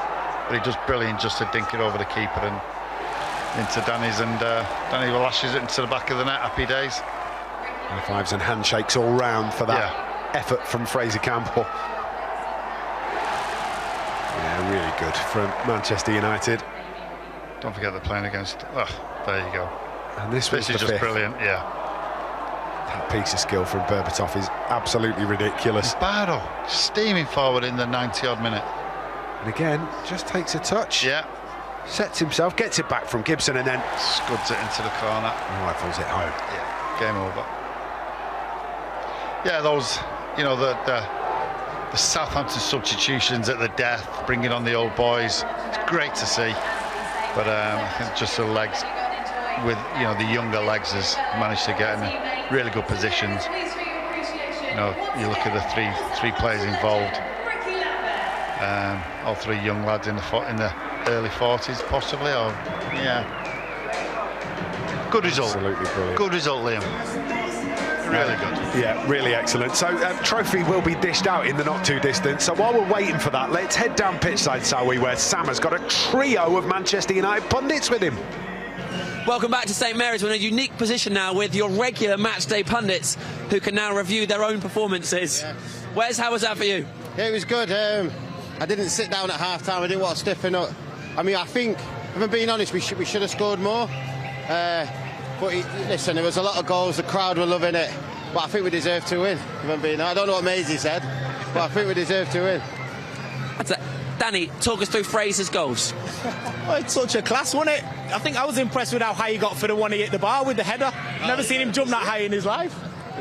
but he does brilliant just to dink it over the keeper and into Danny's, and Danny lashes it into the back of the net. Happy days. High fives and handshakes all round for that effort from Fraser Campbell. Yeah, really good from Manchester United. Don't forget they're playing against. Oh, there you go. And this is just fifth. Brilliant. Yeah. That piece of skill from Berbatov is absolutely ridiculous. Bardo steaming forward in the 90-odd minute. And again, just takes a touch. Yeah. Sets himself, gets it back from Gibson, and then scuds it into the corner. Rifles it home. Yeah, game over. Yeah, those, you know, the Southampton substitutions at the death, bringing on the old boys. It's great to see. But I think just the legs, with, you know, the younger legs, has managed to get in really good positions. You know, you look at the three players involved. All three young lads in the early 40s, possibly. Or yeah, good result. Absolutely brilliant. Good result, Liam. Really good. Yeah, really excellent. So trophy will be dished out in the not too distant. So while we're waiting for that, let's head down pitchside, shall we, where Sam has got a trio of Manchester United pundits with him. Welcome back to St Mary's. We're in a unique position now with your regular matchday pundits who can now review their own performances. Yeah. Wes, how was that for you? Yeah, it was good. I didn't sit down at half-time. I didn't want to stiffen up. I mean, I think, if I'm being honest, we should have scored more. But listen, there was a lot of goals. The crowd were loving it. But I think we deserve to win. If I'm being, I don't know what Maisie said, but I think we deserve to win. Danny, talk us through Fraser's goals. Well, it's such a class, wasn't it? I think I was impressed with how high he got for the one he hit the bar with the header. Never seen him jump that high in his life.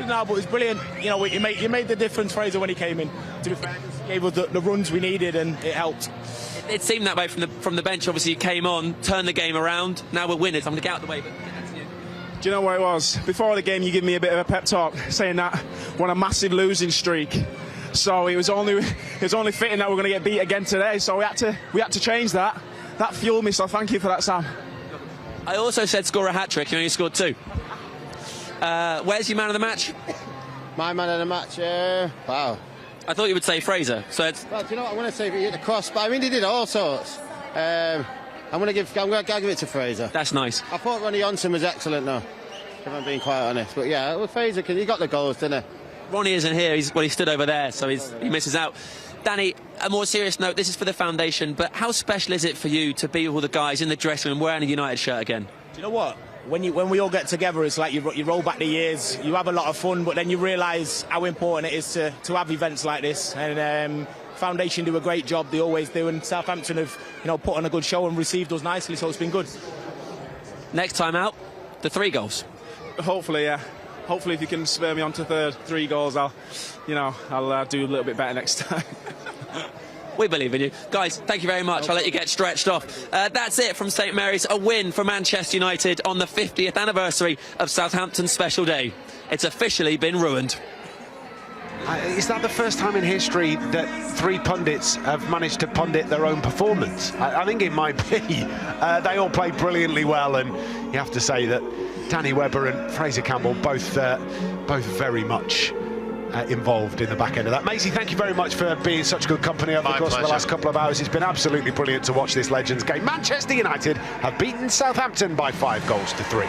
No, but it was brilliant. You know, you made the difference, Fraser, when he came in. To be fair, gave us the runs we needed, and it helped. It seemed that way from the bench. Obviously, you came on, turned the game around. Now we're winners. I'm going to get out of the way. But do you know what it was? Before the game, you gave me a bit of a pep talk, saying that we're on a massive losing streak. So it was only fitting that we're going to get beat again today. So we had to change that. That fueled me. So thank you for that, Sam. I also said score a hat trick. You only scored 2. Where's your man of the match? My man of the match. Wow. I thought you would say Fraser. So well, do you know what? I'm going to say he hit the cross, but I mean he did all sorts. I'm going to give it to Fraser. That's nice. I thought Ronnie Johnson was excellent, though, if I'm being quite honest. But yeah, well, Fraser, he got the goals, didn't he? Ronnie isn't here. He stood over there, so he misses out. Danny, a more serious note. This is for the foundation, but how special is it for you to be with all the guys in the dressing room wearing a United shirt again? Do you know what? When we all get together, it's like you roll back the years. You have a lot of fun, but then you realise how important it is to have events like this. And Foundation do a great job. They always do, and Southampton have put on a good show and received us nicely, so it's been good. Next time out, the 3 goals. Hopefully, yeah. Hopefully, if you can spur me on to 3 goals, I'll do a little bit better next time. We believe in you. Guys, thank you very much. I'll let you get stretched off. That's it from St Mary's. A win for Manchester United on the 50th anniversary of Southampton's special day. It's officially been ruined. Is that the first time in history that 3 pundits have managed to pundit their own performance? I think it might be. They all played brilliantly well, and you have to say that Danny Webber and Fraser Campbell both very much involved in the back end of that. Maisie, thank you very much for being such good company over the course of the last couple of hours. It's been absolutely brilliant to watch this Legends game. Manchester United have beaten Southampton by 5 goals to 3.